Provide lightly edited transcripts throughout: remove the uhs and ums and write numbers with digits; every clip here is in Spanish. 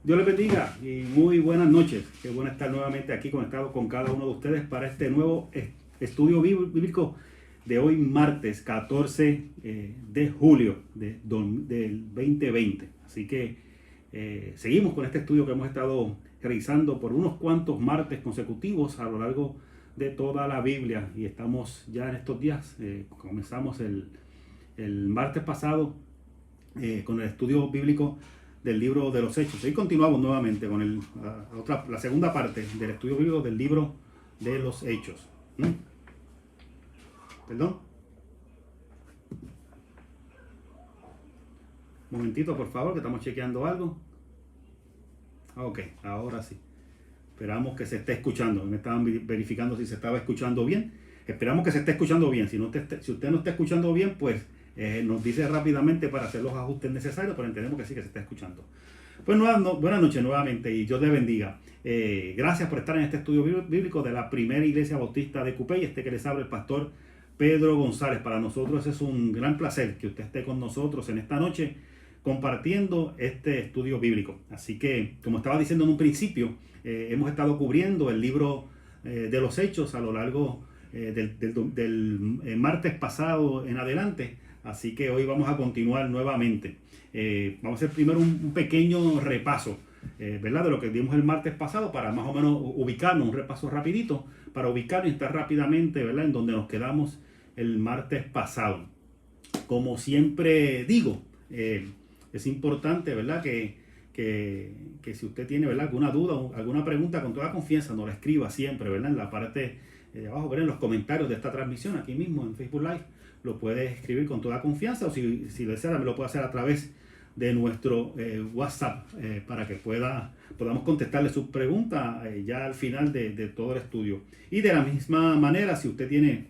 Dios les bendiga y muy buenas noches. Qué bueno estar nuevamente aquí conectado con cada uno de ustedes para este nuevo estudio bíblico de hoy martes 14 de julio del 2020. Así que seguimos con este estudio que hemos estado realizando por unos cuantos martes consecutivos a lo largo de toda la Biblia. Y estamos ya en estos días, comenzamos el martes pasado con el estudio bíblico del libro de los Hechos. Y continuamos nuevamente con la segunda parte del estudio bíblico del libro de los Hechos. Perdón. Un momentito, por favor, que estamos chequeando algo. Ok, ahora sí. Esperamos que se esté escuchando. Me estaban verificando si se estaba escuchando bien. Esperamos que se esté escuchando bien. Si usted no está escuchando bien, pues nos dice rápidamente para hacer los ajustes necesarios, pero entendemos que sí que se está escuchando. Pues buenas noches nuevamente y Dios te bendiga. Gracias por estar en este estudio bíblico de la primera iglesia bautista de Cupey. Que les habla el pastor Pedro González. Para nosotros es un gran placer que usted esté con nosotros en esta noche compartiendo este estudio bíblico. Así que, como estaba diciendo en un principio, hemos estado cubriendo el libro de los Hechos a lo largo del martes pasado en adelante. Así que hoy vamos a continuar nuevamente. Vamos a hacer primero un pequeño repaso, ¿verdad? De lo que vimos el martes pasado para más o menos ubicarnos, un repaso rapidito, para ubicarnos y estar rápidamente, ¿verdad? En donde nos quedamos el martes pasado. Como siempre digo, es importante, ¿verdad? Que si usted tiene, ¿verdad?, alguna duda, alguna pregunta, con toda confianza nos la escriba siempre, ¿verdad? En la parte de abajo, ¿verdad?, en los comentarios de esta transmisión, aquí mismo en Facebook Live, lo puede escribir con toda confianza, o si desea, me lo puede hacer a través de nuestro WhatsApp para que podamos contestarle sus preguntas ya al final de todo el estudio. Y de la misma manera, si usted tiene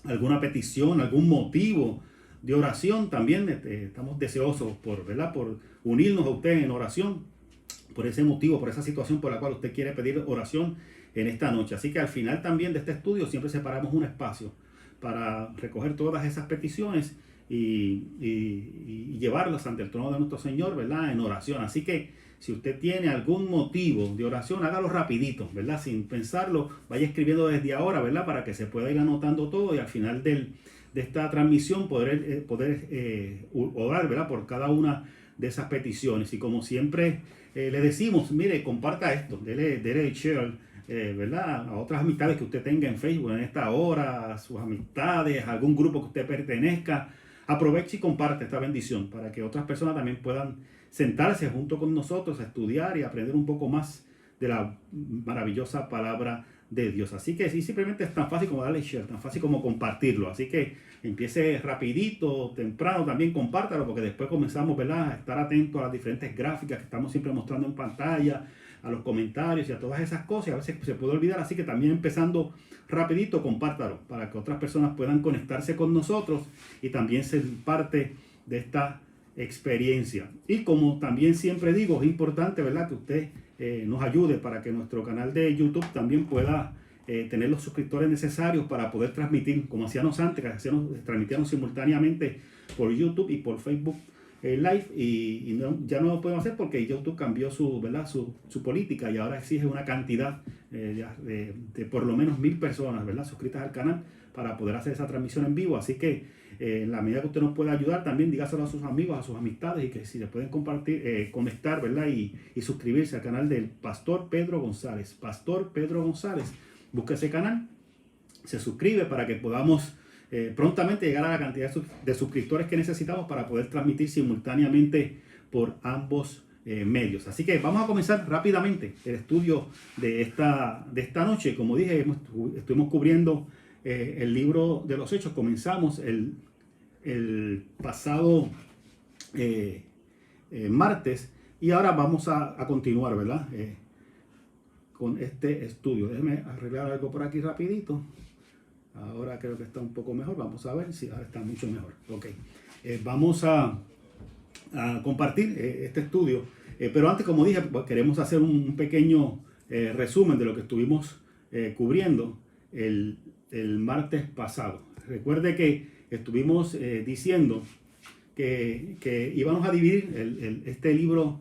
alguna petición, algún motivo de oración, también estamos deseosos ¿verdad?, por unirnos a usted en oración por ese motivo, por esa situación por la cual usted quiere pedir oración en esta noche. Así que al final también de este estudio siempre separamos un espacio para recoger todas esas peticiones y llevarlas ante el trono de nuestro Señor, ¿verdad?, en oración. Así que si usted tiene algún motivo de oración, hágalo rapidito, ¿verdad?, sin pensarlo, vaya escribiendo desde ahora, ¿verdad?, para que se pueda ir anotando todo y al final de esta transmisión poder orar, ¿verdad?, por cada una de esas peticiones. Y como siempre le decimos, mire, comparta esto, dele share, ¿verdad?, a otras amistades que usted tenga en Facebook en esta hora, a sus amistades, a algún grupo que usted pertenezca. Aproveche y comparte esta bendición para que otras personas también puedan sentarse junto con nosotros a estudiar y aprender un poco más de la maravillosa palabra de Dios. Así que sí, simplemente es tan fácil como darle share, tan fácil como compartirlo. Así que empiece rapidito, temprano, también compártalo, porque después comenzamos, ¿verdad?, a estar atentos a las diferentes gráficas que estamos siempre mostrando en pantalla, a los comentarios y a todas esas cosas. A veces se puede olvidar, así que también empezando rapidito, compártalo para que otras personas puedan conectarse con nosotros y también ser parte de esta experiencia. Y como también siempre digo, es importante, ¿verdad?, que usted nos ayude para que nuestro canal de YouTube también pueda tener los suscriptores necesarios para poder transmitir, como hacíamos antes, que transmitíamos simultáneamente por YouTube y por Facebook Live, y ya no lo podemos hacer porque YouTube cambió ¿verdad?, su política y ahora exige una cantidad de por lo menos 1000 personas, ¿verdad?, suscritas al canal para poder hacer esa transmisión en vivo. Así que en la medida que usted nos pueda ayudar, también dígaselo a sus amigos, a sus amistades, y que si le pueden compartir, conectar, ¿verdad?, y suscribirse al canal del Pastor Pedro González. Pastor Pedro González, busque ese canal, se suscribe para que podamos prontamente llegar a la cantidad de suscriptores que necesitamos para poder transmitir simultáneamente por ambos medios. Así que vamos a comenzar rápidamente el estudio de esta noche. Como dije, estuvimos cubriendo el libro de los Hechos. Comenzamos el pasado martes y ahora vamos a continuar, ¿verdad?, con este estudio. Déjeme arreglar algo por aquí rapidito. Ahora creo que está un poco mejor. Vamos a ver si ahora está mucho mejor. Ok. Vamos a compartir este estudio. Pero antes, como dije, pues, queremos hacer un pequeño resumen de lo que estuvimos cubriendo el martes pasado. Recuerde que estuvimos diciendo que íbamos a dividir este libro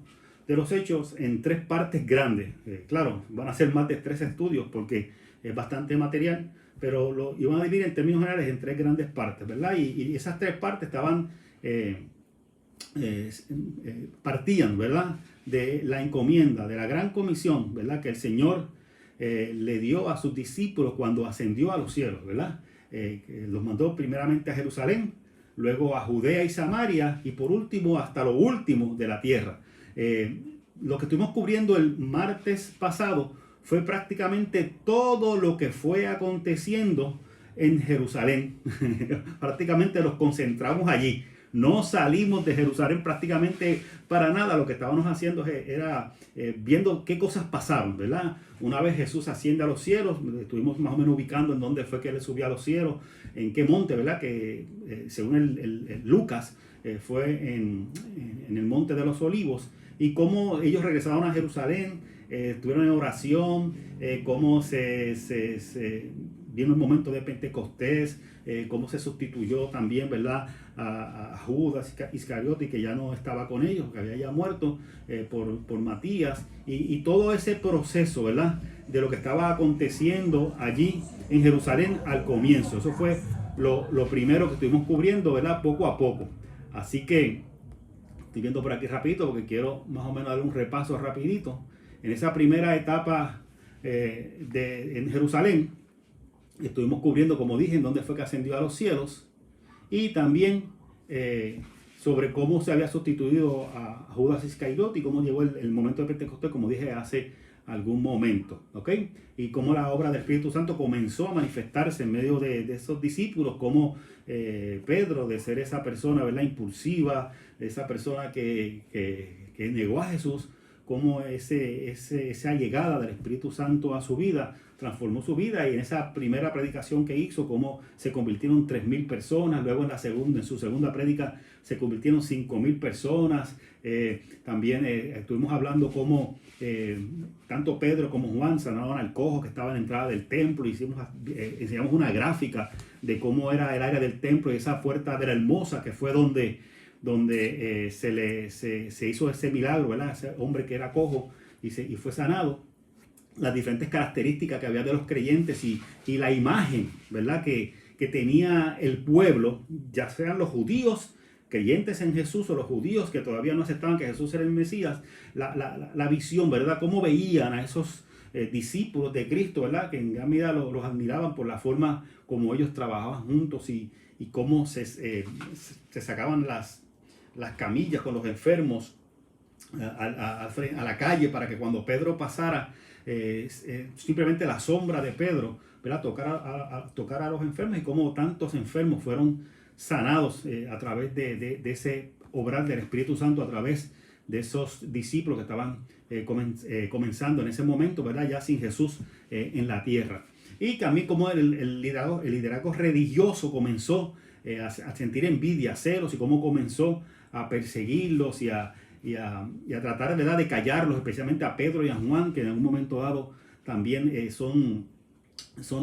de los Hechos en 3 partes grandes. Claro, van a ser más de 3 estudios porque es bastante material, pero lo iban a dividir en términos generales en 3 grandes partes, ¿verdad? Y esas 3 partes estaban, partían, ¿verdad? De la encomienda, de la gran comisión, ¿verdad? Que el Señor le dio a sus discípulos cuando ascendió a los cielos, ¿verdad? Los mandó primeramente a Jerusalén, luego a Judea y Samaria y por último hasta lo último de la tierra. Lo que estuvimos cubriendo el martes pasado fue prácticamente todo lo que fue aconteciendo en Jerusalén. Prácticamente nos concentramos allí. No salimos de Jerusalén prácticamente para nada. Lo que estábamos haciendo era viendo qué cosas pasaron, ¿verdad? Una vez Jesús asciende a los cielos, estuvimos más o menos ubicando en dónde fue que él subió a los cielos, en qué monte, ¿verdad? Que según el Lucas fue en el monte de los Olivos, y cómo ellos regresaron a Jerusalén, estuvieron en oración, cómo se vino el momento de Pentecostés, cómo se sustituyó también, ¿verdad? A Judas Iscariote, que ya no estaba con ellos, que había ya muerto, por Matías, y todo ese proceso, ¿verdad? De lo que estaba aconteciendo allí en Jerusalén al comienzo. Eso fue lo primero que estuvimos cubriendo, ¿verdad? Poco a poco. Así que estoy viendo por aquí rapidito porque quiero más o menos dar un repaso rapidito. En esa primera etapa en Jerusalén, estuvimos cubriendo, como dije, en dónde fue que ascendió a los cielos, y también sobre cómo se había sustituido a Judas Iscariote y cómo llegó el momento de Pentecostés, como dije hace algún momento, ¿ok? Y cómo la obra del Espíritu Santo comenzó a manifestarse en medio de esos discípulos, como Pedro, de ser esa persona, ¿verdad? Impulsiva, esa persona que negó a Jesús, cómo esa llegada del Espíritu Santo a su vida transformó su vida, y en esa primera predicación que hizo, cómo se convirtieron 3,000 personas, luego en su segunda prédica se convirtieron 5,000 personas. También estuvimos hablando cómo tanto Pedro como Juan sanaban al cojo que estaba en la entrada del templo. Enseñamos una gráfica de cómo era el área del templo y esa puerta de la Hermosa, que fue donde se hizo ese milagro, ¿verdad? Ese hombre que era cojo y fue sanado. Las diferentes características que había de los creyentes y la imagen, ¿verdad? Que tenía el pueblo, ya sean los judíos creyentes en Jesús o los judíos que todavía no aceptaban que Jesús era el Mesías, la visión, ¿verdad? Cómo veían a esos discípulos de Cristo, ¿verdad? Que en gran medida los admiraban por la forma como ellos trabajaban juntos y cómo se sacaban las camillas con los enfermos a la calle para que cuando Pedro pasara, simplemente la sombra de Pedro, ¿verdad? Tocar a los enfermos, y cómo tantos enfermos fueron sanados a través de ese obrar del Espíritu Santo, a través de esos discípulos que estaban comenzando en ese momento, ¿verdad? Ya sin Jesús en la tierra. Y también como el liderazgo religioso comenzó a sentir envidia, celos, y cómo comenzó a perseguirlos y a tratar, ¿verdad?, de callarlos, especialmente a Pedro y a Juan, que en algún momento dado también son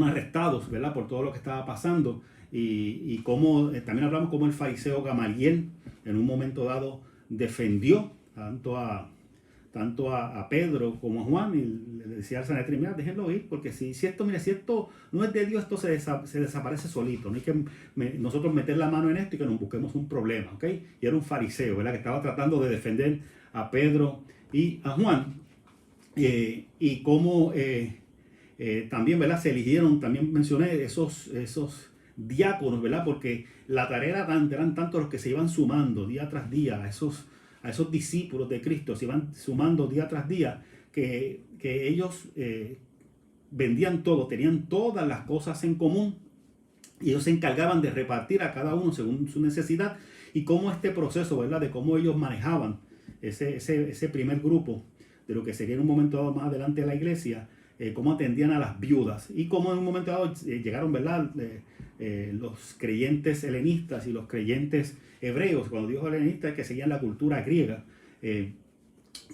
arrestados, ¿verdad?, por todo lo que estaba pasando. Y cómo también hablamos cómo el fariseo Gamaliel en un momento dado defendió tanto a Pedro como a Juan, y le decía al Sanedrín: mira, déjenlo ir, porque si esto no es de Dios, esto se desaparece solito. No hay que nosotros meter la mano en esto y que nos busquemos un problema, ¿ok? Y era un fariseo, ¿verdad?, que estaba tratando de defender a Pedro y a Juan. Y cómo también, ¿verdad?, se eligieron, también mencioné esos diáconos, ¿verdad?, porque la tarea eran tantos los que se iban sumando día tras día a esos discípulos de Cristo, se iban sumando día tras día, que ellos vendían todo, tenían todas las cosas en común, y ellos se encargaban de repartir a cada uno según su necesidad. Y cómo este proceso, ¿verdad?, de cómo ellos manejaban ese primer grupo de lo que sería en un momento dado más adelante de la iglesia, cómo atendían a las viudas, y cómo en un momento dado llegaron, ¿verdad?, los creyentes helenistas y los creyentes hebreos. Cuando dijo helenistas, que seguían la cultura griega,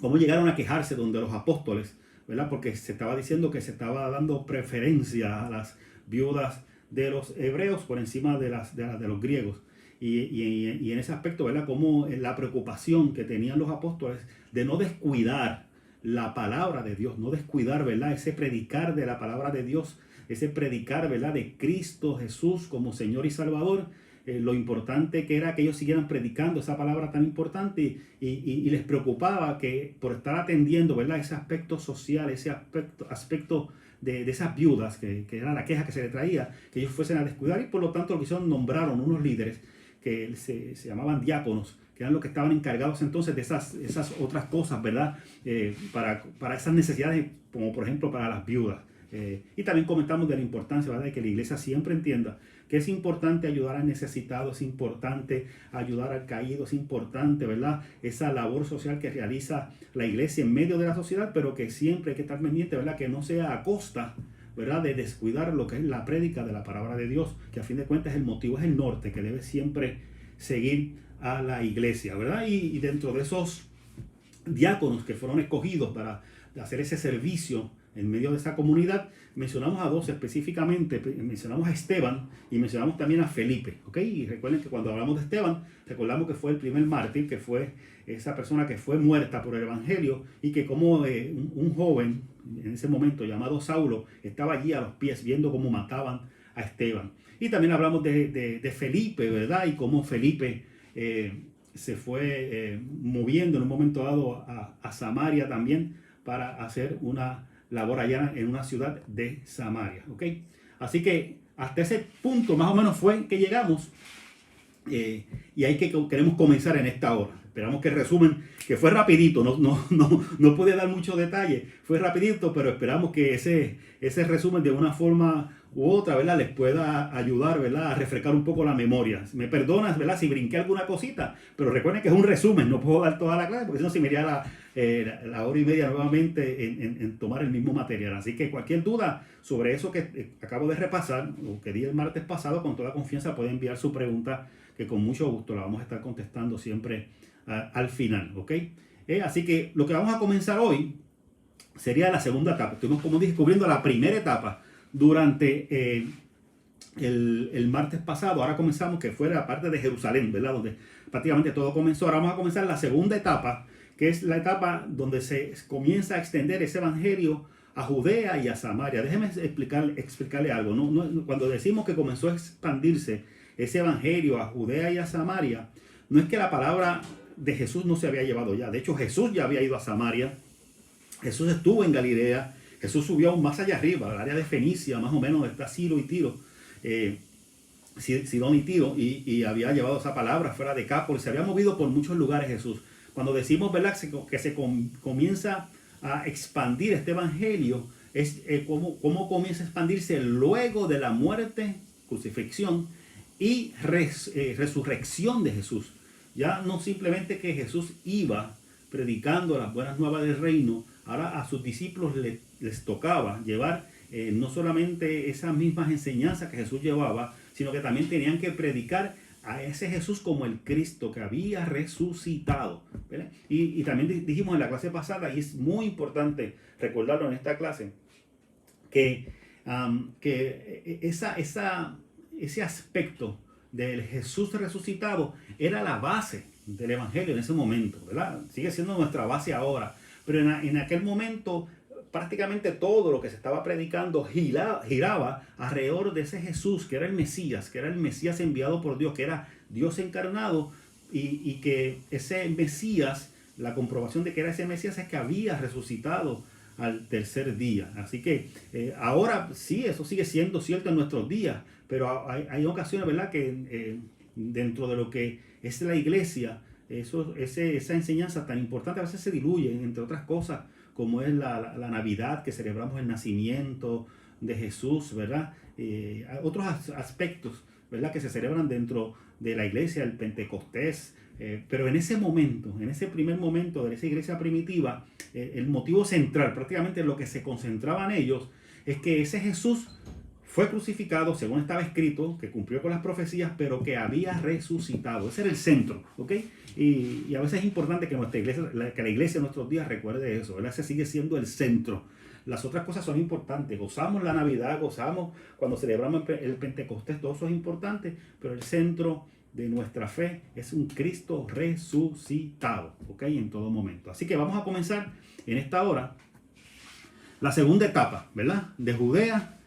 cómo llegaron a quejarse donde los apóstoles, ¿verdad?, porque se estaba diciendo que se estaba dando preferencia a las viudas de los hebreos por encima de los griegos. Y en ese aspecto, ¿verdad? Como la preocupación que tenían los apóstoles de no descuidar la palabra de Dios, no descuidar, ¿verdad? Ese predicar de la palabra de Dios, ese predicar, ¿verdad? De Cristo Jesús como Señor y Salvador. Lo importante que era que ellos siguieran predicando esa palabra tan importante y les preocupaba que por estar atendiendo, ¿verdad? Ese aspecto social, ese aspecto de esas viudas, que era la queja que se le traía, que ellos fuesen a descuidar, y por lo tanto lo que hicieron, nombraron unos líderes que se llamaban diáconos, que eran los que estaban encargados entonces de esas otras cosas, ¿verdad? Para esas necesidades, como por ejemplo para las viudas. Y también comentamos de la importancia, ¿verdad?, de que la iglesia siempre entienda que es importante ayudar al necesitado, es importante ayudar al caído, es importante, ¿verdad?, esa labor social que realiza la iglesia en medio de la sociedad, pero que siempre hay que estar pendiente, ¿verdad?, que no sea a costa, ¿verdad?, de descuidar lo que es la prédica de la palabra de Dios, que a fin de cuentas el motivo es el norte, que debe siempre seguir a la iglesia, ¿verdad? Y dentro de esos diáconos que fueron escogidos para hacer ese servicio en medio de esa comunidad, mencionamos a dos específicamente, mencionamos a Esteban y mencionamos también a Felipe, ¿ok? Y recuerden que cuando hablamos de Esteban, recordamos que fue el primer mártir, que fue esa persona que fue muerta por el evangelio, y que como un joven en ese momento llamado Saulo estaba allí a los pies viendo cómo mataban a Esteban. Y también hablamos de Felipe, ¿verdad? Y cómo Felipe se fue moviendo en un momento dado a Samaria también para hacer una labor allá en una ciudad de Samaria, ¿ok? Así que hasta ese punto más o menos fue que llegamos, y ahí que queremos comenzar en esta hora. Esperamos que el resumen, que fue rapidito, no pude dar mucho detalle, fue rapidito, pero esperamos que ese resumen de una forma u otra, ¿verdad?, les pueda ayudar, ¿verdad?, a refrescar un poco la memoria. Me perdonas, ¿verdad?, si brinqué alguna cosita, pero recuerden que es un resumen, no puedo dar toda la clase, porque si no se me iría la hora y media nuevamente en tomar el mismo material. Así que cualquier duda sobre eso que acabo de repasar, o que di el martes pasado, con toda confianza puede enviar su pregunta, que con mucho gusto la vamos a estar contestando siempre al final, ¿ok? Así que lo que vamos a comenzar hoy sería la segunda etapa. Estuvimos, como dije, cubriendo la primera etapa durante el martes pasado. Ahora comenzamos, que fue la parte de Jerusalén, ¿verdad?, donde prácticamente todo comenzó. Ahora vamos a comenzar la segunda etapa, que es la etapa donde se comienza a extender ese evangelio a Judea y a Samaria. Déjeme explicarle algo. Cuando decimos que comenzó a expandirse ese evangelio a Judea y a Samaria, no es que la palabra de Jesús no se había llevado ya. De hecho, Jesús ya había ido a Samaria. Jesús estuvo en Galilea. Jesús subió aún más allá arriba, al área de Fenicia, más o menos, donde está Sidón y Tiro. Sidón y Tiro, y había llevado esa palabra fuera de Decápolis. Se había movido por muchos lugares Jesús. Cuando decimos, ¿verdad?, que se comienza a expandir este evangelio, es cómo comienza a expandirse luego de la muerte, crucifixión y resurrección de Jesús. Ya no simplemente que Jesús iba predicando las buenas nuevas del reino, ahora a sus discípulos les tocaba llevar no solamente esas mismas enseñanzas que Jesús llevaba, sino que también tenían que predicar a ese Jesús como el Cristo que había resucitado, ¿verdad? Y también dijimos en la clase pasada, y es muy importante recordarlo en esta clase, que ese aspecto del Jesús resucitado era la base del evangelio en ese momento, ¿verdad? Sigue siendo nuestra base ahora, pero en aquel momento prácticamente todo lo que se estaba predicando giraba alrededor de ese Jesús que era el Mesías enviado por Dios, que era Dios encarnado, y que ese Mesías, la comprobación de que era ese Mesías es que había resucitado al tercer día. Así que ahora sí, eso sigue siendo cierto en nuestros días, pero hay ocasiones, ¿verdad?, que dentro de lo que es la iglesia, esa enseñanza tan importante a veces se diluye, entre otras cosas, como es la Navidad, que celebramos el nacimiento de Jesús, ¿verdad? Otros aspectos, ¿verdad?, que se celebran dentro de la iglesia, el Pentecostés. Pero en ese momento, en ese primer momento de esa iglesia primitiva, el motivo central, prácticamente lo que se concentraban ellos, es que ese Jesús fue crucificado, según estaba escrito, que cumplió con las profecías, pero que había resucitado. Ese era el centro, ¿ok? Y a veces es importante que nuestra iglesia, que la iglesia en nuestros días recuerde eso, ¿verdad? Ese sigue siendo el centro. Las otras cosas son importantes. Gozamos la Navidad, gozamos cuando celebramos el Pentecostés, todo eso es importante, pero el centro de nuestra fe es un Cristo resucitado, ¿ok? En todo momento. Así que vamos a comenzar en esta hora la segunda etapa, ¿verdad? De Judea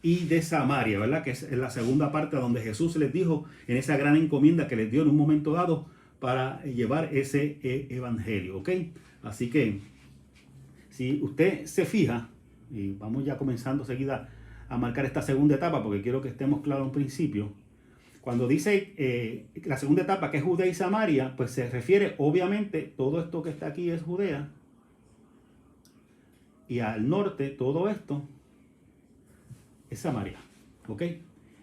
y de Samaria, ¿verdad? Que es la segunda parte donde Jesús les dijo en esa gran encomienda que les dio en un momento dado para llevar ese evangelio, ¿ok? Así que si usted se fija, y vamos ya comenzando seguida a marcar esta segunda etapa porque quiero que estemos claros en principio. Cuando dice la segunda etapa que es Judea y Samaria, pues se refiere obviamente, todo esto que está aquí es Judea, y al norte todo esto es Samaria, ¿ok?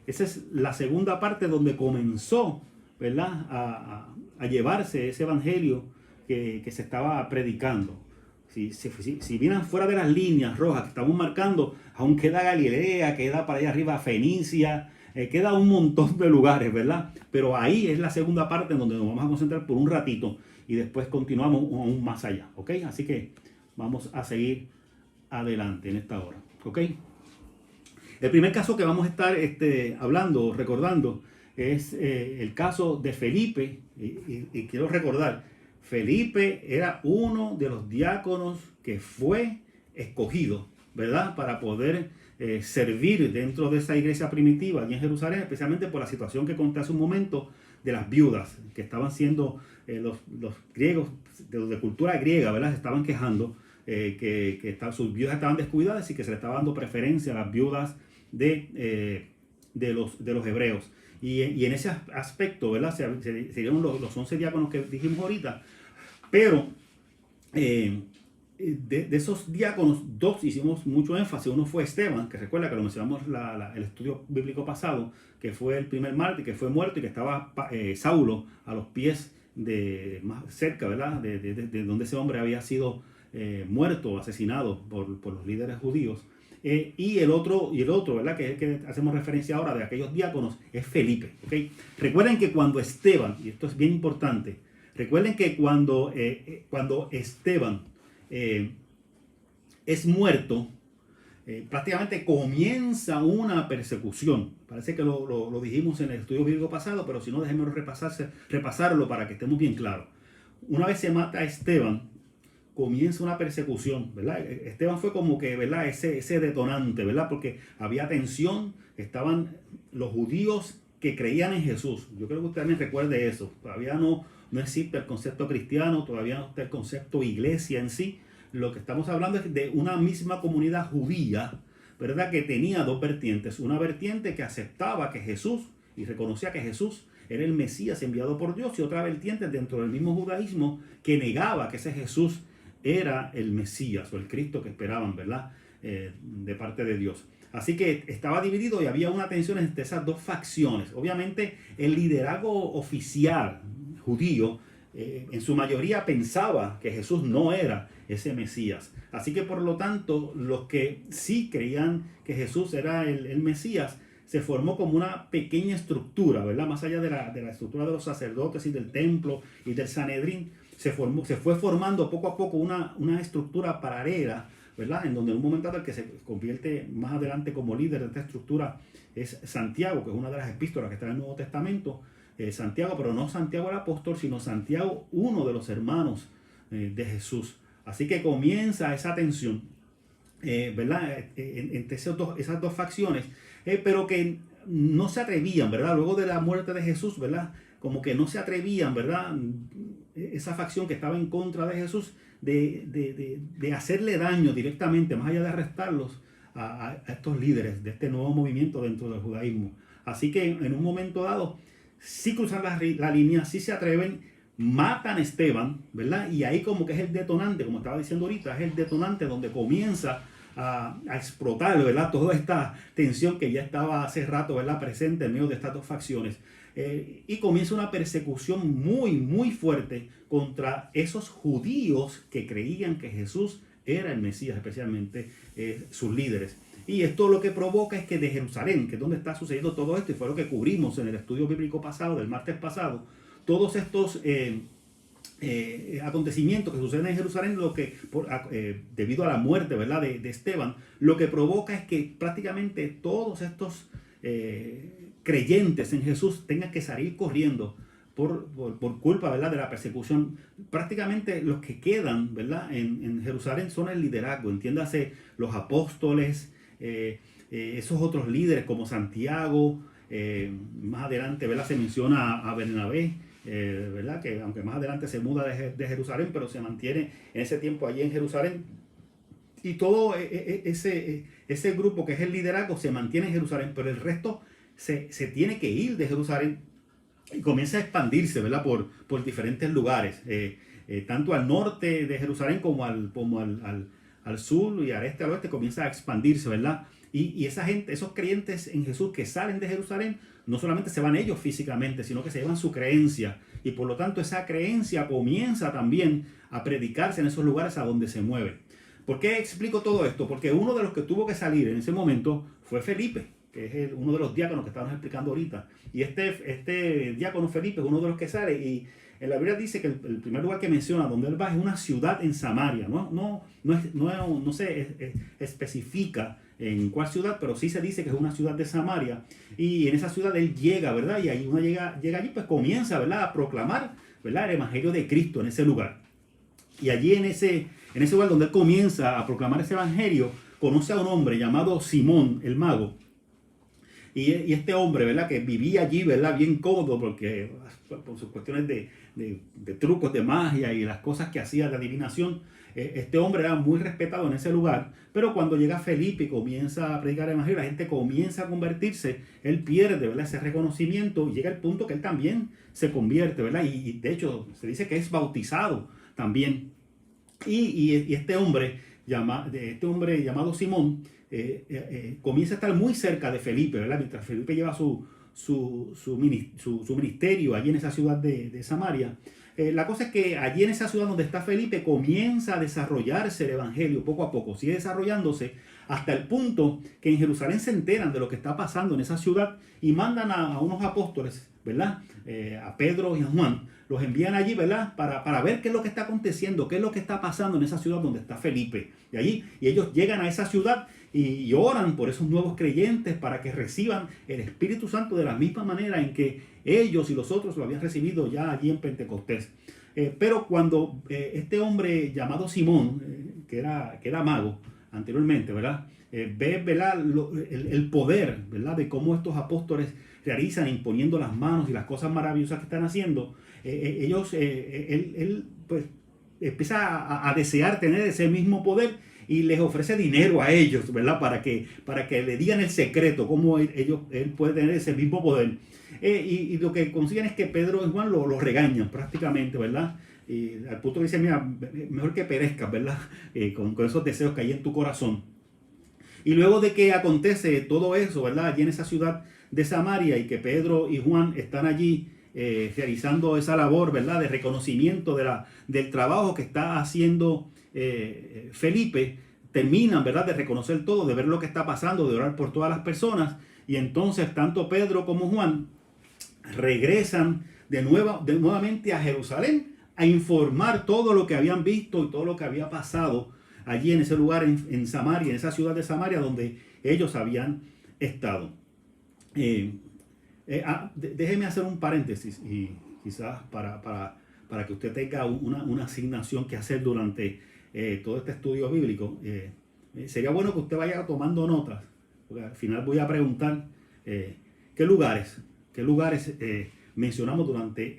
Esa es la segunda parte donde comenzó, ¿verdad? A llevarse ese evangelio que se estaba predicando. Si vienen fuera de las líneas rojas que estamos marcando, aún queda Galilea, queda para allá arriba Fenicia, queda un montón de lugares, ¿verdad? Pero ahí es la segunda parte en donde nos vamos a concentrar por un ratito y después continuamos aún más allá, ¿ok? Así que vamos a seguir adelante en esta hora, ¿ok? El primer caso que vamos a estar hablando, recordando, es el caso de Felipe, y quiero recordar, Felipe era uno de los diáconos que fue escogido, ¿verdad? Para poder servir dentro de esa iglesia primitiva allí en Jerusalén, especialmente por la situación que conté hace un momento de las viudas, que estaban siendo los griegos, de cultura griega, ¿verdad? Se estaban quejando sus viudas estaban descuidadas y que se le estaba dando preferencia a las viudas de los hebreos. Y en ese aspecto, ¿verdad? Se dieron los 11 diáconos que dijimos ahorita. Pero de esos diáconos, dos hicimos mucho énfasis. Uno fue Esteban, que recuerda que lo mencionamos el estudio bíblico pasado, que fue el primer mártir, que fue muerto y que estaba Saulo a los pies más cerca, ¿verdad? De donde ese hombre había sido muerto, asesinado por los líderes judíos. Y el otro, ¿verdad? Que es el que hacemos referencia ahora de aquellos diáconos, es Felipe, ¿ok? Recuerden que cuando Esteban, y esto es bien importante, recuerden que cuando Esteban es muerto, prácticamente comienza una persecución. Parece que lo dijimos en el estudio bíblico pasado, pero si no, déjenme repasarlo para que estemos bien claros. Una vez se mata a Esteban, comienza una persecución, ¿verdad? Esteban fue como que, ¿verdad? Ese detonante, ¿verdad? Porque había tensión, estaban los judíos que creían en Jesús. Yo creo que usted también recuerde eso. Todavía no existe el concepto cristiano, todavía no está el concepto iglesia en sí. Lo que estamos hablando es de una misma comunidad judía, ¿verdad? Que tenía dos vertientes. Una vertiente que aceptaba que Jesús y reconocía que Jesús era el Mesías enviado por Dios, y otra vertiente dentro del mismo judaísmo que negaba que ese Jesús era el Mesías o el Cristo que esperaban, ¿verdad? De parte de Dios. Así que estaba dividido y había una tensión entre esas dos facciones. Obviamente el liderazgo oficial judío en su mayoría pensaba que Jesús no era ese Mesías. Así que por lo tanto los que sí creían que Jesús era el Mesías, se formó como una pequeña estructura, ¿verdad? Más allá de la estructura de los sacerdotes y del templo y del Sanedrín, se fue formando poco a poco una estructura paralela, ¿verdad? En donde en un momento dado el que se convierte más adelante como líder de esta estructura es Santiago, que es una de las epístolas que está en el Nuevo Testamento. Santiago, pero no Santiago el apóstol, sino Santiago, uno de los hermanos de Jesús. Así que comienza esa tensión, ¿verdad? Entre esas dos facciones, pero que no se atrevían, ¿verdad? Luego de la muerte de Jesús, ¿verdad? Como que no se atrevían, ¿verdad? Esa facción que estaba en contra de Jesús, de hacerle daño directamente, más allá de arrestarlos, a estos líderes de este nuevo movimiento dentro del judaísmo. Así que en un momento dado, sí cruzan la línea, sí se atreven, matan a Esteban, ¿verdad? Y ahí como que es el detonante, como estaba diciendo ahorita, es el detonante donde comienza a explotar, ¿verdad? Toda esta tensión que ya estaba hace rato, ¿verdad? Presente en medio de estas dos facciones. Y comienza una persecución muy, muy fuerte contra esos judíos que creían que Jesús era el Mesías, especialmente sus líderes. Y esto lo que provoca es que de Jerusalén, que es donde está sucediendo todo esto, y fue lo que cubrimos en el estudio bíblico pasado, del martes pasado, todos estos acontecimientos que suceden en Jerusalén, debido a la muerte, ¿verdad? de Esteban, lo que provoca es que prácticamente todos estos creyentes en Jesús tengan que salir corriendo por culpa, ¿verdad?, de la persecución. Prácticamente los que quedan, ¿verdad?, en Jerusalén son el liderazgo, entiéndase, los apóstoles, esos otros líderes como Santiago, más adelante, ¿verdad?, se menciona a Bernabé, ¿verdad?, que aunque más adelante se muda de Jerusalén, pero se mantiene en ese tiempo allí en Jerusalén. Y todo ese grupo que es el liderazgo se mantiene en Jerusalén, pero el resto se tiene que ir de Jerusalén y comienza a expandirse, ¿verdad?, por diferentes lugares, tanto al norte de Jerusalén como al sur y al este, al oeste, comienza a expandirse, ¿verdad? Y esa gente, esos creyentes en Jesús que salen de Jerusalén, no solamente se van ellos físicamente, sino que se llevan su creencia. Y por lo tanto esa creencia comienza también a predicarse en esos lugares a donde se mueve. ¿Por qué explico todo esto? Porque uno de los que tuvo que salir en ese momento fue Felipe, que es uno de los diáconos que estábamos explicando ahorita. Y este diácono Felipe es uno de los que sale. Y en la Biblia dice que el primer lugar que menciona donde él va es una ciudad en Samaria. No se especifica en cuál ciudad, pero sí se dice que es una ciudad de Samaria. Y en esa ciudad él llega, ¿verdad? Y ahí uno llega allí, pues comienza, ¿verdad?, a proclamar, ¿verdad?, el evangelio de Cristo en ese lugar. Y allí en ese lugar donde él comienza a proclamar ese evangelio, conoce a un hombre llamado Simón, el mago. Y este hombre, ¿verdad?, que vivía allí, ¿verdad?, bien cómodo, porque por sus cuestiones de trucos de magia y las cosas que hacía de adivinación, este hombre era muy respetado en ese lugar. Pero cuando llega Felipe y comienza a predicar el evangelio, la gente comienza a convertirse, él pierde, ¿verdad?, ese reconocimiento y llega al punto que él también se convierte, ¿verdad? Y de hecho se dice que es bautizado también. Y este hombre llamado Simón comienza a estar muy cerca de Felipe, ¿verdad? Mientras Felipe lleva su ministerio allí en esa ciudad de Samaria. La cosa es que allí en esa ciudad donde está Felipe comienza a desarrollarse el evangelio poco a poco, sigue desarrollándose hasta el punto que en Jerusalén se enteran de lo que está pasando en esa ciudad y mandan a unos apóstoles, ¿verdad?, a Pedro y a Juan, los envían allí, ¿verdad?, para ver qué es lo que está aconteciendo, qué es lo que está pasando en esa ciudad donde está Felipe. Y ellos llegan a esa ciudad y oran por esos nuevos creyentes para que reciban el Espíritu Santo de la misma manera en que ellos y los otros lo habían recibido ya allí en Pentecostés. Pero cuando este hombre llamado Simón, que era mago anteriormente, ¿verdad?, ve, ¿verdad?, el poder, ¿verdad?, de cómo estos apóstoles realizan imponiendo las manos y las cosas maravillosas que están haciendo, él pues empieza a desear tener ese mismo poder y les ofrece dinero a ellos, ¿verdad?, para que le digan el secreto, cómo él puede tener ese mismo poder. Y lo que consiguen es que Pedro y Juan lo regañan prácticamente, ¿verdad? Y al punto que dice, mira, mejor que perezcas, ¿verdad?, con esos deseos que hay en tu corazón. Y luego de que acontece todo eso, ¿verdad?, allí en esa ciudad de Samaria y que Pedro y Juan están allí realizando esa labor, ¿verdad?, de reconocimiento del trabajo que está haciendo Felipe, terminan, ¿verdad?, de reconocer todo, de ver lo que está pasando, de orar por todas las personas. Y entonces tanto Pedro como Juan regresan nuevamente a Jerusalén a informar todo lo que habían visto y todo lo que había pasado allí en ese lugar en Samaria, en esa ciudad de Samaria donde ellos habían estado. Déjeme hacer un paréntesis y quizás para que usted tenga una asignación que hacer durante todo este estudio bíblico. Sería bueno que usted vaya tomando notas, porque al final voy a preguntar qué lugares mencionamos durante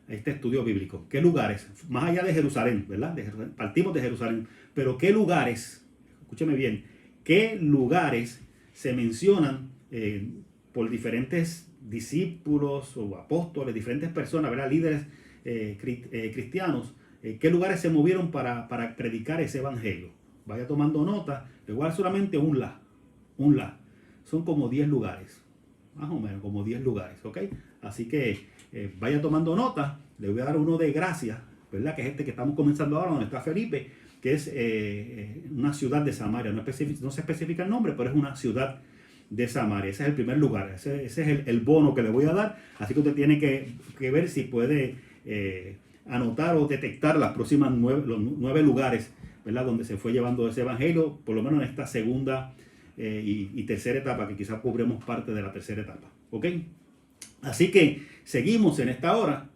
este estudio bíblico. ¿Qué lugares? Más allá de Jerusalén, ¿verdad? Partimos de Jerusalén, pero ¿qué lugares? Escúcheme bien, ¿qué lugares se mencionan por diferentes discípulos o apóstoles, diferentes personas, ¿verdad?, líderes cristianos? ¿Qué lugares se movieron para predicar ese evangelio? Vaya tomando nota, igual solamente un la. Son como 10 lugares, más o menos, como 10 lugares, ¿ok? Así que vaya tomando nota. Le voy a dar uno de Gracia, ¿verdad?, que es este que estamos comenzando ahora, donde está Felipe, que es una ciudad de Samaria. No se especifica el nombre, pero es una ciudad de Samaria. Ese es el primer lugar, ese es el bono que le voy a dar. Así que usted tiene que ver si puede anotar o detectar los nueve lugares, ¿verdad?, donde se fue llevando ese evangelio, por lo menos en esta segunda y tercera etapa, que quizás cubremos parte de la tercera etapa. ¿Ok? Así que seguimos en esta hora.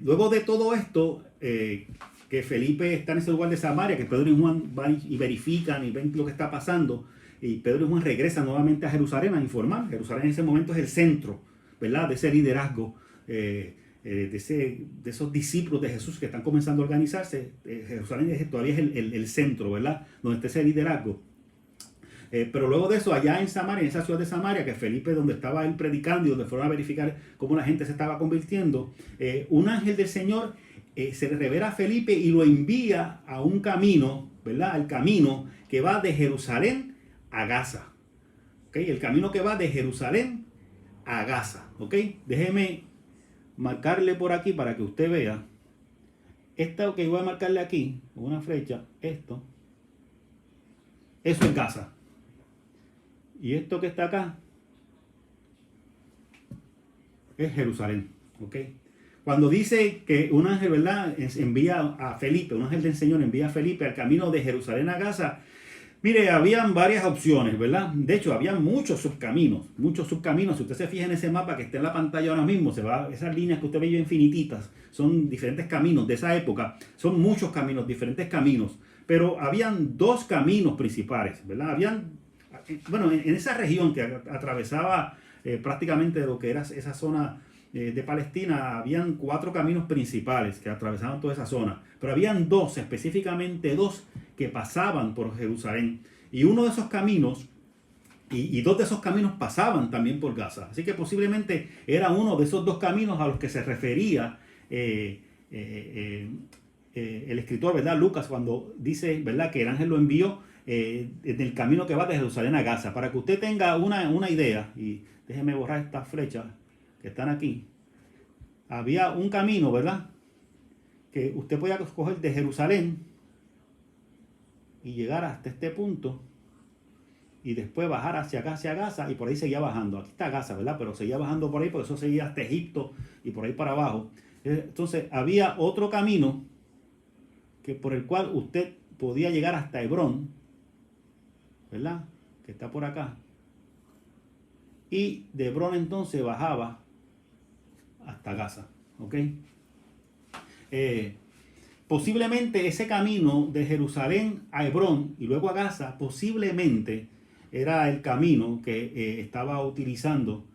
Luego de todo esto, que Felipe está en ese lugar de Samaria, que Pedro y Juan van y verifican y ven lo que está pasando, y Pedro y Juan regresan nuevamente a Jerusalén a informar. Jerusalén en ese momento es el centro, ¿verdad?, de ese liderazgo, de esos discípulos de Jesús que están comenzando a organizarse. Jerusalén todavía es el centro, ¿verdad?, donde está ese liderazgo. Pero luego de eso, allá en Samaria, en esa ciudad de Samaria, que Felipe, donde estaba él predicando y donde fueron a verificar cómo la gente se estaba convirtiendo, un ángel del Señor se le revela a Felipe y lo envía a un camino, ¿verdad? Al camino que va de Jerusalén a Gaza. ¿Okay? El camino que va de Jerusalén a Gaza. ¿Ok? Déjeme marcarle por aquí para que usted vea. Esto que voy a marcarle aquí, con una flecha, eso es Gaza. Y esto que está acá es Jerusalén. ¿Ok? Cuando dice que un ángel, ¿verdad?, envía a Felipe, un ángel del Señor envía a Felipe al camino de Jerusalén a Gaza, mire, habían varias opciones, ¿verdad? De hecho, había muchos subcaminos. Si usted se fija en ese mapa que está en la pantalla ahora mismo, esas líneas que usted ve infinititas, son diferentes caminos de esa época, son muchos caminos, diferentes caminos. Pero habían dos caminos principales, ¿verdad? En esa región que atravesaba prácticamente lo que era esa zona de Palestina, habían 4 caminos principales que atravesaban toda esa zona, pero habían específicamente dos que pasaban por Jerusalén, y uno de esos caminos y 2 de esos caminos pasaban también por Gaza. Así que posiblemente era uno de esos 2 caminos a los que se refería el escritor, ¿verdad?, Lucas, cuando dice, ¿verdad?, que el ángel lo envió en el camino que va de Jerusalén a Gaza. Para que usted tenga una idea, y déjeme borrar estas flechas que están aquí. Había un camino, ¿verdad?, que usted podía coger de Jerusalén y llegar hasta este punto y después bajar hacia acá, hacia Gaza, y por ahí seguía bajando. Aquí está Gaza, ¿verdad?, pero seguía bajando por ahí, por eso seguía hasta Egipto y por ahí para abajo. Entonces había otro camino por el cual usted podía llegar hasta Hebrón, ¿verdad?, que está por acá, y de Hebrón entonces bajaba hasta Gaza. ¿Ok? Posiblemente ese camino de Jerusalén a Hebrón y luego a Gaza, posiblemente era el camino que estaba utilizando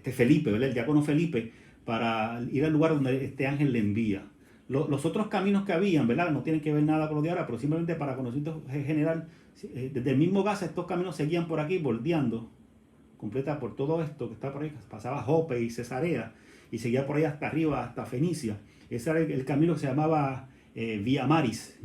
Felipe, ¿verdad?, el diácono Felipe, para ir al lugar donde este ángel le envía. Los otros caminos que habían, ¿verdad?, no tienen que ver nada con lo de ahora, pero simplemente para conocimiento general, desde el mismo Gaza estos caminos seguían por aquí, bordeando completa por todo esto que está por ahí. Pasaba Jope y Cesarea y seguía por ahí hasta arriba, hasta Fenicia. Ese era el camino que se llamaba Via Maris,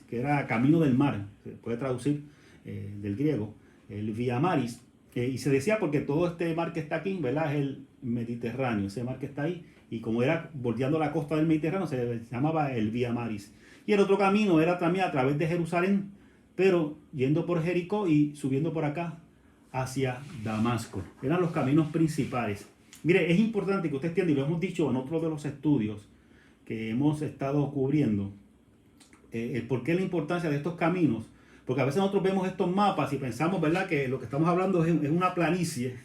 que era camino del mar, se puede traducir del griego, el Via Maris. Y se decía porque todo este mar que está aquí, ¿verdad?, es el Mediterráneo, ese mar que está ahí, y como era bordeando la costa del Mediterráneo, se llamaba el Via Maris. Y el otro camino era también a través de Jerusalén, pero yendo por Jericó y subiendo por acá hacia Damasco. Eran los caminos principales. Mire, es importante que usted entienda, y lo hemos dicho en otro de los estudios que hemos estado cubriendo, el por qué la importancia de estos caminos. Porque a veces nosotros vemos estos mapas y pensamos, ¿verdad?, que lo que estamos hablando es una planicie,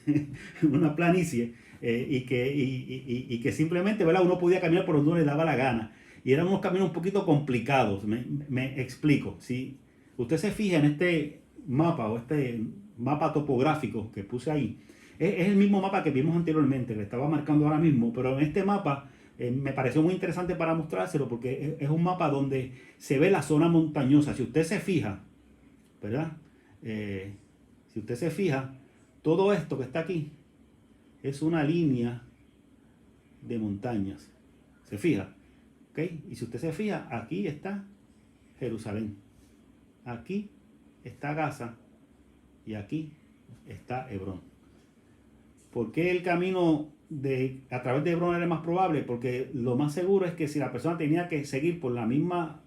una planicie, y que simplemente, ¿verdad?, uno podía caminar por donde uno le daba la gana. Y eran unos caminos un poquito complicados. Me explico. Si usted se fija en este mapa o este mapa topográfico que puse ahí, es el mismo mapa que vimos anteriormente, que estaba marcando ahora mismo, pero en este mapa me pareció muy interesante para mostrárselo porque es un mapa donde se ve la zona montañosa. Si usted se fija, ¿verdad? Si usted se fija, todo esto que está aquí es una línea de montañas. ¿Se fija? ¿Ok? Y si usted se fija, aquí está Jerusalén. Aquí está Gaza y aquí está Hebrón. ¿Por qué el camino a través de Hebrón era más probable? Porque lo más seguro es que si la persona tenía que seguir por la misma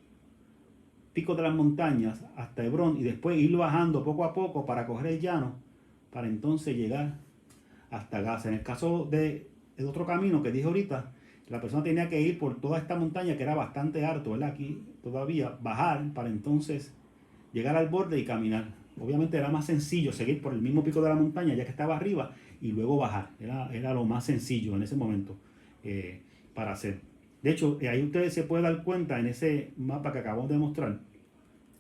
pico de las montañas hasta Hebrón y después ir bajando poco a poco para coger el llano, para entonces llegar hasta Gaza. En el caso del otro camino que dije ahorita, la persona tenía que ir por toda esta montaña que era bastante alto, ¿verdad?, aquí todavía, bajar para entonces llegar al borde y caminar. Obviamente era más sencillo seguir por el mismo pico de la montaña ya que estaba arriba y luego bajar. Era lo más sencillo en ese momento para hacer. De hecho, ahí ustedes se pueden dar cuenta en ese mapa que acabamos de mostrar,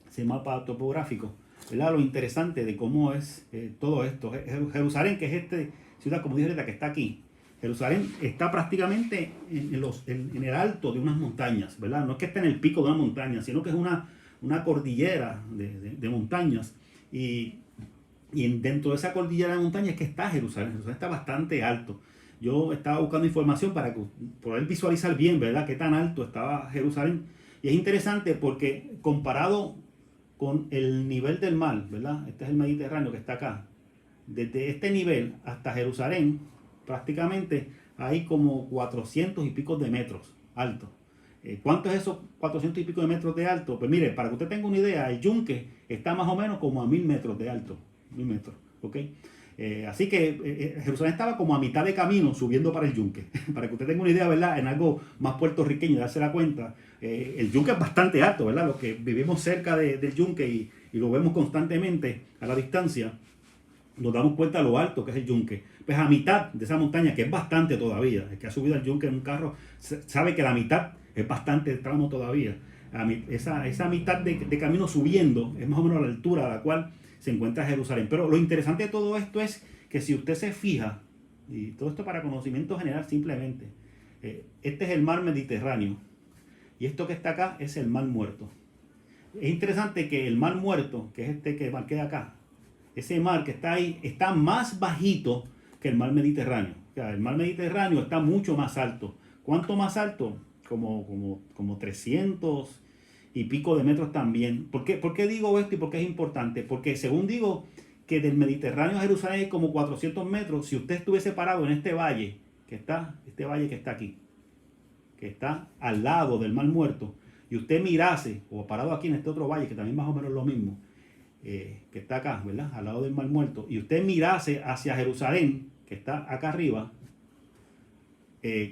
ese mapa topográfico, ¿verdad? Lo interesante de cómo es todo esto. Jerusalén, que es esta ciudad, como dije ahorita, que está aquí. Jerusalén está prácticamente en el alto de unas montañas, ¿verdad? No es que esté en el pico de una montaña, sino que es una cordillera de montañas. Y dentro de esa cordillera de montañas es que está Jerusalén. Jerusalén está bastante alto. Yo estaba buscando información para poder visualizar bien, ¿verdad?, qué tan alto estaba Jerusalén. Y es interesante porque comparado con el nivel del mar, ¿verdad? Este es el Mediterráneo que está acá. Desde este nivel hasta Jerusalén, prácticamente hay como 400 y pico de metros alto. ¿Cuánto es esos 400 y pico de metros de alto? Pues mire, para que usted tenga una idea, el yunque está más o menos como a 1000 metros de alto. 1000 metros, ¿ok? Así que Jerusalén estaba como a mitad de camino subiendo para el yunque. Para que usted tenga una idea, ¿verdad? En algo más puertorriqueño, darse la cuenta. El yunque es bastante alto, ¿verdad? Los que vivimos cerca del yunque y lo vemos constantemente a la distancia, nos damos cuenta de lo alto que es el yunque. Pues a mitad de esa montaña, que es bastante todavía, el que ha subido al yunque en un carro sabe que la mitad es bastante tramo todavía. Esa mitad de camino subiendo es más o menos la altura a la cual se encuentra Jerusalén. Pero lo interesante de todo esto es que si usted se fija, y todo esto para conocimiento general simplemente, este es el mar Mediterráneo y esto que está acá es el mar Muerto. Es interesante que el mar Muerto, que es este que marqué acá, ese mar que está ahí, está más bajito que el mar Mediterráneo. O sea, el mar Mediterráneo está mucho más alto. ¿Cuánto más alto? Como 300 y pico de metros también. ¿Por qué digo esto y por qué es importante? Porque según digo que del Mediterráneo a Jerusalén hay como 400 metros, si usted estuviese parado en este valle que está aquí, que está al lado del mar Muerto, y usted mirase, o parado aquí en este otro valle, que también más o menos es lo mismo, que está acá, ¿verdad?, al lado del mar Muerto, y usted mirase hacia Jerusalén, que está acá arriba,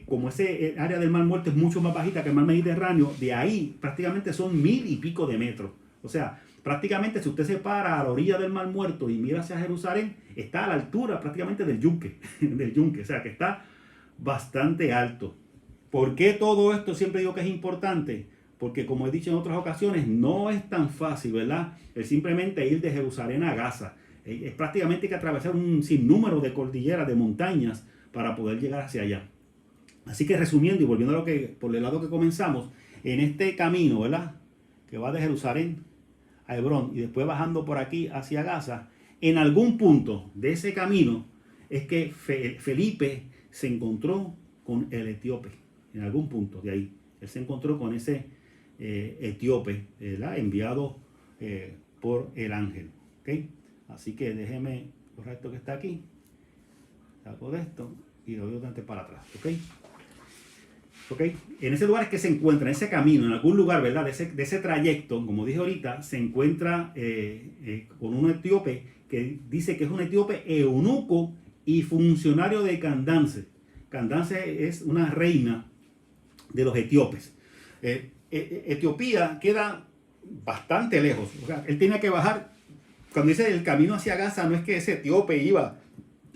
como ese área del mar Muerto es mucho más bajita que el mar Mediterráneo, de ahí prácticamente son 1000 y pico de metros. O sea, prácticamente si usted se para a la orilla del mar Muerto y mira hacia Jerusalén, está a la altura prácticamente del yunque, o sea que está bastante alto. ¿Por qué todo esto siempre digo que es importante? Porque como he dicho en otras ocasiones, no es tan fácil, ¿verdad?, el simplemente ir de Jerusalén a Gaza. Es prácticamente que atravesar un sinnúmero de cordilleras, de montañas, para poder llegar hacia allá. Así que resumiendo y volviendo a lo que, por el lado que comenzamos, en este camino, ¿verdad?, que va de Jerusalén a Hebrón y después bajando por aquí hacia Gaza, en algún punto de ese camino es que Felipe se encontró con el etíope. En algún punto de ahí, él se encontró con ese etíope, ¿verdad?, enviado por el ángel. ¿Okay? Así que déjeme borrar esto que está aquí, saco de esto y lo doy bastante para atrás. ¿Ok? ¿Okay? En ese lugar es que se encuentra, en ese camino, en algún lugar, ¿verdad?, de ese trayecto, como dije ahorita, se encuentra con un etíope que dice que es un etíope eunuco y funcionario de Candace. Candace es una reina de los etíopes. Etiopía queda bastante lejos. O sea, él tenía que bajar. Cuando dice el camino hacia Gaza, no es que ese etíope iba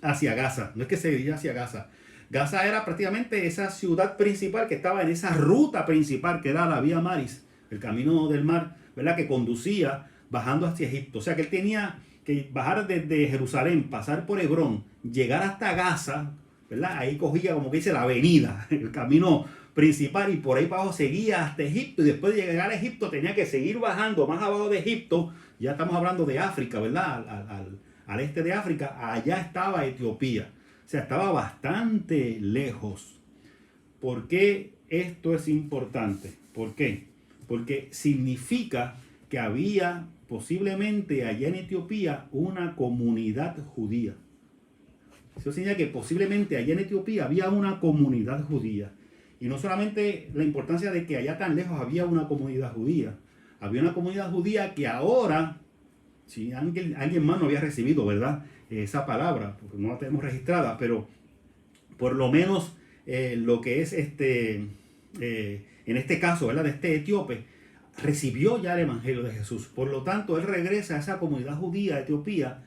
hacia Gaza, no es que se dirigía hacia Gaza. Gaza era prácticamente esa ciudad principal que estaba en esa ruta principal que era la Vía Maris, el camino del mar, ¿verdad?, que conducía bajando hacia Egipto. O sea que él tenía que bajar desde Jerusalén, pasar por Hebrón, llegar hasta Gaza, ¿verdad? Ahí cogía, como que dice, la avenida, el camino principal, y por ahí abajo seguía hasta Egipto, y después de llegar a Egipto tenía que seguir bajando más abajo de Egipto. Ya estamos hablando de África, ¿verdad?, al este de África. Allá estaba Etiopía. O sea, estaba bastante lejos. ¿Por qué esto es importante? ¿Por qué? Porque significa que había posiblemente allá en Etiopía una comunidad judía. Eso significa que posiblemente allá en Etiopía había una comunidad judía. Y no solamente la importancia de que allá tan lejos había una comunidad judía. Había una comunidad judía que ahora, si alguien más no había recibido, ¿verdad?, esa palabra, porque no la tenemos registrada, pero por lo menos lo que es en este caso, ¿verdad?, de este etíope, recibió ya el Evangelio de Jesús. Por lo tanto, él regresa a esa comunidad judía de Etiopía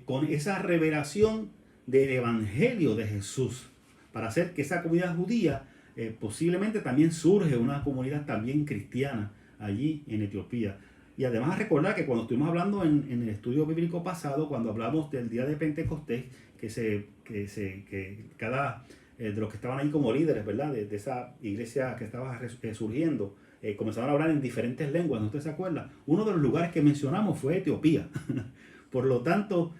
con esa revelación del Evangelio de Jesús, para hacer que esa comunidad judía posiblemente también surge una comunidad también cristiana allí en Etiopía. Y además recordar que cuando estuvimos hablando en el estudio bíblico pasado, cuando hablamos del día de Pentecostés, que cada de los que estaban ahí como líderes, ¿verdad? De esa iglesia que estaba surgiendo, comenzaron a hablar en diferentes lenguas, ¿no? ¿Usted se acuerda? Uno de los lugares que mencionamos fue Etiopía. Por lo tanto,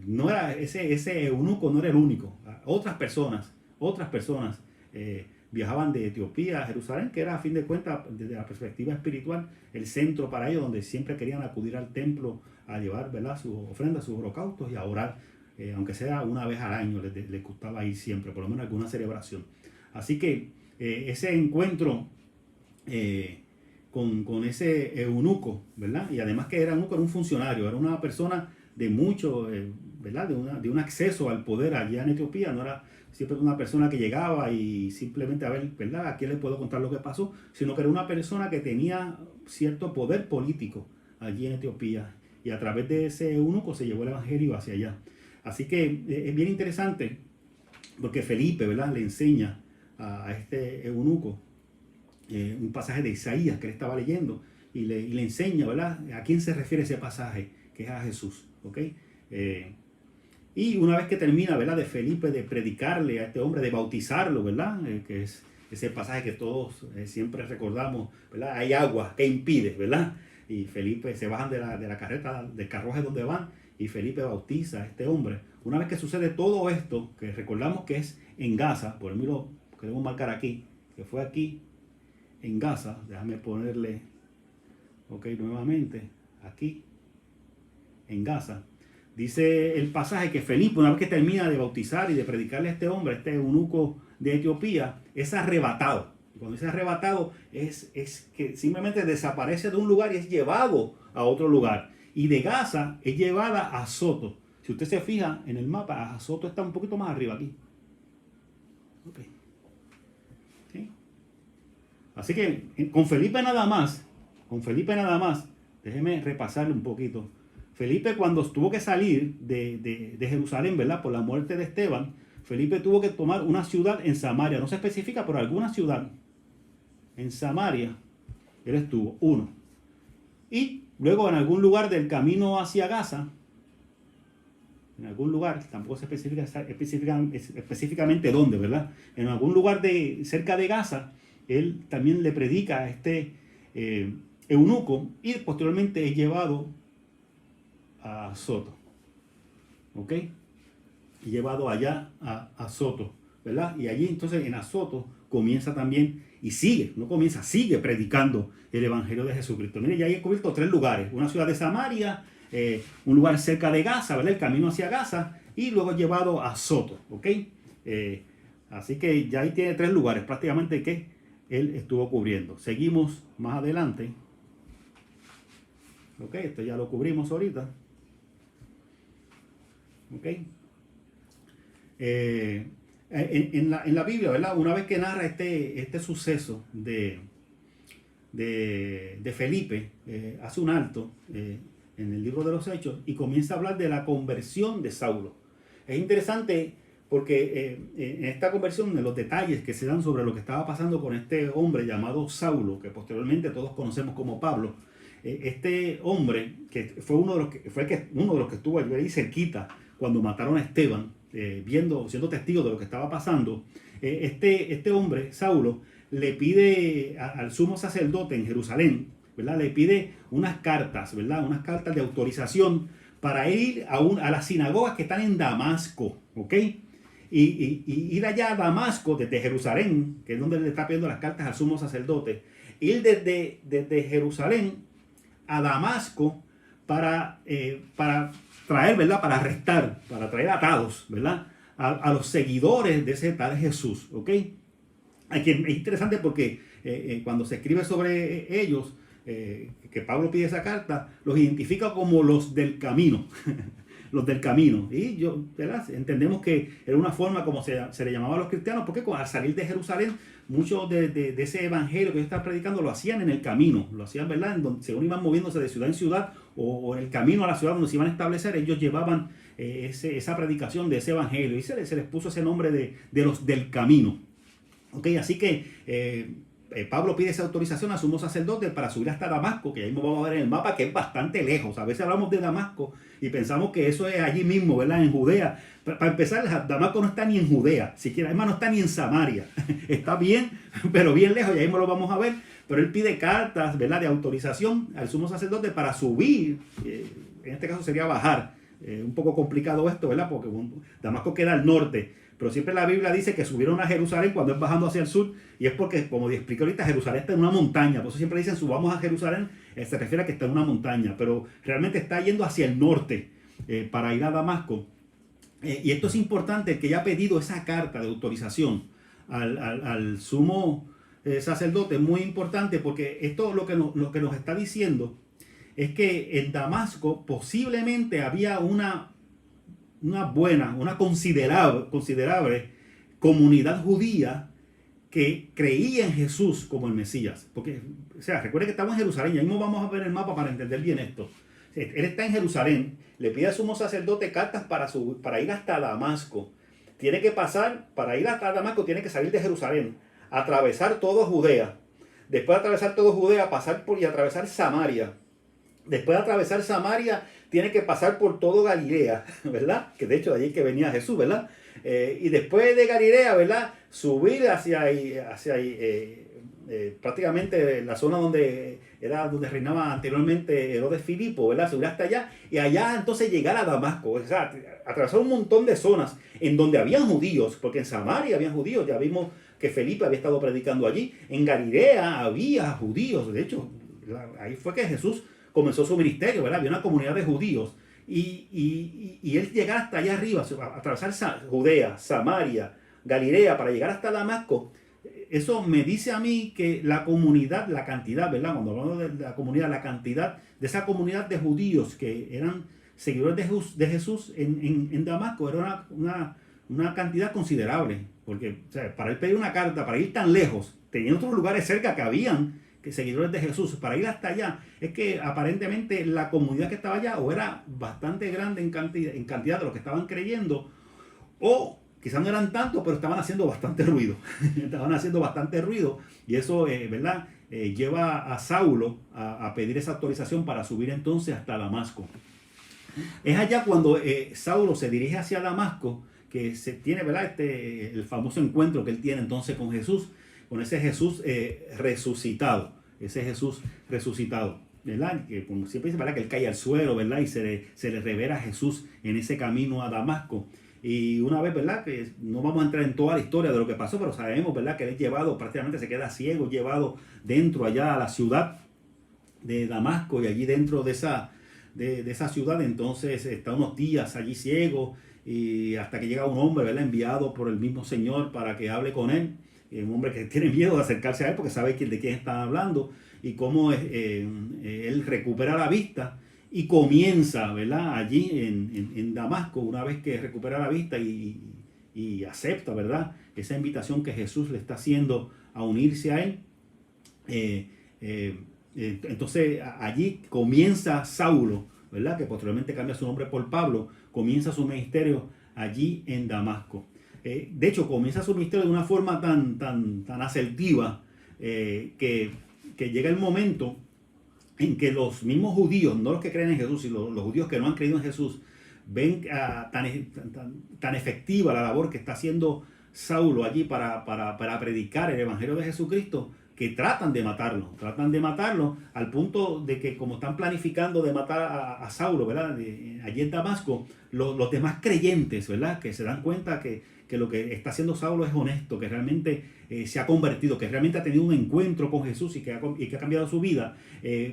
no era ese eunuco no era el único. Otras personas viajaban de Etiopía a Jerusalén, que era a fin de cuentas, desde la perspectiva espiritual, el centro para ellos, donde siempre querían acudir al templo a llevar, ¿verdad?, sus ofrendas, sus holocaustos y a orar, aunque sea una vez al año, les gustaba ir siempre, por lo menos alguna celebración. Así que ese encuentro con ese eunuco, ¿verdad? Y además que era un funcionario, era una persona de mucho, ¿verdad? De un acceso al poder allá en Etiopía. No era siempre una persona que llegaba y simplemente a ver, ¿verdad?, a quién le puedo contar lo que pasó, sino que era una persona que tenía cierto poder político allí en Etiopía. Y a través de ese eunuco se llevó el evangelio hacia allá. Así que es bien interesante porque Felipe, ¿verdad?, le enseña a este eunuco un pasaje de Isaías que él estaba leyendo y le enseña, ¿verdad?, a quién se refiere ese pasaje, que es a Jesús, ¿ok? Y una vez que termina, ¿verdad?, de Felipe de predicarle a este hombre, de bautizarlo, ¿verdad?, que es ese pasaje que todos siempre recordamos, ¿verdad? Hay agua, ¿qué impide, verdad? Y Felipe se bajan de la carreta, del carruaje donde van, y Felipe bautiza a este hombre. Una vez que sucede todo esto, que recordamos que es en Gaza, por mí lo queremos marcar aquí, que fue aquí en Gaza, déjame ponerle, ok, nuevamente, aquí, en Gaza. Dice el pasaje que Felipe, una vez que termina de bautizar y de predicarle a este hombre, este eunuco de Etiopía, es arrebatado. Y cuando dice arrebatado, es que simplemente desaparece de un lugar y es llevado a otro lugar. Y de Gaza es llevada a Azoto. Si usted se fija en el mapa, Azoto está un poquito más arriba aquí. Okay. ¿Sí? Así que con Felipe nada más, déjeme repasarle un poquito. Felipe, cuando tuvo que salir de Jerusalén, ¿verdad?, por la muerte de Esteban, Felipe tuvo que tomar una ciudad en Samaria. No se especifica, pero alguna ciudad en Samaria él estuvo, uno. Y luego en algún lugar del camino hacia Gaza, en algún lugar, tampoco se especifica específicamente dónde, ¿verdad? En algún lugar cerca de Gaza, él también le predica a este eunuco y posteriormente es llevado a Azoto, ¿ok? Y llevado allá a Azoto, ¿verdad? Y allí entonces en Azoto comienza también y sigue predicando el evangelio de Jesucristo. Mire, ya he cubierto 3 lugares: una ciudad de Samaria, un lugar cerca de Gaza, ¿verdad?, el camino hacia Gaza, y luego llevado a Azoto, ¿ok? Así que ya ahí tiene 3 lugares prácticamente que él estuvo cubriendo. Seguimos más adelante. Ok, esto ya lo cubrimos ahorita. Ok. En la Biblia, ¿verdad?, una vez que narra este suceso de Felipe, hace un alto en el libro de los Hechos y comienza a hablar de la conversión de Saulo. Es interesante porque en esta conversión, en los detalles que se dan sobre lo que estaba pasando con este hombre llamado Saulo, que posteriormente todos conocemos como Pablo, este hombre que fue uno de los que estuvo allí cerquita cuando mataron a Esteban, siendo testigo de lo que estaba pasando, este hombre, Saulo, le pide al sumo sacerdote en Jerusalén, ¿verdad?, le pide unas cartas, ¿verdad?, unas cartas de autorización para ir a las sinagogas que están en Damasco, ¿ok? Y ir allá a Damasco desde Jerusalén, que es donde le está pidiendo las cartas al sumo sacerdote, ir desde Jerusalén a Damasco para traer, ¿verdad?, para arrestar, para traer atados, ¿verdad?, a los seguidores de ese tal Jesús, ¿ok? Es interesante porque cuando se escribe sobre ellos, que Pablo pide esa carta, los identifica como los del camino. los del camino. Y yo, ¿verdad? Entendemos que era una forma como se le llamaba a los cristianos, porque al salir de Jerusalén, mucho de ese evangelio que ellos estaban predicando lo hacían en el camino, lo hacían, ¿verdad? En donde, según iban moviéndose de ciudad en ciudad o en el camino a la ciudad donde se iban a establecer, ellos llevaban esa predicación de ese evangelio y se les puso ese nombre de los del camino. Ok, así que Pablo pide esa autorización a sumo sacerdote para subir hasta Damasco, que ahí vamos a ver en el mapa que es bastante lejos. A veces hablamos de Damasco y pensamos que eso es allí mismo, ¿verdad? En Judea. Para empezar, Damasco no está ni en Judea, siquiera, además no está ni en Samaria. Está bien, pero bien lejos, y ahí mismo lo vamos a ver. Pero él pide cartas, ¿verdad?, de autorización al sumo sacerdote para subir, en este caso sería bajar. Un poco complicado esto, ¿verdad? Porque Damasco queda al norte. Pero siempre la Biblia dice que subieron a Jerusalén cuando es bajando hacia el sur, y es porque, como expliqué ahorita, Jerusalén está en una montaña. Por eso siempre dicen subamos a Jerusalén, se refiere a que está en una montaña, pero realmente está yendo hacia el norte para ir a Damasco. Y esto es importante, que haya pedido esa carta de autorización al sumo sacerdote. Es muy importante porque esto lo que nos está diciendo es que en Damasco posiblemente había una considerable comunidad judía que creía en Jesús como el Mesías. Porque, o sea, recuerde que estamos en Jerusalén, y ahí mismo vamos a ver el mapa para entender bien esto. Él está en Jerusalén, le pide al sumo sacerdote cartas para ir hasta Damasco. Tiene que pasar, para ir hasta Damasco, tiene que salir de Jerusalén, atravesar toda Judea. Después de atravesar toda Judea, pasar por y atravesar Samaria. Después de atravesar Samaria, tiene que pasar por todo Galilea, ¿verdad? Que de hecho de allí que venía Jesús, ¿verdad? Y después de Galilea, ¿verdad? Subir hacia prácticamente la zona donde reinaba anteriormente Herodes Filipo, ¿verdad? Subir hasta allá y allá entonces llegar a Damasco. O sea, atravesar un montón de zonas en donde habían judíos, porque en Samaria habían judíos, ya vimos que Felipe había estado predicando allí. En Galilea había judíos, de hecho, ahí fue que Jesús comenzó su ministerio, ¿verdad? Había una comunidad de judíos. Y él llegar hasta allá arriba, atravesar Judea, Samaria, Galilea, para llegar hasta Damasco, eso me dice a mí que la comunidad, la cantidad, ¿verdad? Cuando hablamos de la comunidad, la cantidad de esa comunidad de judíos que eran seguidores de Jesús en Damasco era una cantidad considerable. Porque, o sea, para él pedir una carta, para ir tan lejos, tenía otros lugares cerca que habían seguidores de Jesús, para ir hasta allá, es que aparentemente la comunidad que estaba allá o era bastante grande en cantidad de los que estaban creyendo, o quizás no eran tantos, pero estaban haciendo bastante ruido. Estaban haciendo bastante ruido, y eso, ¿verdad? Lleva a Saulo a pedir esa autorización para subir entonces hasta Damasco. Es allá cuando Saulo se dirige hacia Damasco que se tiene, ¿verdad? El famoso encuentro que él tiene entonces con Jesús, con ese Jesús resucitado, ¿verdad? Que como siempre dice, ¿verdad?, que él cae al suelo, ¿verdad? Y se le revela a Jesús en ese camino a Damasco. Y una vez, ¿verdad?, que no vamos a entrar en toda la historia de lo que pasó, pero sabemos, ¿verdad?, que él es llevado, prácticamente se queda ciego, llevado dentro allá a la ciudad de Damasco, y allí dentro de esa ciudad entonces está unos días allí ciego, y hasta que llega un hombre, ¿verdad?, enviado por el mismo Señor para que hable con él. Un hombre que tiene miedo de acercarse a él porque sabe de quién está hablando, y cómo él recupera la vista y comienza, ¿verdad?, allí en Damasco, una vez que recupera la vista y acepta, ¿verdad?, esa invitación que Jesús le está haciendo a unirse a él. Entonces allí comienza Saulo, ¿verdad?, que posteriormente cambia su nombre por Pablo, comienza su ministerio allí en Damasco. De hecho, comienza su ministerio de una forma tan asertiva que llega el momento en que los mismos judíos, no los que creen en Jesús, sino los judíos que no han creído en Jesús, ven tan efectiva la labor que está haciendo Saulo allí para predicar el Evangelio de Jesucristo, que tratan de matarlo al punto de que, como están planificando de matar a Saulo, ¿verdad?, allí en Damasco, los demás creyentes, ¿verdad?, que se dan cuenta que lo que está haciendo Saulo es honesto, que realmente se ha convertido, que realmente ha tenido un encuentro con Jesús y que ha cambiado su vida.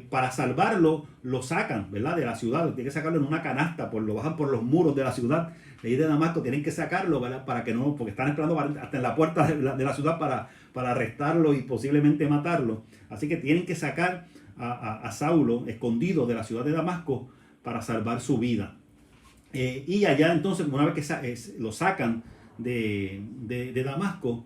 Para salvarlo, lo sacan, ¿verdad?, de la ciudad. Tienen que sacarlo en una canasta, lo bajan por los muros de la ciudad de Damasco. Tienen que sacarlo, ¿verdad?, para que no, porque están esperando hasta en la puerta de la ciudad para arrestarlo y posiblemente matarlo. Así que tienen que sacar a Saulo escondido de la ciudad de Damasco para salvar su vida. Y allá entonces, una vez que lo sacan de Damasco,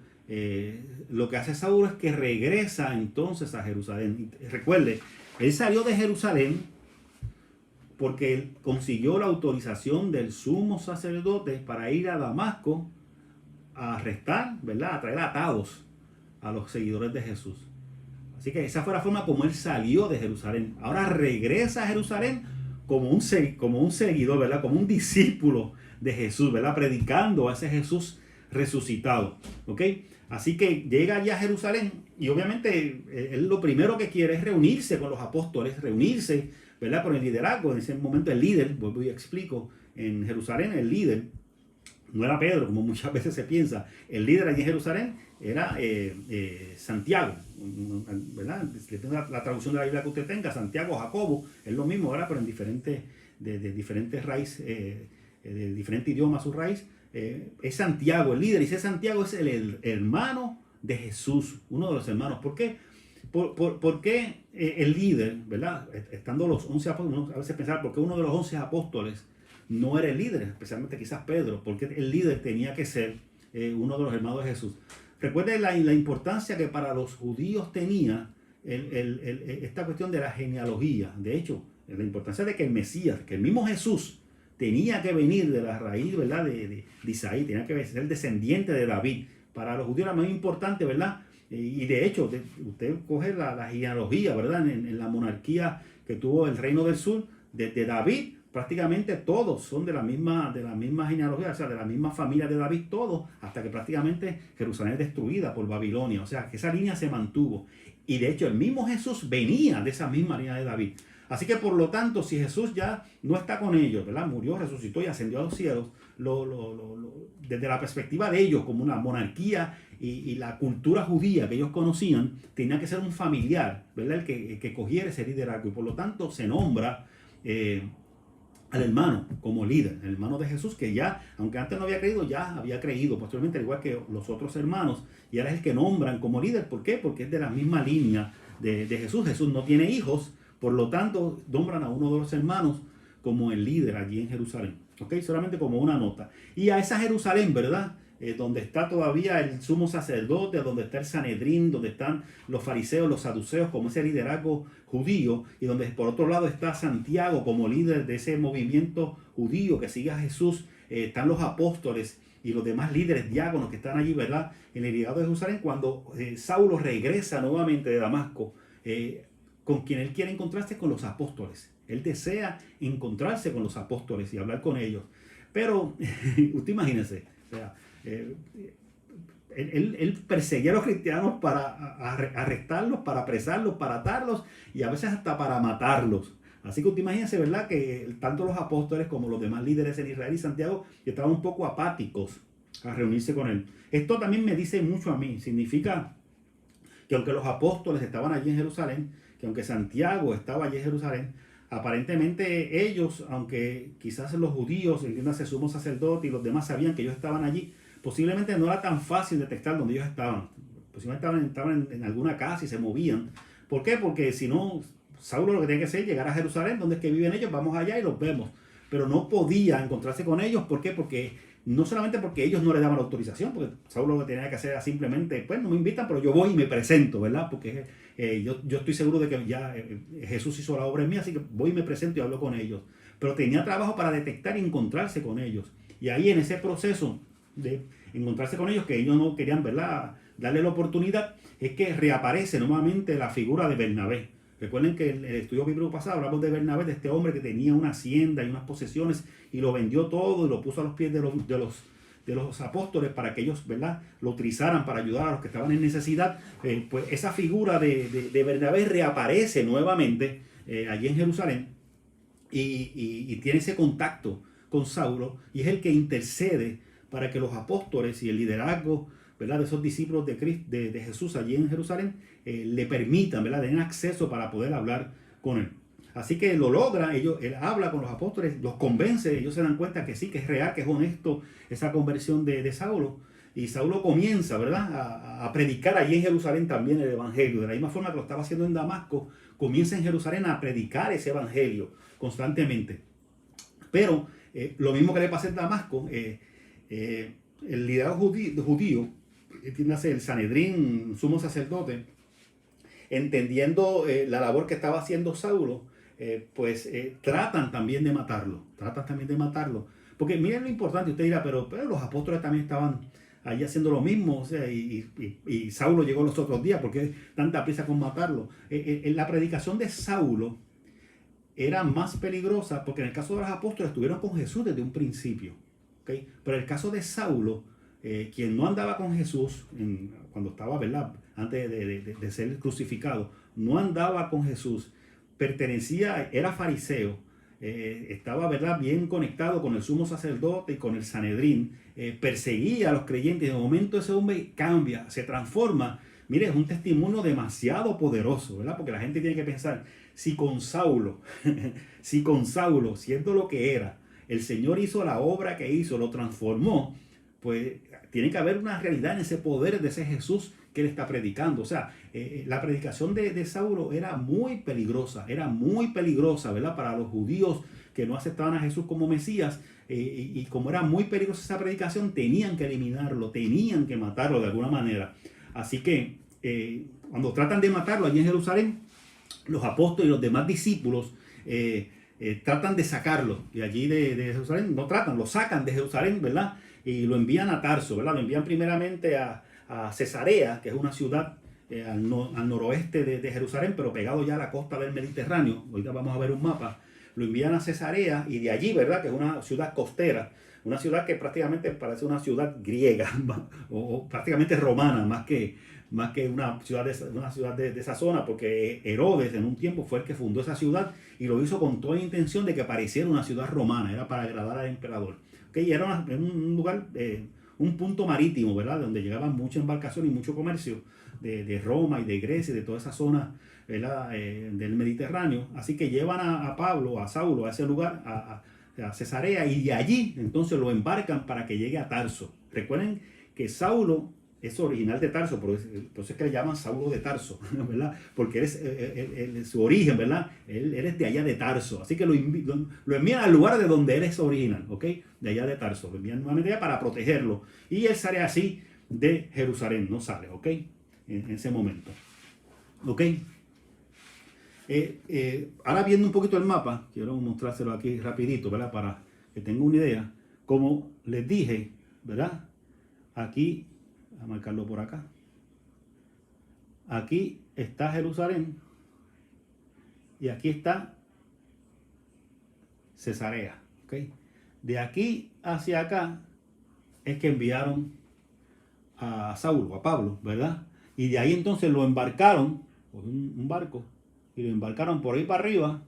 lo que hace Saulo es que regresa entonces a Jerusalén. Y recuerde, él salió de Jerusalén porque él consiguió la autorización del sumo sacerdote para ir a Damasco a arrestar, ¿verdad? A traer atados a los seguidores de Jesús. Así que esa fue la forma como él salió de Jerusalén. Ahora regresa a Jerusalén como un seguidor, ¿verdad? Como un discípulo de Jesús, ¿verdad? Predicando a ese Jesús resucitado, ¿ok? Así que llega allá a Jerusalén y obviamente él lo primero que quiere es reunirse con los apóstoles, reunirse, ¿verdad? Con el liderazgo. En ese momento el líder, vuelvo y explico, en Jerusalén el líder no era Pedro, como muchas veces se piensa. El líder allí en Jerusalén era Santiago, ¿verdad? La traducción de la Biblia que usted tenga, Santiago, Jacobo, es lo mismo, ¿verdad? Pero en diferentes raíces, de diferente idioma su raíz. Es Santiago el líder, y ese Santiago es el hermano de Jesús, uno de los hermanos. ¿Por qué? ¿Por qué el líder, ¿verdad? Estando los 11 apóstoles, a veces pensar, ¿por qué uno de los 11 apóstoles no era el líder, especialmente quizás Pedro? Porque el líder tenía que ser uno de los hermanos de Jesús. Recuerden la importancia que para los judíos tenía esta cuestión de la genealogía. De hecho, la importancia de que el Mesías, que el mismo Jesús, tenía que venir de la raíz, ¿verdad? De Isaí, tenía que ser descendiente de David. Para los judíos era muy importante, ¿verdad? Y de hecho, usted coge la genealogía, ¿verdad? En la monarquía que tuvo el Reino del Sur, desde David, prácticamente todos son de la misma genealogía, o sea, de la misma familia de David, todos, hasta que prácticamente Jerusalén es destruida por Babilonia. O sea, que esa línea se mantuvo. Y de hecho, el mismo Jesús venía de esa misma línea de David. Así que por lo tanto, si Jesús ya no está con ellos, ¿verdad? Murió, resucitó y ascendió a los cielos, desde la perspectiva de ellos como una monarquía y la cultura judía que ellos conocían, tenía que ser un familiar, ¿verdad? El que cogiera ese liderazgo. Y por lo tanto se nombra al hermano como líder, el hermano de Jesús, que ya, aunque antes no había creído, ya había creído posteriormente, al igual que los otros hermanos, y ahora es el que nombran como líder. ¿Por qué? Porque es de la misma línea de Jesús. Jesús no tiene hijos, por lo tanto nombran a uno de los hermanos como el líder allí en Jerusalén. ¿Ok? Solamente como una nota. Y a esa Jerusalén, ¿verdad? Donde está todavía el sumo sacerdote, donde está el Sanedrín, donde están los fariseos, los saduceos, como ese liderazgo judío, y donde por otro lado está Santiago como líder de ese movimiento judío que sigue a Jesús. Están los apóstoles y los demás líderes diáconos que están allí, ¿verdad? En el llegado de Jerusalén, cuando Saulo regresa nuevamente de Damasco, con quien él quiere encontrarse con los apóstoles. Él desea encontrarse con los apóstoles y hablar con ellos. Pero usted imagínese, o sea, él perseguía a los cristianos para arrestarlos, para apresarlos, para atarlos y a veces hasta para matarlos. Así que usted imagínese, ¿verdad? Que tanto los apóstoles como los demás líderes en Israel y Santiago estaban un poco apáticos a reunirse con él. Esto también me dice mucho a mí. Significa que aunque los apóstoles estaban allí en Jerusalén, que aunque Santiago estaba allí en Jerusalén, aparentemente ellos, aunque quizás los judíos, entiéndase, sumo sacerdote y los demás sabían que ellos estaban allí, posiblemente no era tan fácil detectar dónde ellos estaban. Posiblemente estaban en alguna casa y se movían. ¿Por qué? Porque si no, Saulo lo que tenía que hacer es llegar a Jerusalén, donde es que viven ellos, vamos allá y los vemos. Pero no podía encontrarse con ellos. ¿Por qué? Porque no solamente porque ellos no le daban la autorización, porque Saulo lo que tenía que hacer era simplemente, pues no me invitan, pero yo voy y me presento, ¿verdad? Porque yo estoy seguro de que ya Jesús hizo la obra en mí, así que voy y me presento y hablo con ellos. Pero tenía trabajo para detectar y encontrarse con ellos. Y ahí en ese proceso de encontrarse con ellos, que ellos no querían, ¿verdad?, darle la oportunidad, es que reaparece nuevamente la figura de Bernabé. Recuerden que en el estudio bíblico pasado hablamos de Bernabé, de este hombre que tenía una hacienda y unas posesiones y lo vendió todo y lo puso a los pies de los apóstoles para que ellos, ¿verdad?, lo utilizaran para ayudar a los que estaban en necesidad. Pues esa figura de Bernabé reaparece nuevamente allí en Jerusalén y tiene ese contacto con Saulo y es el que intercede para que los apóstoles y el liderazgo, ¿verdad?, de esos discípulos de Jesús allí en Jerusalén le permitan, ¿verdad?, den acceso para poder hablar con él. Así que lo logra, él habla con los apóstoles, los convence, ellos se dan cuenta que sí, que es real, que es honesto esa conversión de Saulo. Y Saulo comienza, ¿verdad?, a predicar allí en Jerusalén también el evangelio. De la misma forma que lo estaba haciendo en Damasco, comienza en Jerusalén a predicar ese evangelio constantemente. Pero Lo mismo que le pasa en Damasco, el liderazgo judío, entiéndase el Sanedrín, sumo sacerdote, entendiendo la labor que estaba haciendo Saulo, tratan también de matarlo. Porque miren lo importante, usted dirá, pero los apóstoles también estaban allí haciendo lo mismo, o sea, y Saulo llegó los otros días, ¿por qué tanta prisa con matarlo? La predicación de Saulo era más peligrosa porque en el caso de los apóstoles estuvieron con Jesús desde un principio, ¿okay? Pero en el caso de Saulo, quien no andaba con Jesús cuando estaba, ¿verdad? Antes de ser crucificado, no andaba con Jesús, era fariseo, estaba, ¿verdad?, bien conectado con el sumo sacerdote y con el Sanedrín, perseguía a los creyentes. De momento ese hombre cambia, se transforma. Mire, es un testimonio demasiado poderoso, ¿verdad? Porque la gente tiene que pensar, si con Saulo, siendo lo que era, el Señor hizo la obra que hizo, lo transformó, pues tiene que haber una realidad en ese poder de ese Jesús que él está predicando. O sea, la predicación de Saulo era muy peligrosa, ¿verdad? Para los judíos que no aceptaban a Jesús como Mesías, y como era muy peligrosa esa predicación, tenían que eliminarlo, tenían que matarlo de alguna manera. Así que cuando tratan de matarlo allí en Jerusalén, los apóstoles y los demás discípulos tratan de sacarlo de allí de Jerusalén, lo sacan de Jerusalén, ¿verdad? Y lo envían a Tarso, ¿verdad? Lo envían primeramente a Cesarea, que es una ciudad al noroeste de Jerusalén, pero pegado ya a la costa del Mediterráneo. Ahorita vamos a ver un mapa. Lo envían a Cesarea y de allí, ¿verdad?, que es una ciudad costera, una ciudad que prácticamente parece una ciudad griega o prácticamente romana, más que una ciudad de esa zona, porque Herodes en un tiempo fue el que fundó esa ciudad y lo hizo con toda intención de que pareciera una ciudad romana, era para agradar al emperador. ¿Okay? Y era un lugar, un punto marítimo, ¿verdad?, donde llegaban mucha embarcación y mucho comercio de Roma y de Grecia y de toda esa zona, ¿verdad?, del Mediterráneo. Así que llevan a Saulo a ese lugar, a Cesarea, y de allí entonces lo embarcan para que llegue a Tarso. Recuerden que Saulo es original de Tarso, por eso es que le llaman Saulo de Tarso, ¿verdad? Porque él su origen, ¿verdad? Él es de allá de Tarso, así que lo envían al lugar de donde él es original, ¿ok? De allá de Tarso, lo envían nuevamente allá para protegerlo, y él sale así de Jerusalén, no sale, ¿ok? En ese momento, ¿ok? Ahora viendo un poquito el mapa, quiero mostrárselo aquí rapidito, ¿verdad? Para que tenga una idea. Como les dije, ¿verdad? Aquí, a marcarlo por acá. Aquí está Jerusalén y aquí está Cesarea, ¿ok? De aquí hacia acá es que enviaron a Saulo, a Pablo, ¿verdad? Y de ahí entonces lo embarcaron por un barco y lo embarcaron por ahí para arriba,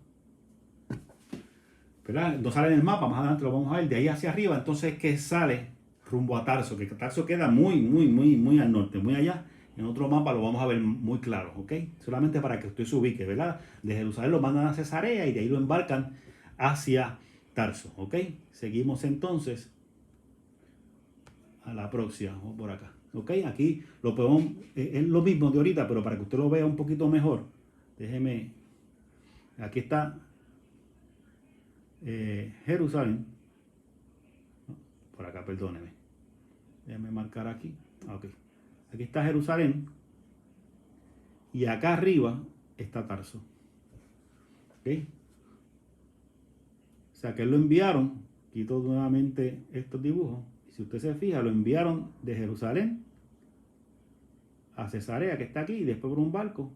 ¿verdad? No sale en el mapa, más adelante lo vamos a ver. De ahí hacia arriba entonces es que sale rumbo a Tarso, que Tarso queda muy al norte, muy allá. En otro mapa lo vamos a ver muy claro, ¿ok? Solamente para que usted se ubique, ¿verdad? De Jerusalén lo mandan a Cesarea y de ahí lo embarcan hacia Tarso, ¿ok? Seguimos entonces a la próxima, vamos por acá, ¿ok? Aquí lo podemos, es lo mismo de ahorita, pero para que usted lo vea un poquito mejor, déjeme, aquí está Jerusalén, por acá, perdóneme, déjeme marcar aquí, ok. Aquí está Jerusalén y acá arriba está Tarso, ¿ok? O sea que lo enviaron, quito nuevamente estos dibujos, y si usted se fija, lo enviaron de Jerusalén a Cesarea, que está aquí, y después por un barco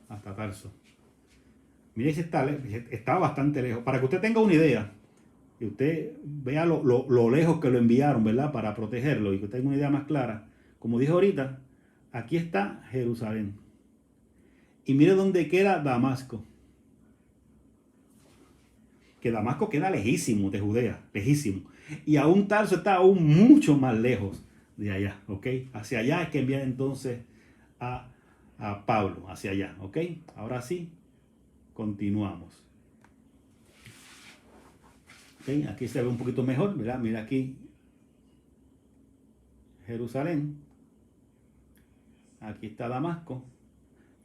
hasta Tarso. Mire, está bastante lejos. Para que usted tenga una idea, y usted vea lo lejos que lo enviaron, ¿verdad?, para protegerlo, y que usted tenga una idea más clara. Como dije ahorita, aquí está Jerusalén. Y mire dónde queda Damasco. Que Damasco queda lejísimo de Judea, lejísimo. Y aún Tarso está aún mucho más lejos de allá, ¿ok? Hacia allá es que envían entonces a Pablo, hacia allá, ¿ok? Ahora sí, continuamos. ¿Okay? Aquí se ve un poquito mejor, ¿verdad? Mira aquí Jerusalén. Aquí está Damasco.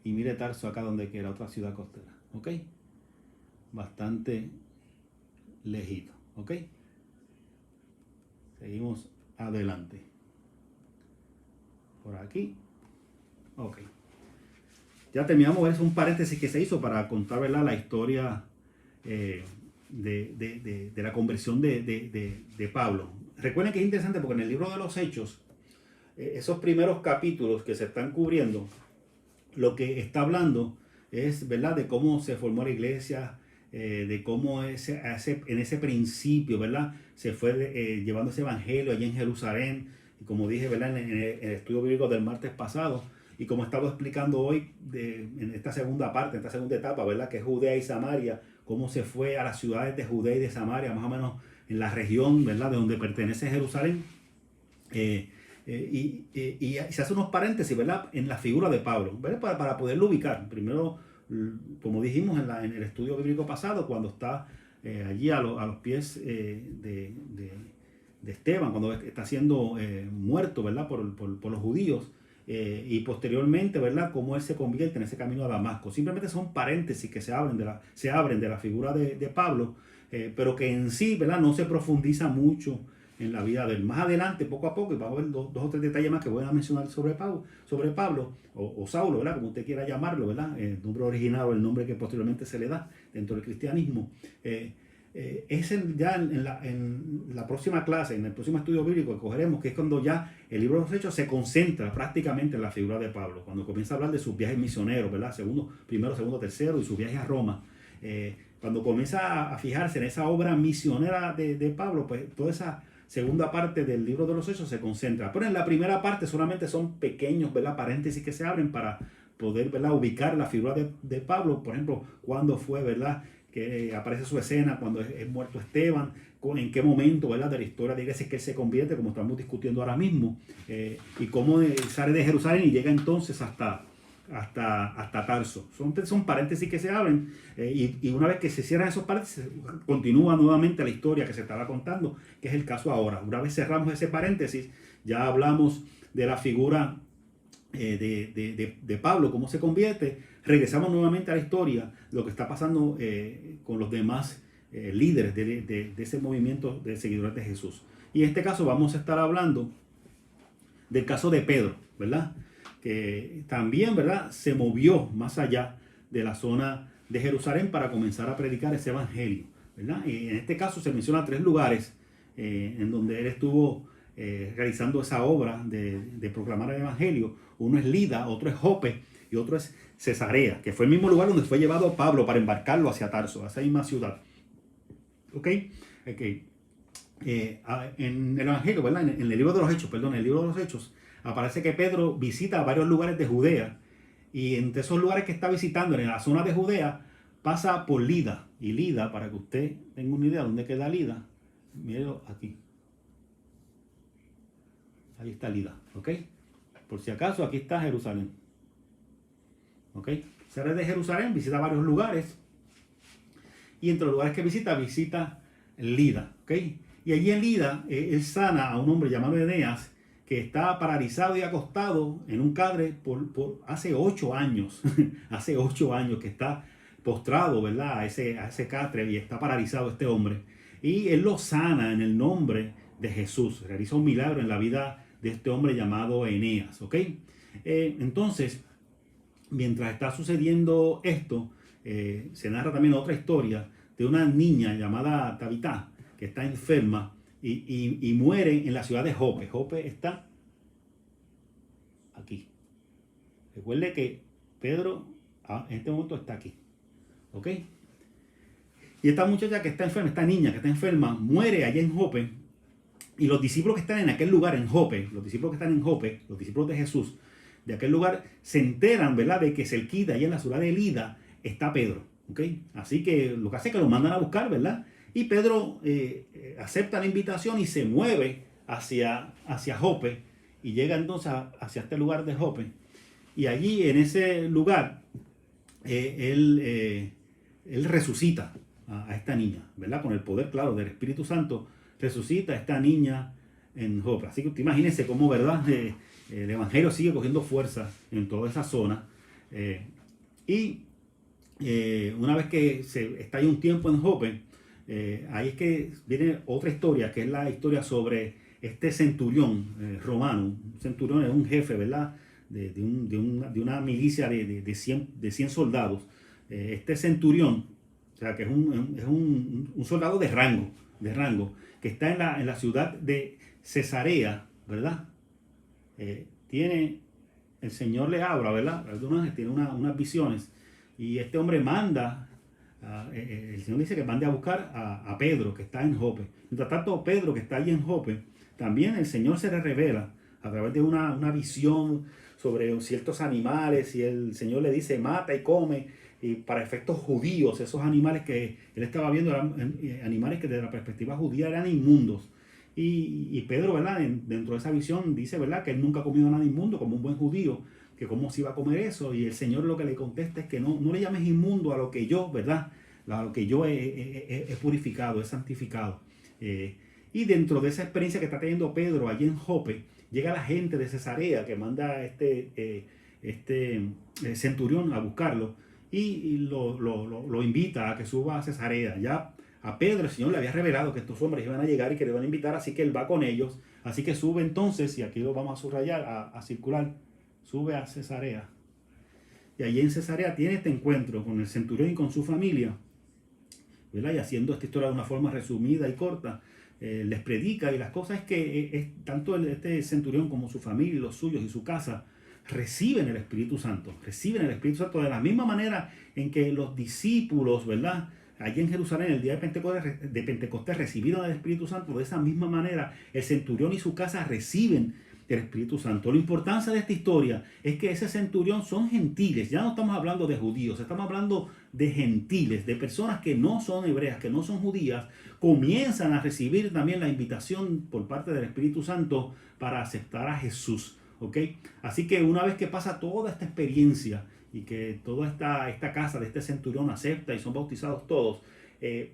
Y mire Tarso acá donde queda, otra ciudad costera, ¿ok? Bastante lejito, ¿Ok? Seguimos adelante. Por aquí. Ok. Ya terminamos, es un paréntesis que se hizo para contar, ¿verdad?, la historia de la conversión de Pablo. Recuerden que es interesante porque en el libro de los Hechos, esos primeros capítulos que se están cubriendo, lo que está hablando es, ¿verdad?, de cómo se formó la iglesia, de cómo en ese principio, ¿verdad?, se fue llevando ese evangelio allí en Jerusalén, y como dije, ¿verdad?, en el estudio bíblico del martes pasado, y como he estado explicando hoy en esta segunda parte, en esta segunda etapa, ¿verdad?, que es Judea y Samaria, cómo se fue a las ciudades de Judea y de Samaria, más o menos en la región, ¿verdad?, de donde pertenece Jerusalén. Y se hace unos paréntesis, ¿verdad?, en la figura de Pablo, ¿verdad?, para poderlo ubicar. Primero, como dijimos en el estudio bíblico pasado, cuando está allí a los pies de Esteban, cuando está siendo muerto, ¿verdad?, por los judíos, y posteriormente, ¿verdad?, cómo él se convierte en ese camino a Damasco. Simplemente son paréntesis que se abren de la figura de Pablo, pero que en sí, ¿verdad?, no se profundiza mucho en la vida de él. Más adelante, poco a poco, y vamos a ver dos o tres detalles más que voy a mencionar sobre Pablo o Saulo, ¿verdad?, como usted quiera llamarlo, ¿verdad?, el nombre original o el nombre que posteriormente se le da dentro del cristianismo. Ya en la próxima clase, en el próximo estudio bíblico que cogeremos, que es cuando ya el libro de los Hechos se concentra prácticamente en la figura de Pablo, cuando comienza a hablar de sus viajes misioneros, ¿verdad?, primero, segundo, tercero, y su viaje a Roma. Cuando comienza a fijarse en esa obra misionera de Pablo, pues toda esa segunda parte del libro de los Hechos se concentra. Pero en la primera parte solamente son pequeños, ¿verdad?, paréntesis que se abren para poder, ¿verdad?, ubicar la figura de Pablo. Por ejemplo, cuándo fue, ¿verdad?, que aparece su escena, cuando es muerto Esteban, en qué momento, ¿verdad?, de la historia de iglesia es que él se convierte, como estamos discutiendo ahora mismo, y cómo sale de Jerusalén y llega entonces hasta Tarso. Son paréntesis que se abren, y una vez que se cierran esos paréntesis, continúa nuevamente la historia que se estaba contando, que es el caso ahora. Una vez cerramos ese paréntesis, ya hablamos de la figura de Pablo, cómo se convierte. Regresamos nuevamente a la historia, lo que está pasando con los demás líderes de ese movimiento de seguidores de Jesús. Y en este caso vamos a estar hablando del caso de Pedro, ¿verdad?, que también, ¿verdad?, se movió más allá de la zona de Jerusalén para comenzar a predicar ese evangelio, ¿verdad? Y en este caso se menciona 3 lugares en donde él estuvo realizando esa obra de proclamar el evangelio. Uno es Lida, otro es Jope y otro es Cesarea, que fue el mismo lugar donde fue llevado Pablo para embarcarlo hacia Tarso, a esa misma ciudad. ¿Ok? En el evangelio, ¿verdad?, en el libro de los Hechos, perdón, en el libro de los Hechos, aparece que Pedro visita varios lugares de Judea, y entre esos lugares que está visitando en la zona de Judea pasa por Lida. Y Lida, para que usted tenga una idea de dónde queda Lida, mírenlo aquí. Ahí está Lida, ¿ok? Por si acaso, aquí está Jerusalén. ¿Ok? Sale de Jerusalén, visita varios lugares, y entre los lugares que visita Lida, ¿ok? Y allí en Lida, él sana a un hombre llamado Eneas, que está paralizado y acostado en un cadre por hace 8 años. Hace 8 años que está postrado, ¿verdad?, a ese catre, y está paralizado este hombre. Y él lo sana en el nombre de Jesús. Realiza un milagro en la vida de este hombre llamado Eneas, ¿ok? Entonces, mientras está sucediendo esto, se narra también otra historia de una niña llamada Tabitá, que está enferma y muere en la ciudad de Jope. Jope está aquí. Recuerde que Pedro en este momento está aquí. ¿Ok? Y esta muchacha que está enferma, esta niña que está enferma, muere allá en Jope. Y los discípulos que están en aquel lugar, en Jope, los discípulos de Jesús, de aquel lugar, se enteran, ¿verdad?, de que cerquita, allá en la ciudad de Lida, está Pedro. ¿Ok? Así que lo que hace es que lo mandan a buscar, ¿verdad? Y Pedro acepta la invitación y se mueve hacia Jope, y llega entonces hacia este lugar de Jope. Y allí, en ese lugar, él resucita a esta niña, ¿verdad? Con el poder, claro, del Espíritu Santo, resucita a esta niña en Jope. Así que usted imagínese cómo, ¿verdad?, el Evangelio sigue cogiendo fuerza en toda esa zona. Una vez que está ahí un tiempo en Jope, ahí es que viene otra historia, que es la historia sobre este centurión romano. Un centurión es un jefe, ¿verdad? De una milicia de 100 soldados. Este centurión, o sea, que es un soldado de rango, que está en la ciudad de Cesarea, ¿verdad? El Señor le habla, ¿verdad? Tiene unas visiones y este hombre manda, el Señor dice que mande a buscar a Pedro, que está en Jope. Mientras tanto, Pedro, que está allí en Jope, también el Señor se le revela a través de una visión sobre ciertos animales y el Señor le dice, mata y come. Y para efectos judíos, esos animales que él estaba viendo eran animales que desde la perspectiva judía eran inmundos. Y Pedro, ¿verdad? Dentro de esa visión dice, ¿verdad? Que él nunca ha comido nada inmundo como un buen judío, que cómo se iba a comer eso. Y el Señor lo que le contesta es que no le llames inmundo a lo que yo, ¿verdad? A lo que yo he purificado, he santificado. Y dentro de esa experiencia que está teniendo Pedro allí en Jope, llega la gente de Cesarea que manda este centurión a buscarlo y lo invita a que suba a Cesarea. Ya a Pedro el Señor le había revelado que estos hombres iban a llegar y que le iban a invitar, así que él va con ellos. Así que sube entonces, y aquí lo vamos a subrayar, a circular, sube a Cesarea. Y allí en Cesarea tiene este encuentro con el centurión y con su familia, ¿verdad? Y haciendo esta historia de una forma resumida y corta, les predica, y las cosas es que tanto este centurión como su familia y los suyos y su casa reciben el Espíritu Santo de la misma manera en que los discípulos, ¿verdad? Allí en Jerusalén, el día de Pentecostés recibieron el Espíritu Santo. De esa misma manera, el centurión y su casa reciben el Espíritu Santo. La importancia de esta historia es que ese centurión son gentiles. Ya no estamos hablando de judíos, estamos hablando de gentiles, de personas que no son hebreas, que no son judías, comienzan a recibir también la invitación por parte del Espíritu Santo para aceptar a Jesús. ¿Ok? Así que una vez que pasa toda esta experiencia y que toda esta casa de este centurión acepta y son bautizados todos,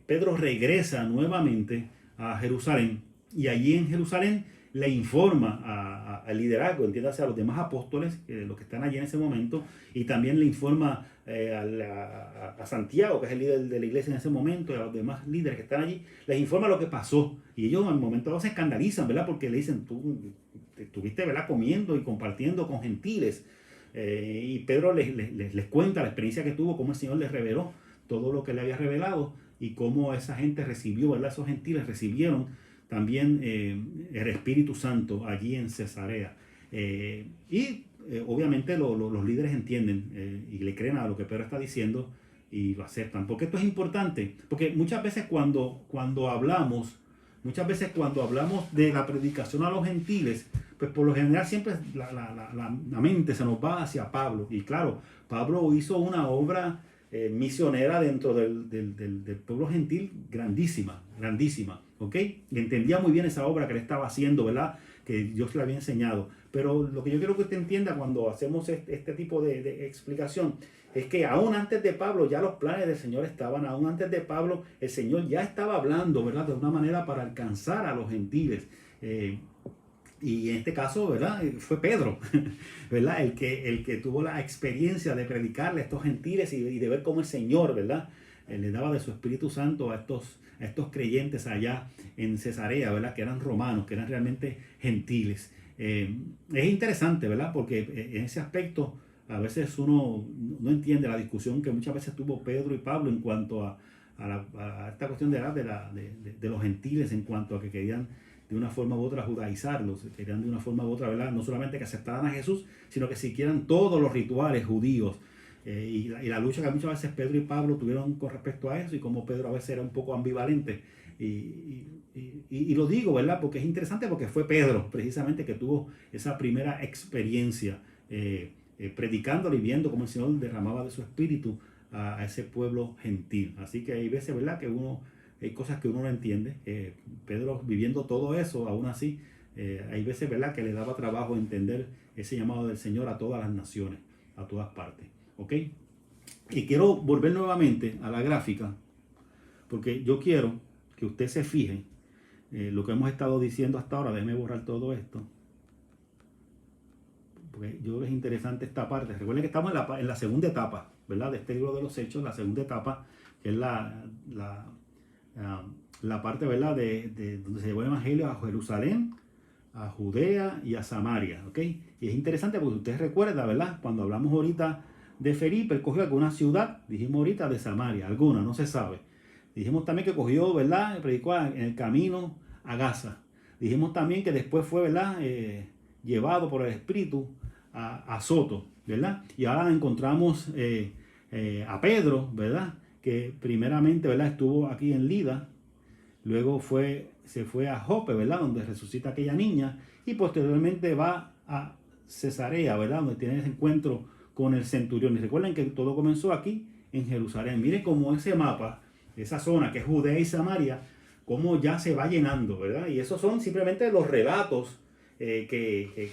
Pedro regresa nuevamente a Jerusalén, y allí en Jerusalén le informa al liderazgo, entiéndase a los demás apóstoles, los que están allí en ese momento, y también le informa a Santiago, que es el líder de la iglesia en ese momento, y a los demás líderes que están allí, les informa lo que pasó. Y ellos en el momento se escandalizan, ¿verdad? Porque le dicen, tú estuviste, ¿verdad?, comiendo y compartiendo con gentiles. Y Pedro les cuenta la experiencia que tuvo, cómo el Señor les reveló todo lo que le había revelado y cómo esa gente recibió, ¿verdad? Esos gentiles recibieron también el Espíritu Santo allí en Cesarea. Obviamente los líderes entienden y le creen a lo que Pedro está diciendo y lo aceptan. Porque esto es importante, porque muchas veces cuando hablamos de la predicación a los gentiles, pues por lo general siempre la mente se nos va hacia Pablo. Y claro, Pablo hizo una obra misionera dentro del pueblo gentil grandísima, ¿ok? Y entendía muy bien esa obra que él estaba haciendo, ¿verdad? Que Dios le había enseñado. Pero lo que yo quiero que usted entienda cuando hacemos este tipo de explicación es que aún antes de Pablo ya los planes del Señor estaban, aún antes de Pablo el Señor ya estaba hablando, ¿verdad?, de una manera para alcanzar a los gentiles. Y en este caso, ¿verdad?, fue Pedro, ¿verdad?, el que tuvo la experiencia de predicarle a estos gentiles y de ver cómo el Señor, ¿verdad?, le daba de su Espíritu Santo a estos creyentes allá en Cesarea, ¿verdad?, que eran romanos, que eran realmente gentiles. Es interesante, ¿verdad?, porque en ese aspecto a veces uno no entiende la discusión que muchas veces tuvo Pedro y Pablo en cuanto a esta cuestión de los gentiles, en cuanto a que querían de una forma u otra judaizarlos, querían de una forma u otra, ¿verdad?, no solamente que aceptaran a Jesús, sino que siguieran todos los rituales judíos. Y la lucha que muchas veces Pedro y Pablo tuvieron con respecto a eso, y como Pedro a veces era un poco ambivalente. Y lo digo, ¿verdad?, porque es interesante, porque fue Pedro precisamente que tuvo esa primera experiencia predicando y viendo cómo el Señor derramaba de su espíritu a ese pueblo gentil. Así que hay veces, ¿verdad?, que hay cosas que uno no entiende. Pedro viviendo todo eso, aún así, hay veces, ¿verdad?, que le daba trabajo entender ese llamado del Señor a todas las naciones, a todas partes. ¿Ok? Y quiero volver nuevamente a la gráfica, porque yo quiero que usted se fije lo que hemos estado diciendo hasta ahora. Déjeme borrar todo esto, porque yo creo que es interesante esta parte. Recuerden que estamos en la segunda etapa, ¿verdad?, de este libro de los Hechos, la segunda etapa, que es la parte, ¿verdad?, de donde se llevó el evangelio a Jerusalén, a Judea y a Samaria, ¿ok? Y es interesante porque usted recuerda, ¿verdad? Cuando hablamos ahorita de Felipe, él cogió alguna ciudad, dijimos ahorita de Samaria, alguna, no se sabe. Dijimos también que cogió, ¿verdad?, predicó en el camino a Gaza. Dijimos también que después fue, ¿verdad?, llevado por el Espíritu a Soto, ¿verdad? Y ahora encontramos a Pedro, ¿verdad?, que primeramente, ¿verdad?, estuvo aquí en Lida, luego se fue a Jope, ¿verdad?, donde resucita aquella niña, y posteriormente va a Cesarea, ¿verdad?, donde tiene ese encuentro con el centurión. Y recuerden que todo comenzó aquí en Jerusalén. Miren cómo ese mapa, esa zona que es Judea y Samaria, cómo ya se va llenando, ¿verdad? Y esos son simplemente los relatos que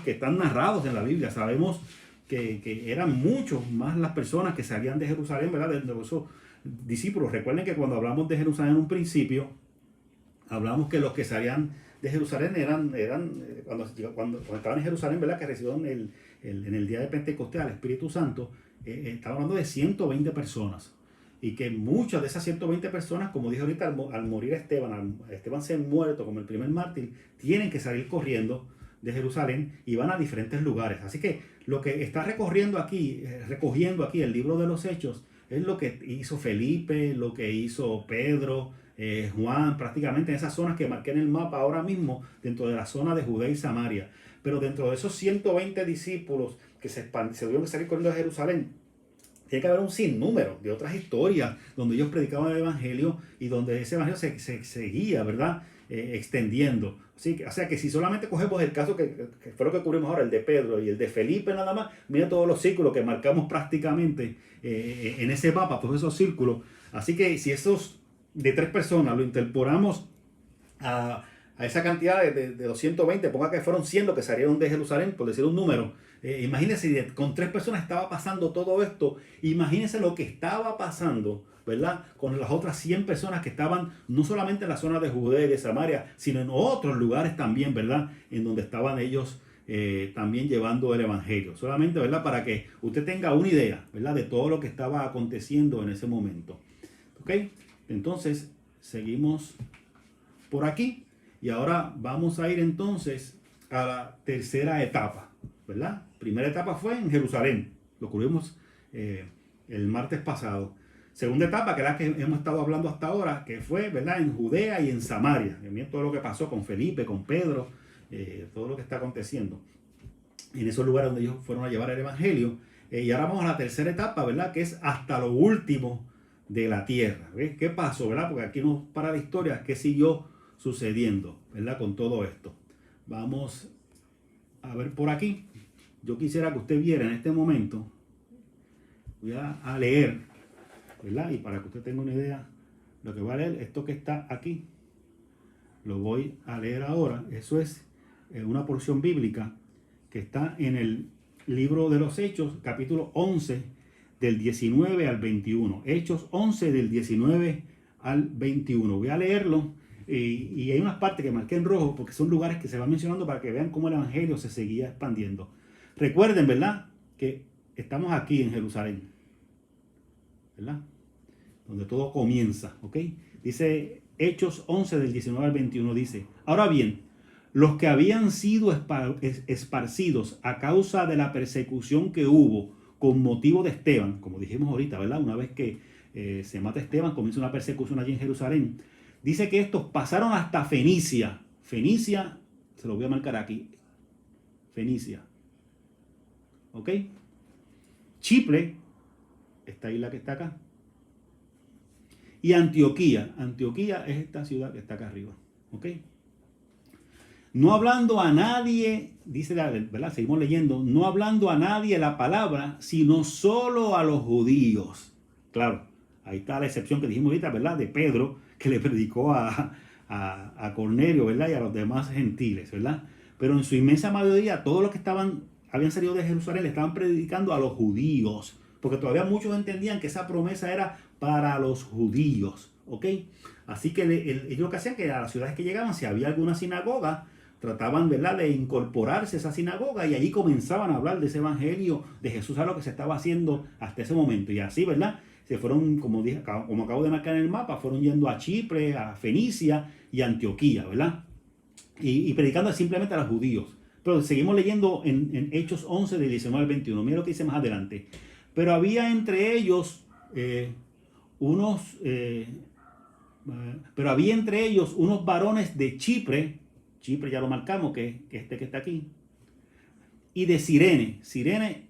están narrados en la Biblia. Sabemos que eran muchos más las personas que salían de Jerusalén, ¿verdad?, de esos discípulos. Recuerden que cuando hablamos de Jerusalén en un principio, hablamos que los que salían de Jerusalén eran cuando estaban en Jerusalén, ¿verdad?, que recibieron en el día de Pentecostés al Espíritu Santo, estaba hablando de 120 personas. Y que muchas de esas 120 personas, como dije ahorita, al morir Esteban ser muerto como el primer mártir, tienen que salir corriendo de Jerusalén y van a diferentes lugares. Así que lo que está recogiendo aquí el libro de los Hechos, es lo que hizo Felipe, lo que hizo Pedro, Juan, prácticamente en esas zonas que marqué en el mapa ahora mismo, dentro de la zona de Judea y Samaria. Pero dentro de esos 120 discípulos que se tuvieron que salir corriendo de Jerusalén, tiene que haber un sinnúmero de otras historias donde ellos predicaban el evangelio y donde ese evangelio se seguía, ¿verdad?, extendiendo. O sea que si solamente cogemos el caso que fue lo que cubrimos ahora, el de Pedro y el de Felipe nada más, mira todos los círculos que marcamos prácticamente en ese mapa, todos esos círculos. Así que si esos de 3 personas lo interpolamos a esa cantidad de 220, ponga que fueron 100 los que salieron de Jerusalén, por decir un número. Imagínense, con 3 personas estaba pasando todo esto. Imagínense lo que estaba pasando, ¿verdad?, con las otras 100 personas que estaban no solamente en la zona de Judea y de Samaria, sino en otros lugares también, ¿verdad?, en donde estaban ellos también llevando el evangelio. Solamente, ¿verdad?, para que usted tenga una idea, ¿verdad?, de todo lo que estaba aconteciendo en ese momento. ¿Ok? Entonces, seguimos por aquí. Y ahora vamos a ir entonces a la tercera etapa, ¿verdad? Primera etapa fue en Jerusalén, lo cubrimos el martes pasado. Segunda etapa, que es la que hemos estado hablando hasta ahora, que fue, ¿verdad?, en Judea y en Samaria. También todo lo que pasó con Felipe, con Pedro, todo lo que está aconteciendo en esos lugares donde ellos fueron a llevar el evangelio. Y ahora vamos a la tercera etapa, ¿verdad?, que es hasta lo último de la tierra. ¿Ves? ¿Qué pasó, verdad? Porque aquí no para la historia, ¿qué siguió sucediendo, verdad, con todo esto? Vamos a ver por aquí. Yo quisiera que usted viera en este momento, voy a leer, ¿verdad? Y para que usted tenga una idea, lo que va a leer, esto que está aquí, lo voy a leer ahora. Eso es una porción bíblica que está en el libro de los Hechos, capítulo 11, del 19 al 21. Hechos 11, del 19 al 21. Voy a leerlo. Y hay unas partes que marqué en rojo porque son lugares que se van mencionando para que vean cómo el evangelio se seguía expandiendo. Recuerden, ¿verdad?, que estamos aquí en Jerusalén, ¿verdad?, donde todo comienza, ¿ok? Dice Hechos 11 del 19 al 21, dice: ahora bien, los que habían sido esparcidos a causa de la persecución que hubo con motivo de Esteban, como dijimos ahorita, ¿verdad?, una vez que se mata Esteban, comienza una persecución allí en Jerusalén. Dice que estos pasaron hasta Fenicia. Fenicia, se lo voy a marcar aquí. Fenicia. ¿Ok? Chipre, esta isla que está acá. Y Antioquía. Antioquía es esta ciudad que está acá arriba. ¿Ok? No hablando a nadie, dice la, ¿verdad? Seguimos leyendo. No hablando a nadie la palabra, sino solo a los judíos. Claro, ahí está la excepción que dijimos ahorita, ¿verdad?, de Pedro, que le predicó a Cornelio, ¿verdad?, y a los demás gentiles, ¿verdad? Pero en su inmensa mayoría, todos los que habían salido de Jerusalén le estaban predicando a los judíos, porque todavía muchos entendían que esa promesa era para los judíos, ¿ok? Así que ellos lo que hacían, que a las ciudades que llegaban, si había alguna sinagoga, trataban, ¿verdad?, de incorporarse a esa sinagoga y allí comenzaban a hablar de ese evangelio de Jesús, a lo que se estaba haciendo hasta ese momento. Y así, ¿verdad?, se fueron, como dije, como acabo de marcar en el mapa, fueron yendo a Chipre, a Fenicia y a Antioquía, ¿verdad? Y predicando simplemente a los judíos. Pero seguimos leyendo en Hechos 11, del 19 al 21. Mira lo que dice más adelante. Pero había entre ellos unos varones de Chipre. Chipre ya lo marcamos, que este que está aquí. Y de Cirene. Cirene,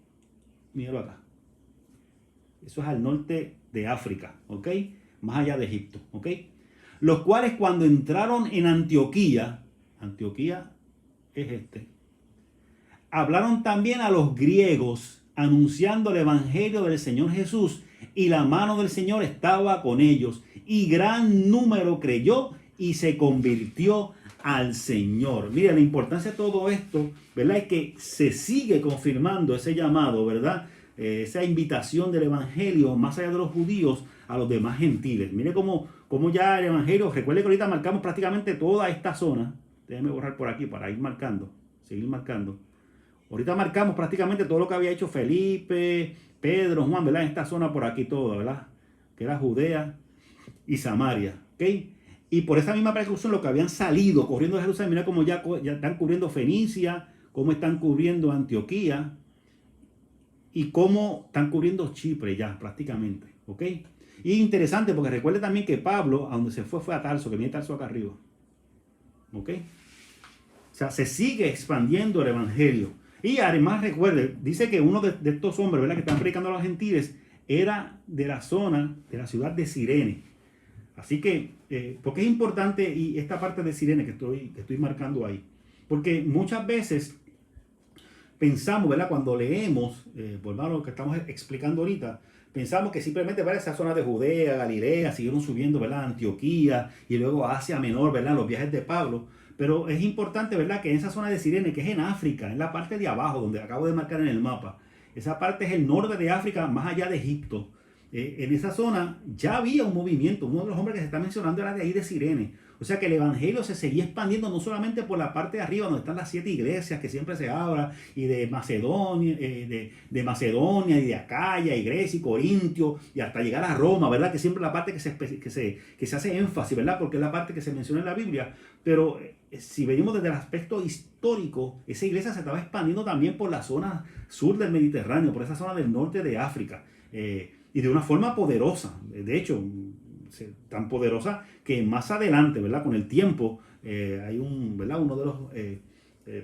míralo acá. Eso es al norte de África, ¿ok? Más allá de Egipto, ¿ok? Los cuales cuando entraron en Antioquía es hablaron también a los griegos, anunciando el evangelio del Señor Jesús, y la mano del Señor estaba con ellos, y gran número creyó y se convirtió al Señor. Mira, la importancia de todo esto, ¿verdad? Es que se sigue confirmando ese llamado, ¿verdad? Esa invitación del evangelio, más allá de los judíos, a los demás gentiles. Mire cómo ya el evangelio, recuerde que ahorita marcamos prácticamente toda esta zona. Déjenme borrar por aquí para ir marcando, seguir marcando. Ahorita marcamos prácticamente todo lo que había hecho Felipe, Pedro, Juan, ¿verdad? En esta zona por aquí todo, ¿verdad? Que era Judea y Samaria, ¿ok? Y por esa misma persecución, lo que habían salido corriendo de Jerusalén, mira cómo ya están cubriendo Fenicia, cómo están cubriendo Antioquía y cómo están cubriendo Chipre ya prácticamente, ¿ok? Y interesante porque recuerde también que Pablo, a donde se fue a Tarso, que viene Tarso acá arriba, ¿ok? O sea, se sigue expandiendo el evangelio. Y además recuerde, dice que uno de estos hombres, ¿verdad?, que están predicando a los gentiles, era de la zona, de la ciudad de Cirene. Así que, ¿por qué es importante y esta parte de Cirene que estoy marcando ahí? Porque muchas veces pensamos, ¿verdad?, cuando leemos, volvamos a lo que estamos explicando ahorita, pensamos que simplemente, ¿verdad?, esa zona de Judea, Galilea, siguieron subiendo, ¿verdad?, Antioquía y luego Asia Menor, ¿verdad?, los viajes de Pablo. Pero es importante, ¿verdad?, que en esa zona de Cirene, que es en África, en la parte de abajo, donde acabo de marcar en el mapa, esa parte es el norte de África, más allá de Egipto. En esa zona ya había un movimiento. Uno de los hombres que se está mencionando era de ahí de Cirene. O sea que el evangelio se seguía expandiendo no solamente por la parte de arriba, donde están las 7 iglesias que siempre se habla, y de Macedonia, de Macedonia, y de Acaya, y Grecia, y Corintio, y hasta llegar a Roma, ¿verdad? Que siempre es la parte que se hace énfasis, ¿verdad? Porque es la parte que se menciona en la Biblia. Pero si venimos desde el aspecto histórico, esa iglesia se estaba expandiendo también por la zona sur del Mediterráneo, por esa zona del norte de África. Y de una forma poderosa, de hecho, tan poderosa que más adelante, ¿verdad?, con el tiempo, hay ¿verdad?, uno de los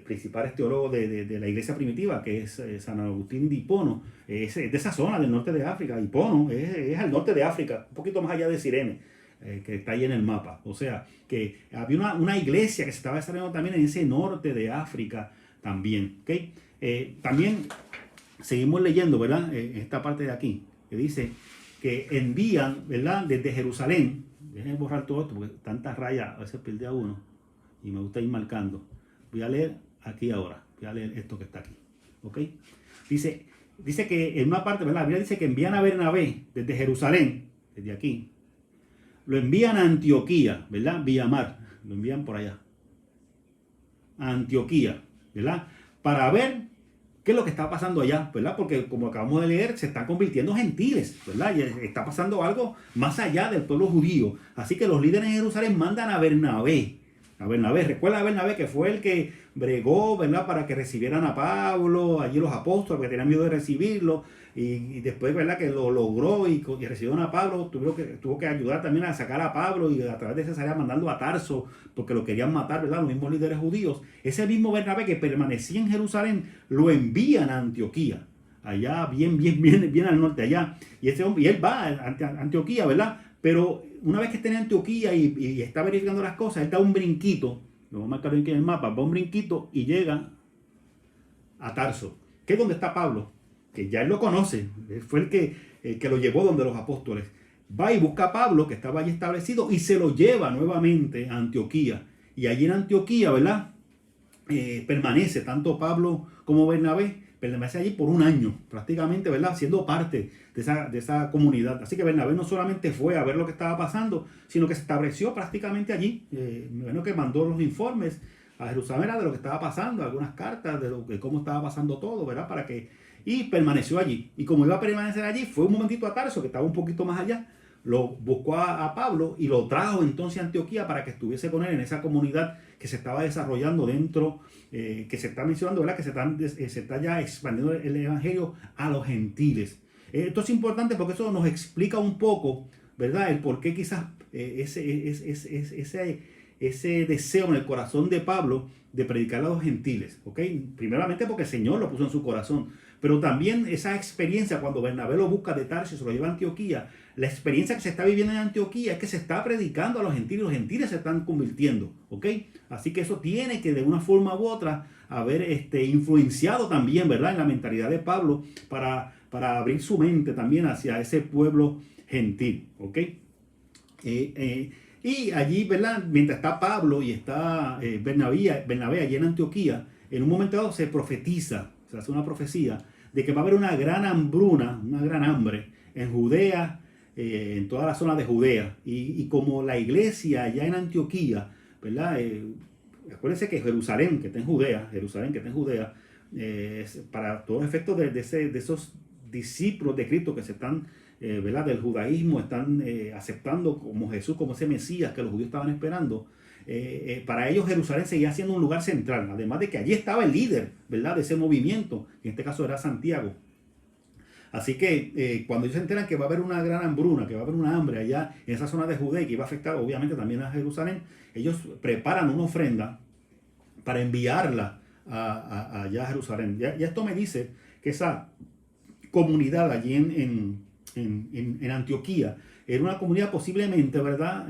principales teólogos de la iglesia primitiva, que es San Agustín de Hipono, es de esa zona del norte de África. Hipono es al norte de África, un poquito más allá de Cirene, que está ahí en el mapa. O sea, que había una iglesia que se estaba desarrollando también en ese norte de África también, ¿okay? También seguimos leyendo, ¿verdad?, esta parte de aquí, que dice que envían, ¿verdad?, desde Jerusalén. Déjenme borrar todo esto porque tantas rayas a veces pierde a uno y me gusta ir marcando. Voy a leer aquí ahora, voy a leer esto que está aquí, ¿ok? Dice que en una parte, ¿verdad?, la Biblia dice que envían a Bernabé desde Jerusalén, desde aquí, lo envían a Antioquía, ¿verdad?, vía mar, lo envían por allá, a Antioquía, ¿verdad?, para ver qué es lo que está pasando allá, ¿verdad? Porque como acabamos de leer, se están convirtiendo en gentiles, ¿verdad? Y está pasando algo más allá del pueblo judío. Así que los líderes en Jerusalén mandan a Bernabé. Recuerda a Bernabé, que fue el que bregó, ¿verdad?, para que recibieran a Pablo, allí los apóstoles, porque tenían miedo de recibirlo. Y después, ¿verdad?, que lo logró y recibieron a Pablo, tuvo que ayudar también a sacar a Pablo y a través de Cesarea mandando a Tarso, porque lo querían matar, ¿verdad?, los mismos líderes judíos. Ese mismo Bernabé que permanecía en Jerusalén, lo envían a Antioquía, allá bien al norte, allá. Y él va a Antioquía, ¿verdad? Pero una vez que está en Antioquía y está verificando las cosas, él da un brinquito, lo voy a marcar aquí en el mapa, va un brinquito y llega a Tarso, que es donde está Pablo, que ya él lo conoce, él fue el que lo llevó donde los apóstoles. Va y busca a Pablo, que estaba allí establecido, y se lo lleva nuevamente a Antioquía. Y allí en Antioquía, ¿verdad?, permanece tanto Pablo como Bernabé, permanece allí por un año, prácticamente, ¿verdad?, siendo parte de esa comunidad. Así que Bernabé no solamente fue a ver lo que estaba pasando, sino que se estableció prácticamente allí. Bueno, que mandó los informes a Jerusalén de lo que estaba pasando, algunas cartas de cómo estaba pasando todo, ¿verdad?, para que y permaneció allí. Y como iba a permanecer allí, fue un momentito a Tarso, que estaba un poquito más allá, lo buscó a Pablo y lo trajo entonces a Antioquía para que estuviese con él en esa comunidad que se estaba desarrollando dentro, que se está mencionando, ¿verdad? Que se está ya expandiendo el evangelio a los gentiles. Esto es importante porque eso nos explica un poco, ¿verdad? El por qué quizás ese deseo en el corazón de Pablo de predicar a los gentiles, ¿ok? Primeramente porque el Señor lo puso en su corazón, pero también esa experiencia cuando Bernabé lo busca de Tarso y se lo lleva a Antioquía, la experiencia que se está viviendo en Antioquía es que se está predicando a los gentiles se están convirtiendo, ¿ok? Así que eso tiene que de una forma u otra haber influenciado también, ¿verdad? En la mentalidad de Pablo para abrir su mente también hacia ese pueblo gentil, ¿ok? Y allí, ¿verdad? Mientras está Pablo y está Bernabé allí en Antioquía, en un momento dado se profetiza, se hace una profecía de que va a haber una gran hambruna, una gran hambre en Judea, en toda la zona de Judea. Y como la iglesia allá en Antioquía, ¿verdad? Acuérdense que Jerusalén, que está en Judea, para todos los efectos de esos discípulos de Cristo que se están ¿verdad? Del judaísmo, están aceptando como Jesús, como ese Mesías que los judíos estaban esperando. Para ellos Jerusalén seguía siendo un lugar central, además de que allí estaba el líder, ¿verdad? De ese movimiento, que en este caso era Santiago. Así que cuando ellos se enteran que va a haber una gran hambruna, que va a haber una hambre allá en esa zona de Judea y que iba a afectar obviamente también a Jerusalén, ellos preparan una ofrenda para enviarla allá a Jerusalén. Ya esto me dice que esa comunidad allí en Antioquía era una comunidad posiblemente, ¿verdad?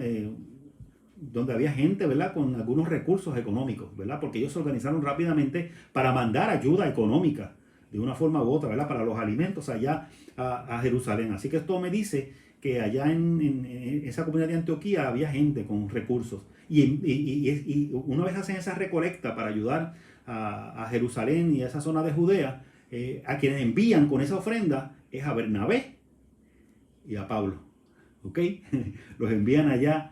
Donde había gente, ¿verdad? Con algunos recursos económicos, ¿verdad? Porque ellos se organizaron rápidamente para mandar ayuda económica de una forma u otra, ¿verdad? Para los alimentos allá a Jerusalén. Así que esto me dice que allá en esa comunidad de Antioquía había gente con recursos. Y una vez hacen esa recolecta para ayudar a Jerusalén y a esa zona de Judea, a quienes envían con esa ofrenda es a Bernabé y a Pablo, ¿ok? Los envían allá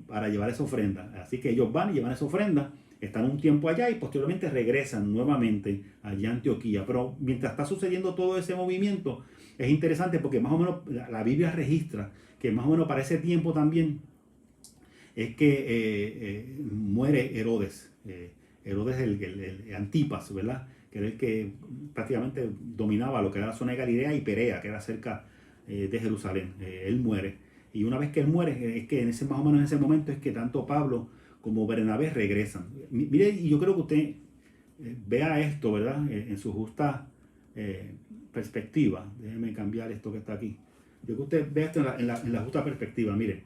para llevar esa ofrenda. Así que ellos van y llevan esa ofrenda, están un tiempo allá y posteriormente regresan nuevamente allá a Antioquía. Pero mientras está sucediendo todo ese movimiento, es interesante porque más o menos la Biblia registra que más o menos para ese tiempo también es que muere Herodes. Herodes el Antipas, ¿verdad? Que era el que prácticamente dominaba lo que era la zona de Galilea y Perea, que era cerca de Jerusalén. Él muere. Y una vez que él muere, es que más o menos en ese momento es que tanto Pablo como Bernabé regresan. Mire, y yo creo que usted vea esto, ¿verdad? En su justa perspectiva. Déjeme cambiar esto que está aquí. Yo creo que usted vea esto en la justa perspectiva. Mire,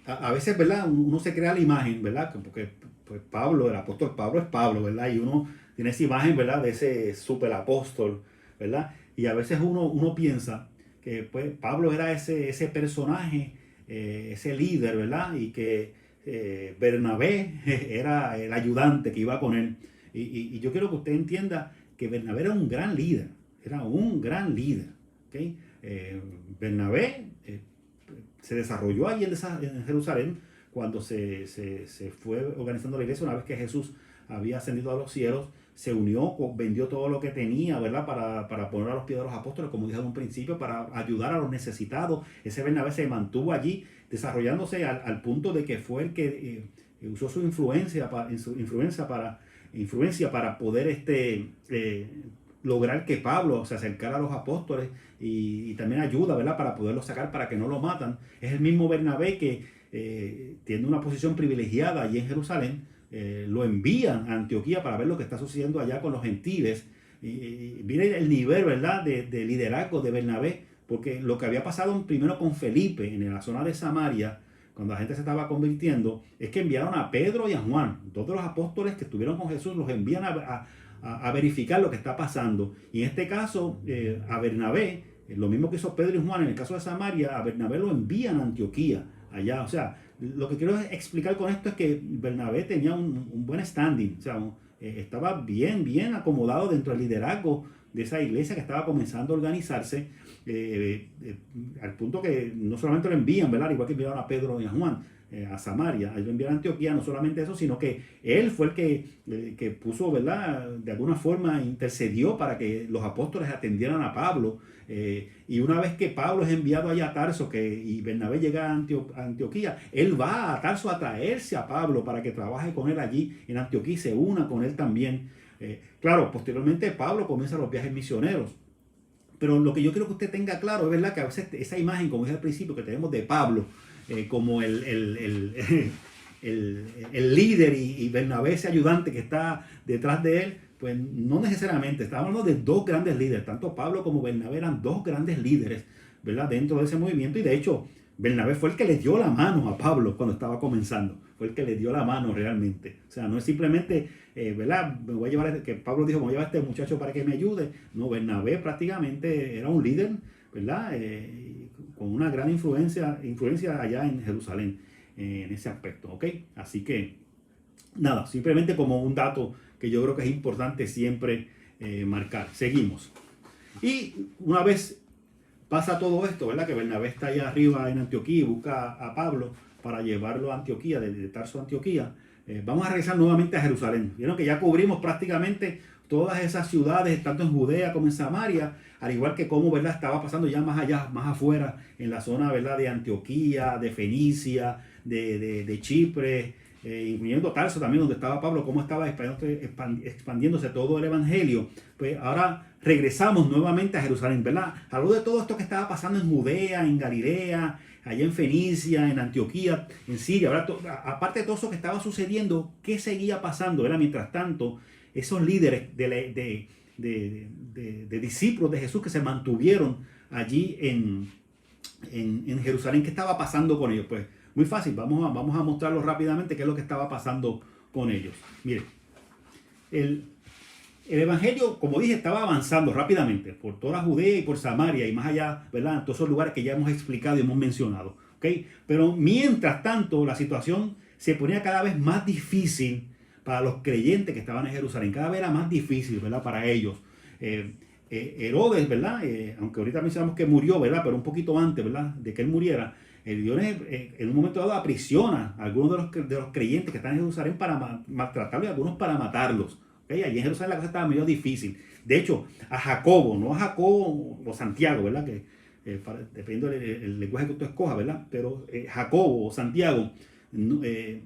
a veces, ¿verdad? Uno se crea la imagen, ¿verdad? Porque pues Pablo, el apóstol Pablo es Pablo, ¿verdad? Y uno tiene esa imagen, ¿verdad? De ese super apóstol, ¿verdad? Y a veces uno piensa que pues, Pablo era ese personaje, ese líder, ¿verdad? Y que Bernabé era el ayudante que iba con él. Y yo quiero que usted entienda que Bernabé era un gran líder, ¿ok? Bernabé se desarrolló allí en Jerusalén cuando se fue organizando la iglesia una vez que Jesús había ascendido a los cielos, se unió, vendió todo lo que tenía, ¿verdad? Para poner a los pies de los apóstoles, como dije en un principio, para ayudar a los necesitados. Ese Bernabé se mantuvo allí desarrollándose al punto de que fue el que usó su influencia para poder lograr que Pablo se acercara a los apóstoles y también ayuda, ¿verdad? Para poderlo sacar, para que no lo matan. Es el mismo Bernabé que tiene una posición privilegiada allí en Jerusalén. Lo envían a Antioquía para ver lo que está sucediendo allá con los gentiles. Y mire el nivel, ¿verdad? De liderazgo de Bernabé, porque lo que había pasado primero con Felipe en la zona de Samaria, cuando la gente se estaba convirtiendo, es que enviaron a Pedro y a Juan, dos de los apóstoles que estuvieron con Jesús, los envían a verificar lo que está pasando. Y en este caso, a Bernabé, lo mismo que hizo Pedro y Juan en el caso de Samaria, a Bernabé lo envían a Antioquía, allá. O sea, lo que quiero explicar con esto es que Bernabé tenía un buen standing, o sea, estaba bien acomodado dentro del liderazgo de esa iglesia que estaba comenzando a organizarse, al punto que no solamente lo envían, ¿verdad? Igual que enviaron a Pedro y a Juan, a Samaria, él lo envió a Antioquía. No solamente eso, sino que él fue el que puso, ¿verdad? De alguna forma intercedió para que los apóstoles atendieran a Pablo. Y una vez que Pablo es enviado allá a Tarso y Bernabé llega a Antioquía, él va a Tarso a traerse a Pablo para que trabaje con él allí en Antioquía y se una con él también. Claro, posteriormente Pablo comienza los viajes misioneros. Pero lo que yo quiero que usted tenga claro es verdad que a veces esa imagen, como dije al principio, que tenemos de Pablo como el líder y Bernabé ese ayudante que está detrás de él, pues no necesariamente. Estamos hablando de dos grandes líderes. Tanto Pablo como Bernabé eran dos grandes líderes, ¿verdad? Dentro de ese movimiento. Y de hecho, Bernabé fue el que le dio la mano a Pablo cuando estaba comenzando. Fue el que le dio la mano realmente. O sea, no es simplemente, ¿verdad? Me voy a llevar, que Pablo dijo, me voy a llevar a este muchacho para que me ayude. No, Bernabé prácticamente era un líder, ¿verdad? Con una gran influencia allá en Jerusalén, en ese aspecto, ¿ok? Así que, nada, simplemente como un dato que yo creo que es importante siempre marcar. Seguimos. Y una vez pasa todo esto, ¿verdad? Que Bernabé está allá arriba en Antioquía y busca a Pablo para llevarlo a Antioquía, de Tarso a Antioquía. Vamos a regresar nuevamente a Jerusalén. Vieron que ya cubrimos prácticamente todas esas ciudades, tanto en Judea como en Samaria, al igual que cómo, ¿verdad? Estaba pasando ya más allá, más afuera, en la zona, ¿verdad? De Antioquía, de Fenicia, de Chipre, incluyendo Tarso también, donde estaba Pablo, cómo estaba expandiéndose todo el evangelio. Pues ahora regresamos nuevamente a Jerusalén, ¿verdad? Habló de todo esto que estaba pasando en Judea, en Galilea, allá en Fenicia, en Antioquía, en Siria, ¿verdad? Aparte de todo eso que estaba sucediendo, ¿qué seguía pasando? ¿Verdad? Mientras tanto, esos líderes de discípulos de Jesús que se mantuvieron allí en Jerusalén, ¿qué estaba pasando con ellos? Pues muy fácil, vamos a mostrarlo rápidamente qué es lo que estaba pasando con ellos. Miren, el evangelio, como dije, estaba avanzando rápidamente por toda Judea y por Samaria y más allá, ¿verdad? En todos esos lugares que ya hemos explicado y hemos mencionado, ¿ok? Pero mientras tanto, la situación se ponía cada vez más difícil para los creyentes que estaban en Jerusalén. Cada vez era más difícil, ¿verdad? Para ellos. Herodes, ¿verdad? Aunque ahorita mencionamos que murió, ¿verdad? Pero un poquito antes, ¿verdad? De que él muriera. Dios en un momento dado aprisiona a algunos de los creyentes que están en Jerusalén para maltratarlos y algunos para matarlos. ¿Okay? Allí en Jerusalén la cosa estaba medio difícil. De hecho, a Jacobo, no a Jacobo o Santiago, ¿verdad? Que dependiendo del lenguaje que tú escojas, ¿verdad? Pero Jacobo o Santiago, el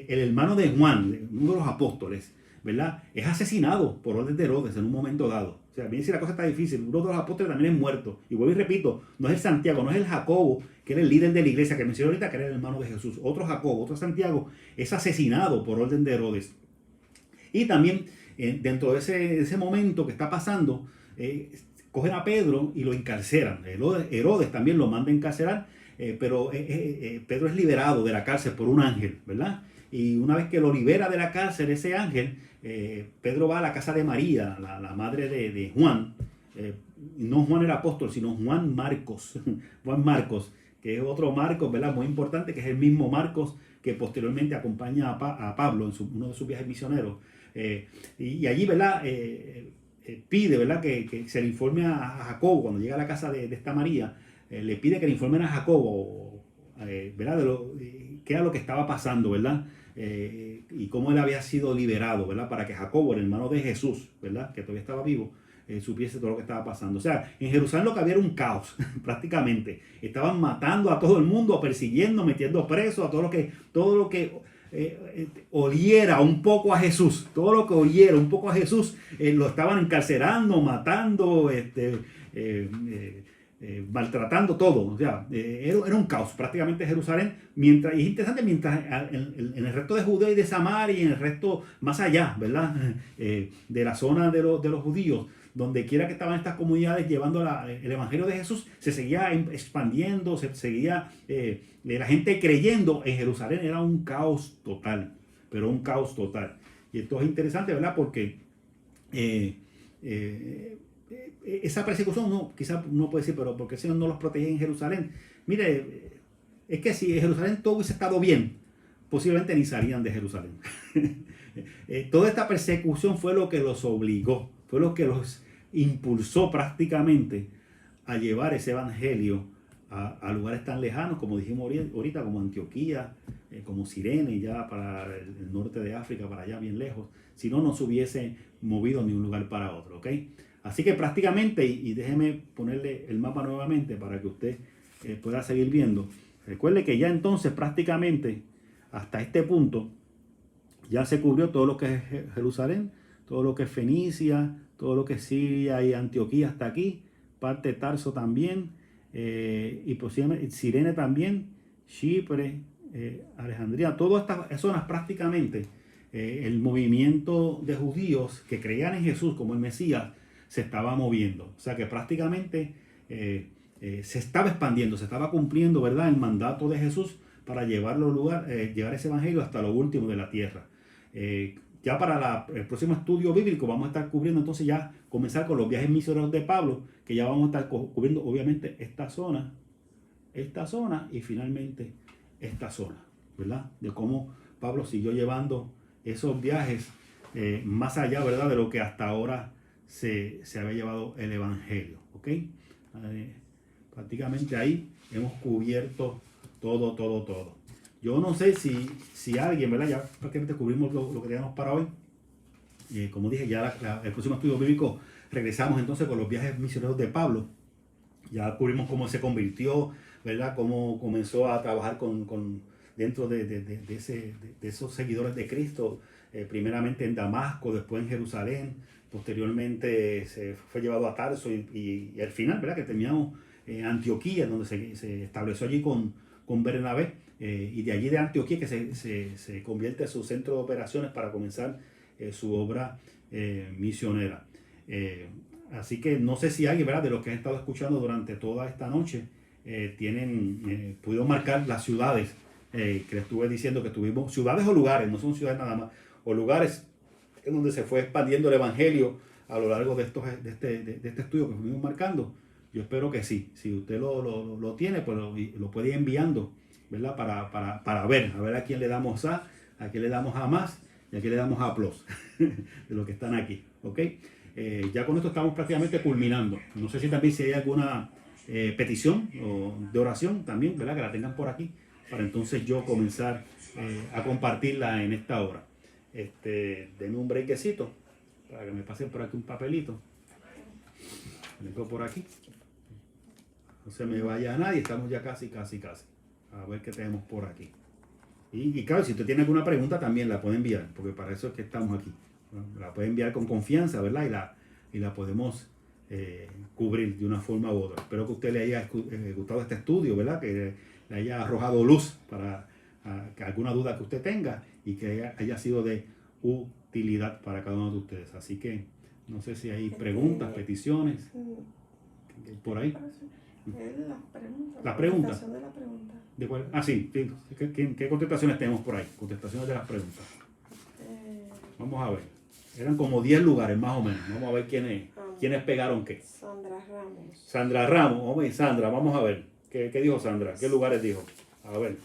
hermano de Juan, uno de los apóstoles, ¿verdad? Es asesinado por orden de Herodes en un momento dado. O sea, bien si la cosa está difícil, uno de los apóstoles también es muerto. Y vuelvo y repito, no es el Santiago, no es el Jacobo, que era el líder de la iglesia que mencioné ahorita, que era el hermano de Jesús. Otro Jacobo, otro Santiago, es asesinado por orden de Herodes. Y también, dentro de ese momento que está pasando, cogen a Pedro y lo encarcelan. Herodes también lo manda a encarcelar, pero Pedro es liberado de la cárcel por un ángel, ¿verdad? Y una vez que lo libera de la cárcel ese ángel, Pedro va a la casa de María, la madre de Juan. No Juan el apóstol, sino Juan Marcos. Juan Marcos, que es otro Marcos, ¿verdad? Muy importante, que es el mismo Marcos que posteriormente acompaña a Pablo en uno de sus viajes misioneros. Y allí, ¿verdad? Pide, ¿verdad? Que se le informe a Jacobo cuando llega a la casa de esta María. Le pide que le informen a Jacobo, ¿verdad? Qué era lo que estaba pasando, ¿verdad? Y cómo él había sido liberado, ¿verdad? Para que Jacobo, el hermano de Jesús, ¿verdad? Que todavía estaba vivo, supiese todo lo que estaba pasando. O sea, en Jerusalén lo que había era un caos, prácticamente. Estaban matando a todo el mundo, persiguiendo, metiendo presos a todo lo que oliera un poco a Jesús. Todo lo que oliera un poco a Jesús, lo estaban encarcelando, matando, maltratando todo. O sea, era un caos prácticamente Jerusalén. Y es interesante, mientras en el resto de Judea y de Samaria y en el resto más allá, ¿verdad? De la zona de los judíos, donde quiera que estaban estas comunidades llevando el evangelio de Jesús, se seguía expandiendo, se seguía la gente creyendo. En Jerusalén era un caos total, pero un caos total. Y esto es interesante, ¿verdad? Porque esa persecución, quizás uno puede decir, pero ¿por qué el Señor no los protegía en Jerusalén? Mire, es que si en Jerusalén todo hubiese estado bien, posiblemente ni salían de Jerusalén. Toda esta persecución fue lo que los obligó, fue lo que los impulsó prácticamente a llevar ese evangelio a lugares tan lejanos, como dijimos ahorita, como Antioquía, como Cirene, ya para el norte de África, para allá bien lejos, si no, no se hubiese movido de un lugar para otro, ¿ok? Así que prácticamente, y déjeme ponerle el mapa nuevamente para que usted pueda seguir viendo. Recuerde que ya entonces prácticamente hasta este punto ya se cubrió todo lo que es Jerusalén, todo lo que es Fenicia, todo lo que es Siria y Antioquía hasta aquí, parte de Tarso también, y posiblemente Cirene también, Chipre, Alejandría, todas estas zonas prácticamente, el movimiento de judíos que creían en Jesús como el Mesías se estaba moviendo. O sea que prácticamente se estaba expandiendo, se estaba cumpliendo, ¿verdad?, el mandato de Jesús para llevar ese evangelio hasta lo último de la tierra. Ya para el próximo estudio bíblico vamos a estar cubriendo entonces ya comenzar con los viajes misioneros de Pablo, que ya vamos a estar cubriendo obviamente esta zona y finalmente esta zona, ¿verdad? De cómo Pablo siguió llevando esos viajes más allá, ¿verdad?, de lo que hasta ahora se había llevado el evangelio, ¿ok? Prácticamente ahí hemos cubierto todo. Yo no sé si alguien, ¿verdad? Ya prácticamente cubrimos lo que teníamos para hoy. Como dije, ya el próximo estudio bíblico regresamos entonces con los viajes misioneros de Pablo. Ya cubrimos cómo se convirtió, ¿verdad? Cómo comenzó a trabajar dentro de esos seguidores de Cristo, primeramente en Damasco, después en Jerusalén, posteriormente se fue llevado a Tarso y al final, ¿verdad?, que terminamos en Antioquía, donde se estableció allí con Bernabé, y de allí de Antioquía que se convierte en su centro de operaciones para comenzar su obra misionera. Así que no sé si alguien, ¿verdad?, de los que han estado escuchando durante toda esta noche pudieron marcar las ciudades que les estuve diciendo que tuvimos, ciudades o lugares, no son ciudades nada más, o lugares en donde se fue expandiendo el evangelio a lo largo de este estudio que fuimos marcando. Yo espero que sí. Si usted lo tiene, pues lo puede ir enviando, ¿verdad? Para ver, a ver a quién le damos a quién le damos a más y a quién le damos a plus de los que están aquí, ¿ok? Ya con esto estamos prácticamente culminando. No sé si también si hay alguna petición o de oración también, ¿verdad?, que la tengan por aquí, para entonces yo comenzar a compartirla en esta hora. Denme un brequecito para que me pasen por aquí un papelito. Vengo por aquí. No se me vaya nadie, estamos ya casi. A ver qué tenemos por aquí. Y claro, si usted tiene alguna pregunta también la puede enviar, porque para eso es que estamos aquí. La puede enviar con confianza, ¿verdad? Y la podemos cubrir de una forma u otra. Espero que a usted le haya gustado este estudio, ¿verdad? Que le haya arrojado luz para que alguna duda que usted tenga y que haya sido de utilidad para cada uno de ustedes. Así que no sé si hay preguntas, peticiones por ahí. La pregunta. Contestación de la pregunta. ¿De cuál? Ah, sí. ¿Qué contestaciones tenemos por ahí? Contestaciones de las preguntas. Vamos a ver. Eran como 10 lugares más o menos. Vamos a ver quiénes pegaron qué. Sandra Ramos. Sandra Ramos. Hombre, Sandra, vamos a ver. ¿Qué dijo Sandra? ¿Qué lugares dijo? A ver.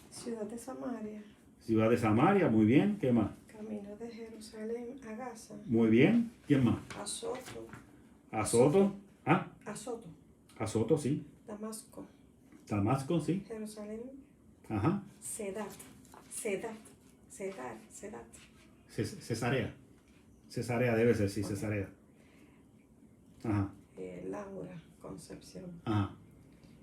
Ciudad de Samaria. Ciudad de Samaria, muy bien. ¿Qué más? Camino de Jerusalén a Gaza. Muy bien. ¿Quién más? Azoto. Azoto. Ah, Azoto. Azoto, sí. Damasco. Damasco, sí. Jerusalén. Ajá. Sedat. Cesarea. Cesarea debe ser, sí, Cesarea. Ajá. Laura. Concepción. Ajá.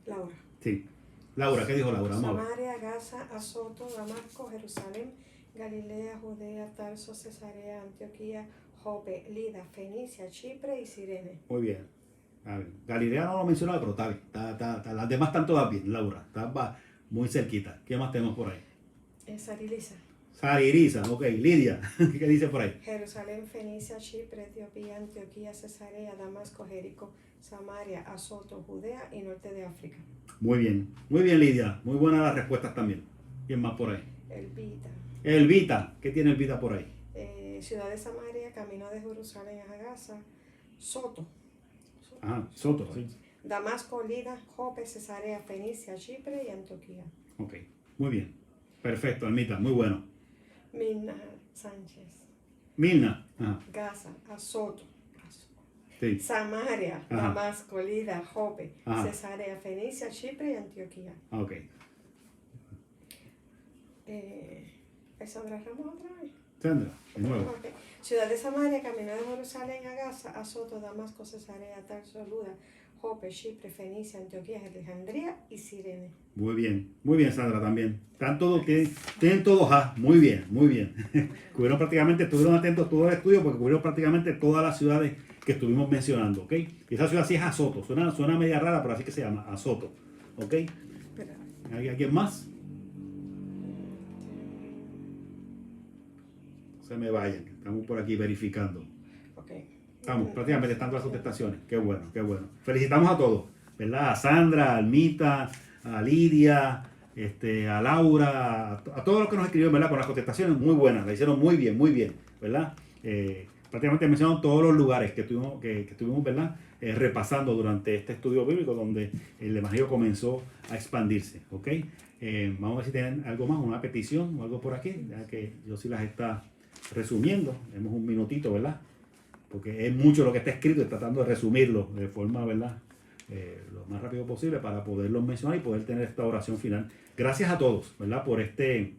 Laura. Sí. Laura, ¿qué dijo Laura? Vamos a ver. Samaria, Gaza, Azoto, Damasco, Jerusalén, Galilea, Judea, Tarso, Cesarea, Antioquía, Jope, Lida, Fenicia, Chipre y Cirene. Muy bien. A ver, Galilea no lo mencionaba, pero está bien. Las demás están todas bien, Laura. Está muy cerquita. ¿Qué más tenemos por ahí? Sarilisa. Saririza, ok. Lidia, ¿qué dice por ahí? Jerusalén, Fenicia, Chipre, Etiopía, Antioquía, Cesarea, Damasco, Jericó, Samaria, Azoto, Judea y norte de África. Muy bien, Lidia. Muy buenas las respuestas también. ¿Quién más por ahí? Elvita. Elvita, ¿qué tiene Elvita por ahí? Ciudad de Samaria, camino de Jerusalén a Gaza, Soto. Ajá, Soto, sí. Damasco, Lida, Jope, Cesarea, Fenicia, Chipre y Antioquía. Ok, muy bien. Perfecto, Elmita, muy bueno. Milna Sánchez. Milna. Ajá. Gaza, Azoto. Sí. Samaria, Ajá. Damasco, Lida, Jope, Ajá. Cesarea, Fenicia, Chipre y Antioquía. Ok. ¿Sandra Ramos otra vez? Sandra, de nuevo. Ok. Ciudad de Samaria, camino de Jerusalén a Gaza, Azoto, Damasco, Cesarea, Tarso, Luda, Jope, Chipre, Fenicia, Antioquía, Alejandría y Sirene. Muy bien, Sandra, también. Están todos, tienen todos A. Muy bien, muy bien. Estuvieron atentos todo el estudio porque cubrieron prácticamente todas las ciudades que estuvimos mencionando, ¿ok? Y esa ciudad sí es Azoto. Suena media rara, pero así que se llama Azoto, ¿ok? Espera. ¿Hay alguien más? No se me vayan, estamos por aquí verificando. Ok. Estamos prácticamente estando las contestaciones. Qué bueno, qué bueno. Felicitamos a todos, ¿verdad? A Sandra, a Almita, a Lidia, a Laura, a todos los que nos escribieron, ¿verdad? Con las contestaciones muy buenas, la hicieron muy bien, ¿verdad? Prácticamente mencionaron todos los lugares que estuvimos, ¿verdad? Repasando durante este estudio bíblico donde el evangelio comenzó a expandirse, ¿ok? Vamos a ver si tienen algo más, una petición o algo por aquí, ya que yo sí las está resumiendo. Tenemos un minutito, ¿verdad? Porque es mucho lo que está escrito y tratando de resumirlo de forma, ¿verdad? Lo más rápido posible para poderlo mencionar y poder tener esta oración final. Gracias a todos, ¿verdad? Por este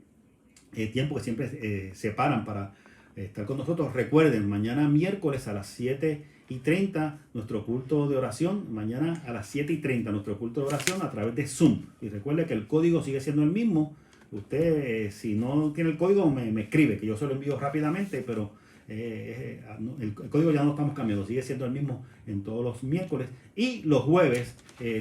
tiempo que siempre separan para estar con nosotros. Recuerden, mañana miércoles a las 7:30 nuestro culto de oración. Mañana a las 7:30 nuestro culto de oración a través de Zoom. Y recuerde que el código sigue siendo el mismo. Usted, si no tiene el código, me escribe, que yo se lo envío rápidamente, pero el código ya no estamos cambiando, sigue siendo el mismo en todos los miércoles. Y los jueves,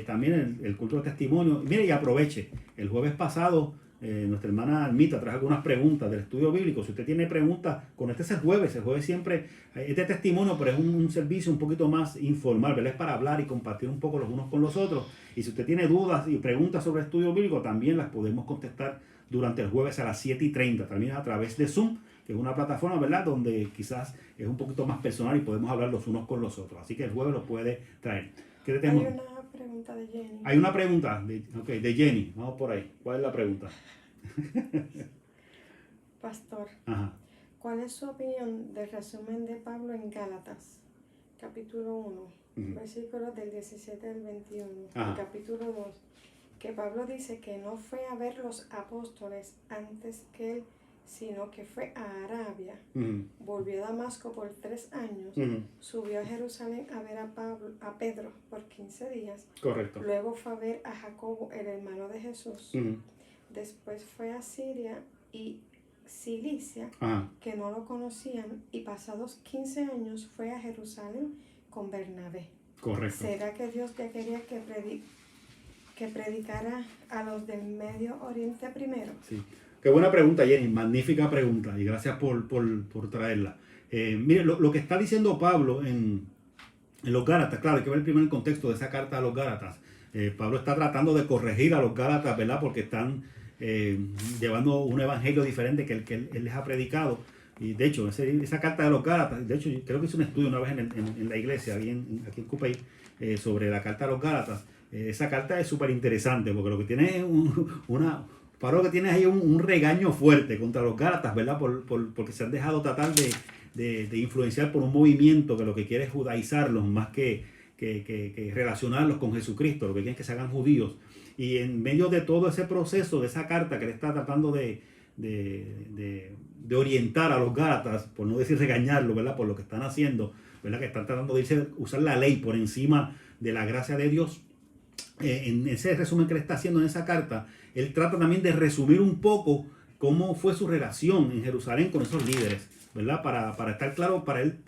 también el culto de testimonio. Mire, y aproveche, el jueves pasado, nuestra hermana Almita trajo algunas preguntas del estudio bíblico. Si usted tiene preguntas, conéctese el jueves siempre es de testimonio, pero es un servicio un poquito más informal, ¿verdad? Es para hablar y compartir un poco los unos con los otros. Y si usted tiene dudas y preguntas sobre el estudio bíblico, también las podemos contestar durante el jueves a las 7:30, también a través de Zoom, que es una plataforma, ¿verdad?, donde quizás es un poquito más personal y podemos hablar los unos con los otros. Así que el jueves lo puede traer. ¿Qué Hay una pregunta de Jenny. Hay una pregunta de Jenny. Vamos por ahí. ¿Cuál es la pregunta? Pastor, Ajá. ¿cuál es su opinión del resumen de Pablo en Gálatas, capítulo 1, versículos del 17 al 21, y capítulo 2, que Pablo dice que no fue a ver los apóstoles antes que él, sino que fue a Arabia, volvió a Damasco por 3 años, subió a Jerusalén a ver a Pedro por 15 días, correcto, luego fue a ver a Jacobo, el hermano de Jesús, después fue a Siria y Cilicia, que no lo conocían, y pasados 15 años fue a Jerusalén con Bernabé. Correcto. ¿Será que Dios ya quería que predicara a los del Medio Oriente primero? Sí. Qué buena pregunta, Jenny, magnífica pregunta y gracias por traerla. Mire, lo que está diciendo Pablo en los Gálatas, claro, hay que ver primero el contexto de esa carta a los Gálatas. Pablo está tratando de corregir a los Gálatas, ¿verdad? Porque están llevando un evangelio diferente que el que él les ha predicado. Y de hecho, esa carta de los Gálatas, de hecho, yo creo que hice un estudio una vez en la iglesia, aquí en Cupey, sobre la carta de los Gálatas. Esa carta es súper interesante porque lo que tiene es Pablo que tiene ahí un regaño fuerte contra los Gálatas, ¿verdad? Porque se han dejado tratar de influenciar por un movimiento que lo que quiere es judaizarlos más que relacionarlos con Jesucristo. Lo que quieren es que se hagan judíos. Y en medio de todo ese proceso, de esa carta que él está tratando de orientar a los Gálatas, por no decir regañarlos, ¿verdad? Por lo que están haciendo, ¿verdad? Que están tratando de usar la ley por encima de la gracia de Dios. En ese resumen que le está haciendo en esa carta, él trata también de resumir un poco cómo fue su relación en Jerusalén con esos líderes, ¿verdad? Para estar claro, para él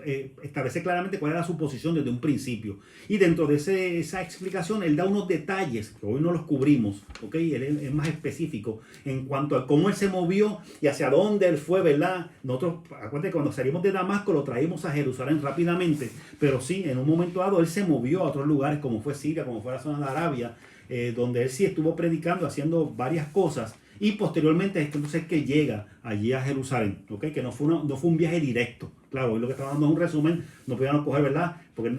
establecer claramente cuál era su posición desde un principio. Y dentro de esa explicación, él da unos detalles que hoy no los cubrimos, ¿ok? Él es más específico en cuanto a cómo él se movió y hacia dónde él fue, ¿verdad? Nosotros, acuérdense que cuando salimos de Damasco lo traímos a Jerusalén rápidamente, pero sí, en un momento dado él se movió a otros lugares como fue Siria, como fue la zona de Arabia, donde él sí estuvo predicando, haciendo varias cosas. Y posteriormente entonces que llega allí a Jerusalén, ¿ok? Que no fue un viaje directo. Claro, hoy lo que estamos dando es un resumen, no podíamos coger, ¿verdad? Porque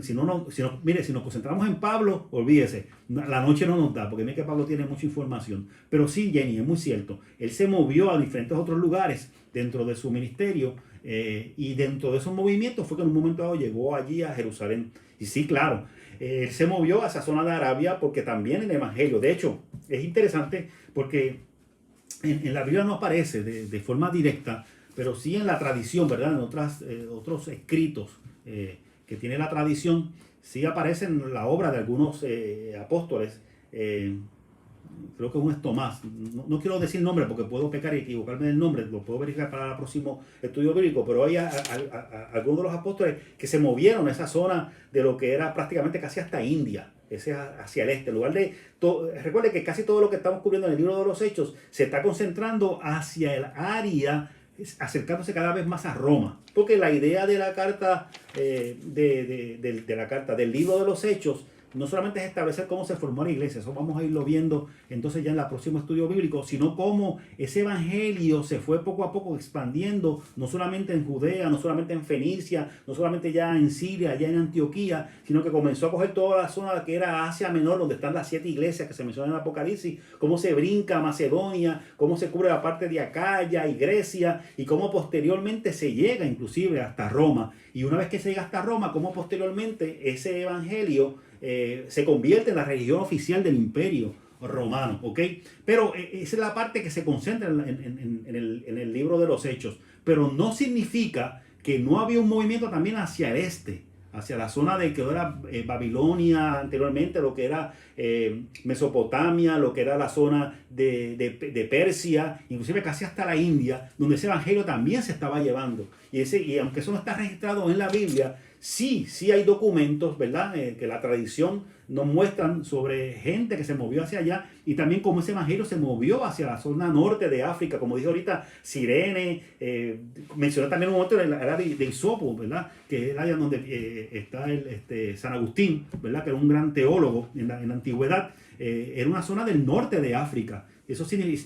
mire, si nos concentramos en Pablo, olvídese, la noche no nos da, porque mire que Pablo tiene mucha información. Pero sí, Jenny, es muy cierto, él se movió a diferentes otros lugares dentro de su ministerio, y dentro de esos movimientos fue que en un momento dado llegó allí a Jerusalén. Y sí, claro, él se movió a esa zona de Arabia porque también en el Evangelio, de hecho, es interesante porque en la Biblia no aparece de forma directa, pero sí en la tradición, ¿verdad? En otros escritos que tiene la tradición, sí aparece en la obra de algunos apóstoles. Creo que uno es Tomás. No quiero decir nombre porque puedo pecar y equivocarme del nombre, lo puedo verificar para el próximo estudio bíblico, pero hay algunos de los apóstoles que se movieron a esa zona de lo que era prácticamente casi hasta India, ese hacia el este. En lugar de recuerde que casi todo lo que estamos cubriendo en el libro de los Hechos se está concentrando hacia el área, acercándose cada vez más a Roma, porque la idea de la carta del libro de los Hechos no solamente es establecer cómo se formó la iglesia, eso vamos a irlo viendo entonces ya en el próximo estudio bíblico, sino cómo ese evangelio se fue poco a poco expandiendo, no solamente en Judea, no solamente en Fenicia, no solamente ya en Siria, ya en Antioquía, sino que comenzó a coger toda la zona que era Asia Menor, donde están las 7 iglesias que se mencionan en el Apocalipsis, cómo se brinca a Macedonia, cómo se cubre la parte de Acaya y Grecia, y cómo posteriormente se llega inclusive hasta Roma. Y una vez que se llega hasta Roma, cómo posteriormente ese evangelio se convierte en la religión oficial del imperio romano, ¿ok? Pero esa es la parte que se concentra en el libro de los Hechos, pero no significa que no había un movimiento también hacia el este, hacia la zona de que era Babilonia anteriormente, lo que era Mesopotamia, lo que era la zona de Persia, inclusive casi hasta la India, donde ese evangelio también se estaba llevando. Y aunque eso no está registrado en la Biblia, sí hay documentos, ¿verdad? Que la tradición nos muestran sobre gente que se movió hacia allá y también cómo ese evangelio se movió hacia la zona norte de África, como dije ahorita, Cirene, mencioné también un momento el área de Isopo, ¿verdad? Que es el área donde está San Agustín, ¿verdad? Que era un gran teólogo en la antigüedad. Era una zona del norte de África. Y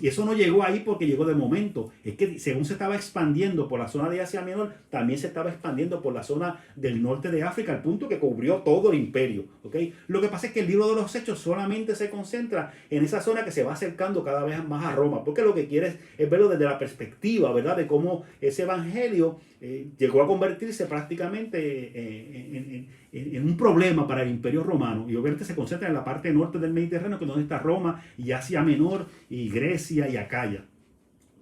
eso no llegó ahí porque llegó de momento. Es que según se estaba expandiendo por la zona de Asia Menor, también se estaba expandiendo por la zona del norte de África, al punto que cubrió todo el imperio. ¿Okay? Lo que pasa es que el libro de los Hechos solamente se concentra en esa zona que se va acercando cada vez más a Roma, porque lo que quiere es verlo desde la perspectiva, ¿verdad? De cómo ese evangelio llegó a convertirse prácticamente en un problema para el imperio romano, y obviamente se concentra en la parte norte del Mediterráneo, que es donde está Roma y Asia Menor y Grecia y Acaya.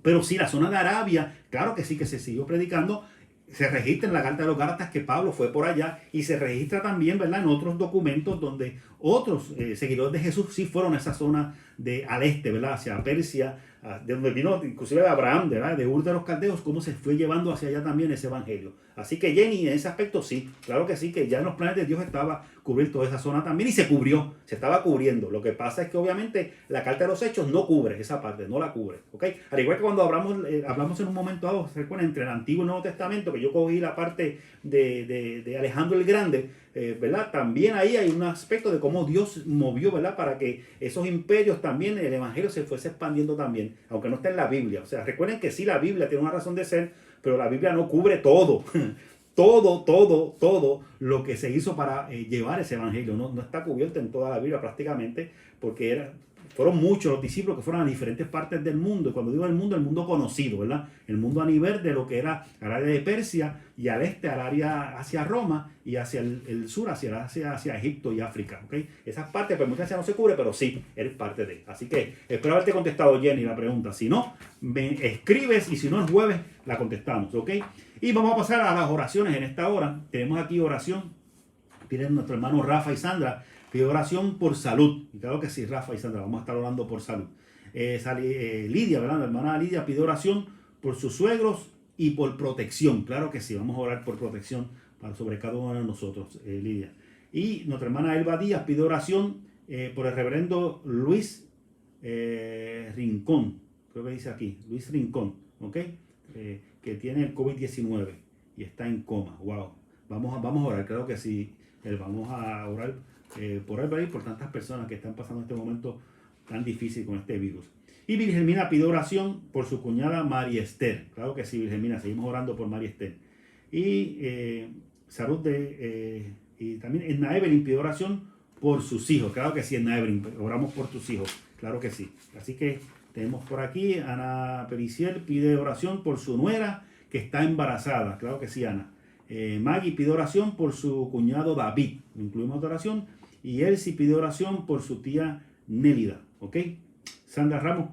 Pero sí, la zona de Arabia, claro que sí que se siguió predicando. Se registra en la carta de los Gálatas que Pablo fue por allá, y se registra también, ¿verdad?, en otros documentos donde otros seguidores de Jesús sí fueron a esa zona al este, ¿verdad?, hacia Persia, de donde vino inclusive Abraham, ¿verdad?, de Ur de los Caldeos, cómo se fue llevando hacia allá también ese evangelio. Así que Jenny, en ese aspecto sí, claro que sí, que ya en los planes de Dios estaba cubrir toda esa zona también, y se cubrió, se estaba cubriendo. Lo que pasa es que obviamente la carta de los Hechos no cubre esa parte, no la cubre, ¿ok? Al igual que cuando hablamos en un momento dado, ¿se recuerdan? Entre el Antiguo y el Nuevo Testamento, que yo cogí la parte de Alejandro el Grande, ¿verdad? También ahí hay un aspecto de cómo Dios movió, ¿verdad? Para que esos imperios también, el evangelio se fuese expandiendo también, aunque no está en la Biblia. O sea, recuerden que sí, la Biblia tiene una razón de ser, pero la Biblia no cubre todo. Todo lo que se hizo para llevar ese evangelio. No está cubierto en toda la Biblia prácticamente, porque fueron muchos los discípulos que fueron a diferentes partes del mundo. Y cuando digo el mundo conocido, ¿verdad? El mundo a nivel de lo que era el área de Persia, y al este, al área hacia Roma, y hacia el sur, hacia Egipto y África. ¿Okay? Esas partes, pues muchas veces no se cubre, pero sí, eres parte de. Así que espero haberte contestado, Jenny, la pregunta. Si no, me escribes, y si no, el jueves la contestamos. ¿Ok? Y vamos a pasar a las oraciones en esta hora. Tenemos aquí oración. Piden nuestro hermano Rafa y Sandra. Pide oración por salud. Y claro que sí, Rafa y Sandra, vamos a estar orando por salud. Lidia, ¿verdad? La hermana Lidia pide oración por sus suegros y por protección. Claro que sí, vamos a orar por protección sobre cada uno de nosotros, Lidia. Y nuestra hermana Elba Díaz pide oración por el reverendo Luis Rincón. Creo que dice aquí, Luis Rincón, ¿ok? Que tiene el COVID-19 y está en coma. Wow. Vamos a orar, claro que sí. Vamos a orar por él y por tantas personas que están pasando este momento tan difícil con este virus. Y Virgelmina pide oración por su cuñada María Esther. Claro que sí, Virgelmina, seguimos orando por María Esther. Y Sarut y también Edna Evelyn pide oración por sus hijos. Claro que sí, Edna Evelyn, oramos por tus hijos. Claro que sí. Así que tenemos por aquí, Ana Periciel pide oración por su nuera que está embarazada. Claro que sí, Ana. Maggie pide oración por su cuñado David. Incluimos oración. Y Elsie pide oración por su tía Nélida. ¿Ok? Sandra Ramos,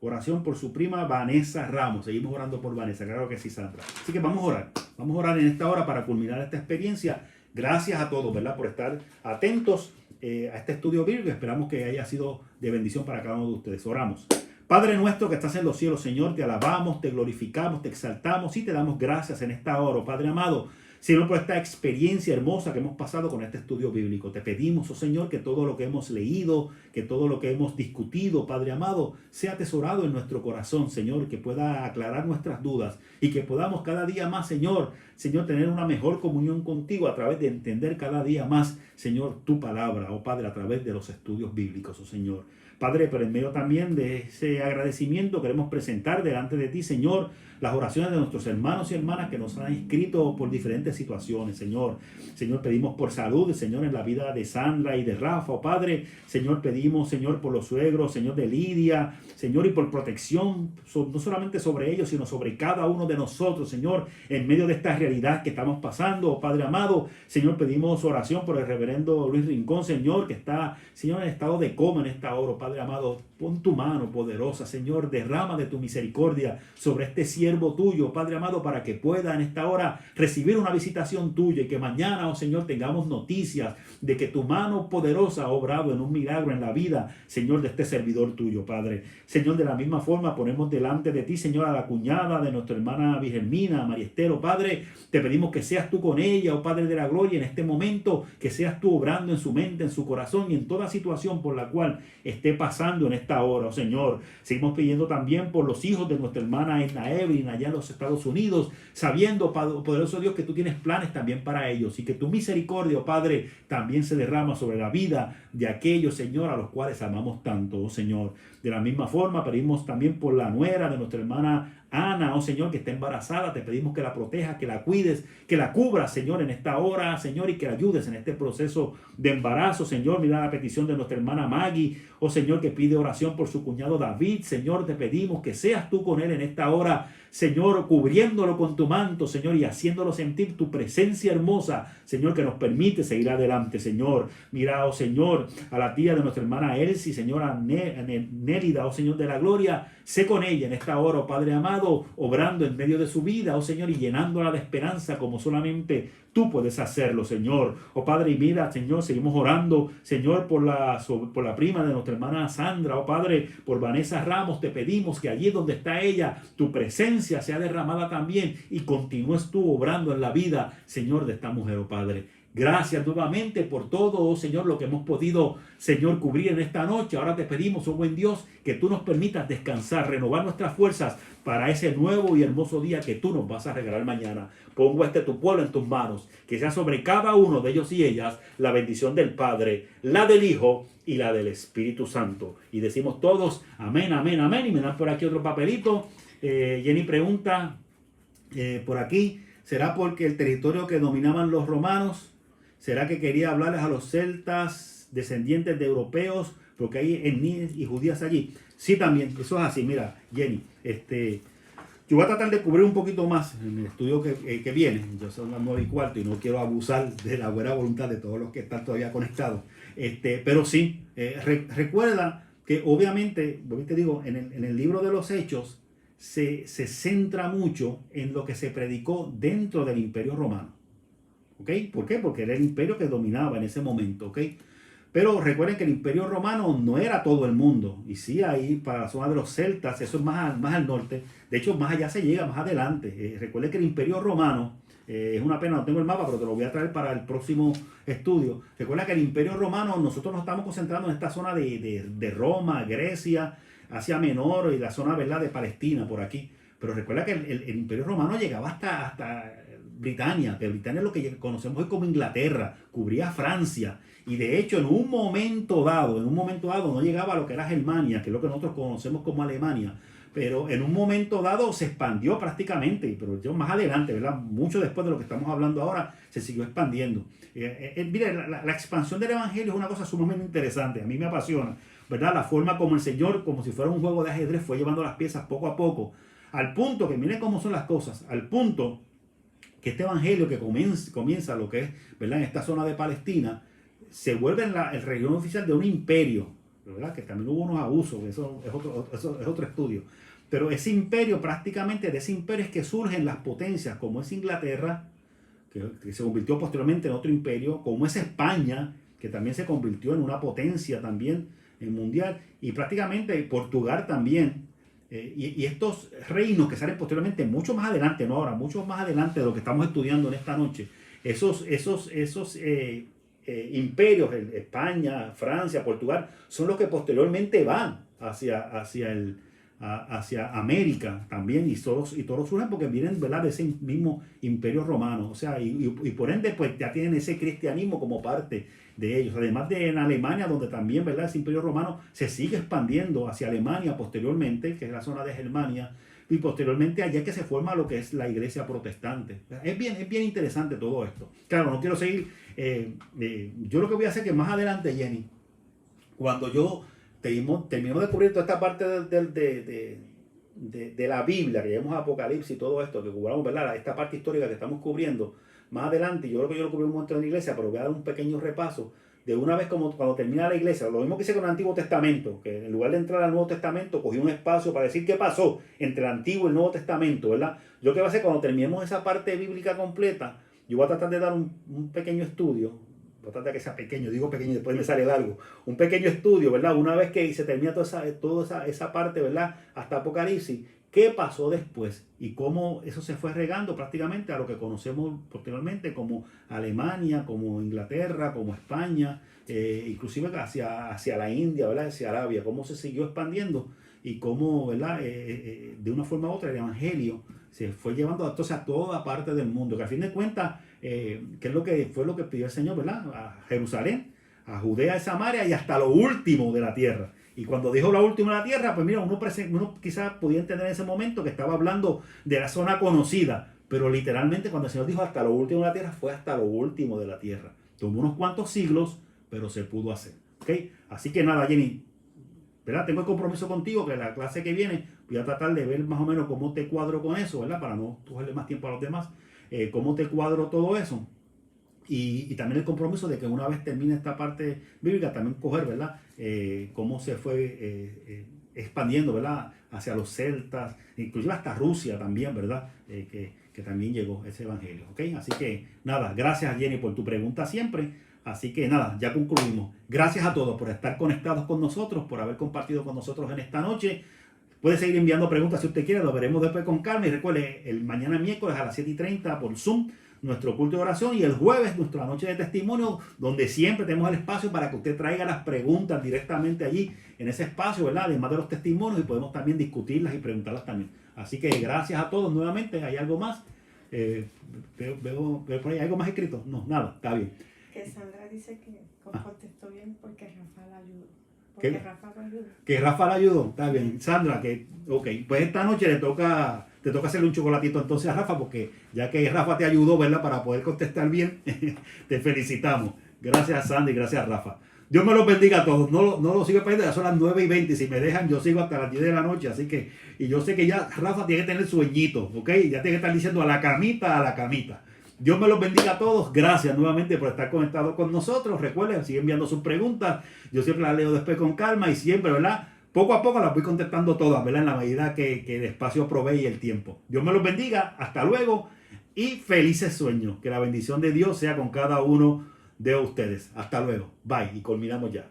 oración por su prima Vanessa Ramos. Seguimos orando por Vanessa. Claro que sí, Sandra. Así que vamos a orar. Vamos a orar en esta hora para culminar esta experiencia. Gracias a todos, ¿verdad? Por estar atentos a este estudio bíblico. Esperamos que haya sido de bendición para cada uno de ustedes. Oramos. Padre nuestro que estás en los cielos, Señor, te alabamos, te glorificamos, te exaltamos y te damos gracias en esta hora, Padre amado. Señor, por esta experiencia hermosa que hemos pasado con este estudio bíblico. Te pedimos, oh Señor, que todo lo que hemos leído, que todo lo que hemos discutido, Padre amado, sea atesorado en nuestro corazón, Señor, que pueda aclarar nuestras dudas y que podamos cada día más, Señor, tener una mejor comunión contigo a través de entender cada día más, Señor, tu palabra, oh Padre, a través de los estudios bíblicos, oh Señor. Padre, pero en medio también de ese agradecimiento queremos presentar delante de ti, Señor, las oraciones de nuestros hermanos y hermanas que nos han escrito por diferentes situaciones, Señor. Señor, pedimos por salud, Señor, en la vida de Sandra y de Rafa, oh Padre. Señor, pedimos, Señor, por los suegros, Señor, de Lidia, Señor, y por protección, no solamente sobre ellos, sino sobre cada uno de nosotros, Señor, en medio de esta realidad que estamos pasando, oh Padre amado. Señor, pedimos oración por el reverendo Luis Rincón, Señor, que está, Señor, en estado de coma en esta hora, oh Padre amado. Pon tu mano poderosa, Señor, derrama de tu misericordia sobre este siervo tuyo, Padre amado, para que pueda en esta hora recibir una visitación tuya y que mañana, oh Señor, tengamos noticias de que tu mano poderosa ha obrado en un milagro en la vida, Señor, de este servidor tuyo, Padre. Señor, de la misma forma ponemos delante de ti, Señor, a la cuñada de nuestra hermana Virgelmina, María Esther, oh Padre. Te pedimos que seas tú con ella, oh Padre de la gloria, en este momento, que seas tú obrando en su mente, en su corazón y en toda situación por la cual esté pasando en esta hora, oh Señor. Seguimos pidiendo también por los hijos de nuestra hermana Edna Evelyn allá en los Estados Unidos, sabiendo, poderoso Dios, que tú tienes planes también para ellos y que tu misericordia, oh Padre, también se derrama sobre la vida de aquellos, Señor, a los cuales amamos tanto, oh Señor. De la misma forma, pedimos también por la nuera de nuestra hermana Ana, oh Señor, que está embarazada. Te pedimos que la protejas, que la cuides, que la cubras, Señor, en esta hora, Señor, y que la ayudes en este proceso de embarazo, Señor. Mira la petición de nuestra hermana Maggie, oh Señor, que pide oración por su cuñado David. Señor, te pedimos que seas tú con él en esta hora, Señor, cubriéndolo con tu manto, Señor, y haciéndolo sentir tu presencia hermosa, Señor, que nos permite seguir adelante, Señor. Mira, oh Señor, a la tía de nuestra hermana Elsie, Señor, a Nélida, oh Señor de la gloria, sé con ella en esta hora, oh Padre amado, obrando en medio de su vida, oh Señor, y llenándola de esperanza como solamente tú puedes hacerlo, Señor. Oh Padre, y mira, Señor, seguimos orando, Señor, por la prima de nuestra hermana Sandra, oh Padre, por Vanessa Ramos. Te pedimos que allí donde está ella, tu presencia sea derramada también y continúes tú obrando en la vida, Señor, de esta mujer, oh Padre. Gracias nuevamente por todo, oh Señor, lo que hemos podido, Señor, cubrir en esta noche. Ahora te pedimos, oh buen Dios, que tú nos permitas descansar, renovar nuestras fuerzas para ese nuevo y hermoso día que tú nos vas a regalar mañana. Pongo tu pueblo en tus manos, que sea sobre cada uno de ellos y ellas la bendición del Padre, la del Hijo y la del Espíritu Santo. Y decimos todos, amén, amén, amén. Y me dan por aquí otro papelito. Jenny pregunta por aquí, ¿será porque el territorio que dominaban los romanos? ¿Será que quería hablarles a los celtas, descendientes de europeos, porque hay etnias y judías allí? Sí, también, eso es así. Mira, Jenny, yo voy a tratar de cubrir un poquito más en el estudio que viene. Yo son las 9:15 y no quiero abusar de la buena voluntad de todos los que están todavía conectados. Pero sí, recuerda que obviamente, te digo, en el libro de los Hechos se centra mucho en lo que se predicó dentro del Imperio Romano. ¿Ok? ¿Por qué? Porque era el imperio que dominaba en ese momento, ¿ok? Pero recuerden que el Imperio Romano no era todo el mundo. Y sí, ahí para la zona de los celtas, eso es más al norte. De hecho, más allá se llega, más adelante. Recuerden que el Imperio Romano, es una pena, no tengo el mapa, pero te lo voy a traer para el próximo estudio. Recuerda que el Imperio Romano, nosotros nos estamos concentrando en esta zona de Roma, Grecia, Asia Menor y la zona, ¿verdad?, de Palestina, por aquí. Pero recuerda que el Imperio Romano llegaba hasta Britania, que Britania es lo que conocemos hoy como Inglaterra, cubría Francia, y de hecho en un momento dado no llegaba a lo que era Germania, que es lo que nosotros conocemos como Alemania, pero en un momento dado se expandió prácticamente, pero yo más adelante, ¿verdad? Mucho después de lo que estamos hablando ahora, se siguió expandiendo. Mire, la expansión del Evangelio es una cosa sumamente interesante, a mí me apasiona, ¿verdad? La forma como el Señor, como si fuera un juego de ajedrez, fue llevando las piezas poco a poco, al punto que, miren cómo son las cosas, al punto que este Evangelio que comienza lo que es, ¿verdad? En esta zona de Palestina, se vuelve el religión oficial de un imperio, ¿verdad? Que también hubo unos abusos, eso es otro estudio. Pero ese imperio, prácticamente de ese imperio es que surgen las potencias, como es Inglaterra, que se convirtió posteriormente en otro imperio, como es España, que también se convirtió en una potencia también mundial, y prácticamente Portugal también. Y estos reinos que salen posteriormente, mucho más adelante, no ahora, mucho más adelante de lo que estamos estudiando en esta noche, esos imperios, España, Francia, Portugal, son los que posteriormente van hacia América también, y todos surgen porque vienen, ¿verdad?, de ese mismo imperio romano, o sea, y por ende pues ya tienen ese cristianismo como parte de ellos, además de en Alemania, donde también, ¿verdad?, ese imperio romano se sigue expandiendo hacia Alemania posteriormente, que es la zona de Germania, y posteriormente allá es que se forma lo que es la iglesia protestante. Es bien interesante todo esto. Claro, no quiero seguir, yo lo que voy a hacer es que más adelante, Jenny, cuando yo terminemos de cubrir toda esta parte de la Biblia, que llamamos Apocalipsis y todo esto, que cubramos, ¿verdad?, esta parte histórica que estamos cubriendo, más adelante, yo creo que yo lo cubrí un montón en la iglesia, pero voy a dar un pequeño repaso de una vez como cuando termina la iglesia, lo mismo que hice con el Antiguo Testamento, que en lugar de entrar al Nuevo Testamento, cogí un espacio para decir qué pasó entre el Antiguo y el Nuevo Testamento, ¿verdad? Yo que voy a hacer cuando terminemos esa parte bíblica completa, yo voy a tratar de dar un pequeño estudio, voy a tratar de que sea pequeño, digo pequeño, después me sale largo, un pequeño estudio, ¿verdad? Una vez que se termina toda esa parte, ¿verdad?, hasta Apocalipsis, qué pasó después y cómo eso se fue regando prácticamente a lo que conocemos posteriormente como Alemania, como Inglaterra, como España, inclusive hacia la India, ¿verdad?, hacia Arabia, cómo se siguió expandiendo y cómo, ¿verdad?, de una forma u otra el Evangelio se fue llevando entonces a toda parte del mundo, que a fin de cuentas, ¿qué es lo que fue lo que pidió el Señor, ¿verdad?, a Jerusalén, a Judea y Samaria y hasta lo último de la tierra. Y cuando dijo la última de la tierra, pues mira, uno quizás podía entender en ese momento que estaba hablando de la zona conocida, pero literalmente cuando el Señor dijo hasta lo último de la tierra, fue hasta lo último de la tierra. Tomó unos cuantos siglos, pero se pudo hacer. ¿Okay? Así que nada, Jenny, ¿verdad? Tengo el compromiso contigo que la clase que viene voy a tratar de ver más o menos cómo te cuadro con eso, ¿verdad? Para no cogerle más tiempo a los demás, cómo te cuadro todo eso. Y también el compromiso de que una vez termine esta parte bíblica, también coger, ¿verdad?, cómo se fue expandiendo, ¿verdad?, hacia los celtas, inclusive hasta Rusia también, ¿verdad?, que también llegó ese evangelio, ¿ok? Así que nada, gracias Jenny por tu pregunta siempre. Así que nada, ya concluimos. Gracias a todos por estar conectados con nosotros, por haber compartido con nosotros en esta noche. Puede seguir enviando preguntas si usted quiere, lo veremos después con calma. Y recuerde, el mañana miércoles a las 7:30 por Zoom, nuestro culto de oración, y el jueves nuestra noche de testimonio, donde siempre tenemos el espacio para que usted traiga las preguntas directamente allí en ese espacio, ¿verdad?, además de los testimonios, y podemos también discutirlas y preguntarlas también. Así que gracias a todos nuevamente. ¿Hay algo más? Veo por ahí algo más escrito. No, nada, está bien. Que Sandra dice que contestó bien porque Rafa la ayudó. Que Rafa la ayudó, está bien. Sandra, pues esta noche te toca hacerle un chocolatito entonces a Rafa, porque ya que Rafa te ayudó, ¿verdad?, para poder contestar bien, te felicitamos. Gracias a Sandra y gracias a Rafa. Dios me los bendiga a todos. No lo sigo perdiendo, ya son las 9:20. Si me dejan, yo sigo hasta las 10 de la noche. Así que, y yo sé que ya Rafa tiene que tener sueñito, ¿ok? Ya tiene que estar diciendo a la camita, a la camita. Dios me los bendiga a todos. Gracias nuevamente por estar conectados con nosotros. Recuerden, siguen enviando sus preguntas. Yo siempre las leo después con calma y siempre, ¿verdad?, poco a poco las voy contestando todas, ¿verdad?, en la medida que el espacio provee el tiempo. Dios me los bendiga. Hasta luego y felices sueños. Que la bendición de Dios sea con cada uno de ustedes. Hasta luego. Bye. Y culminamos ya.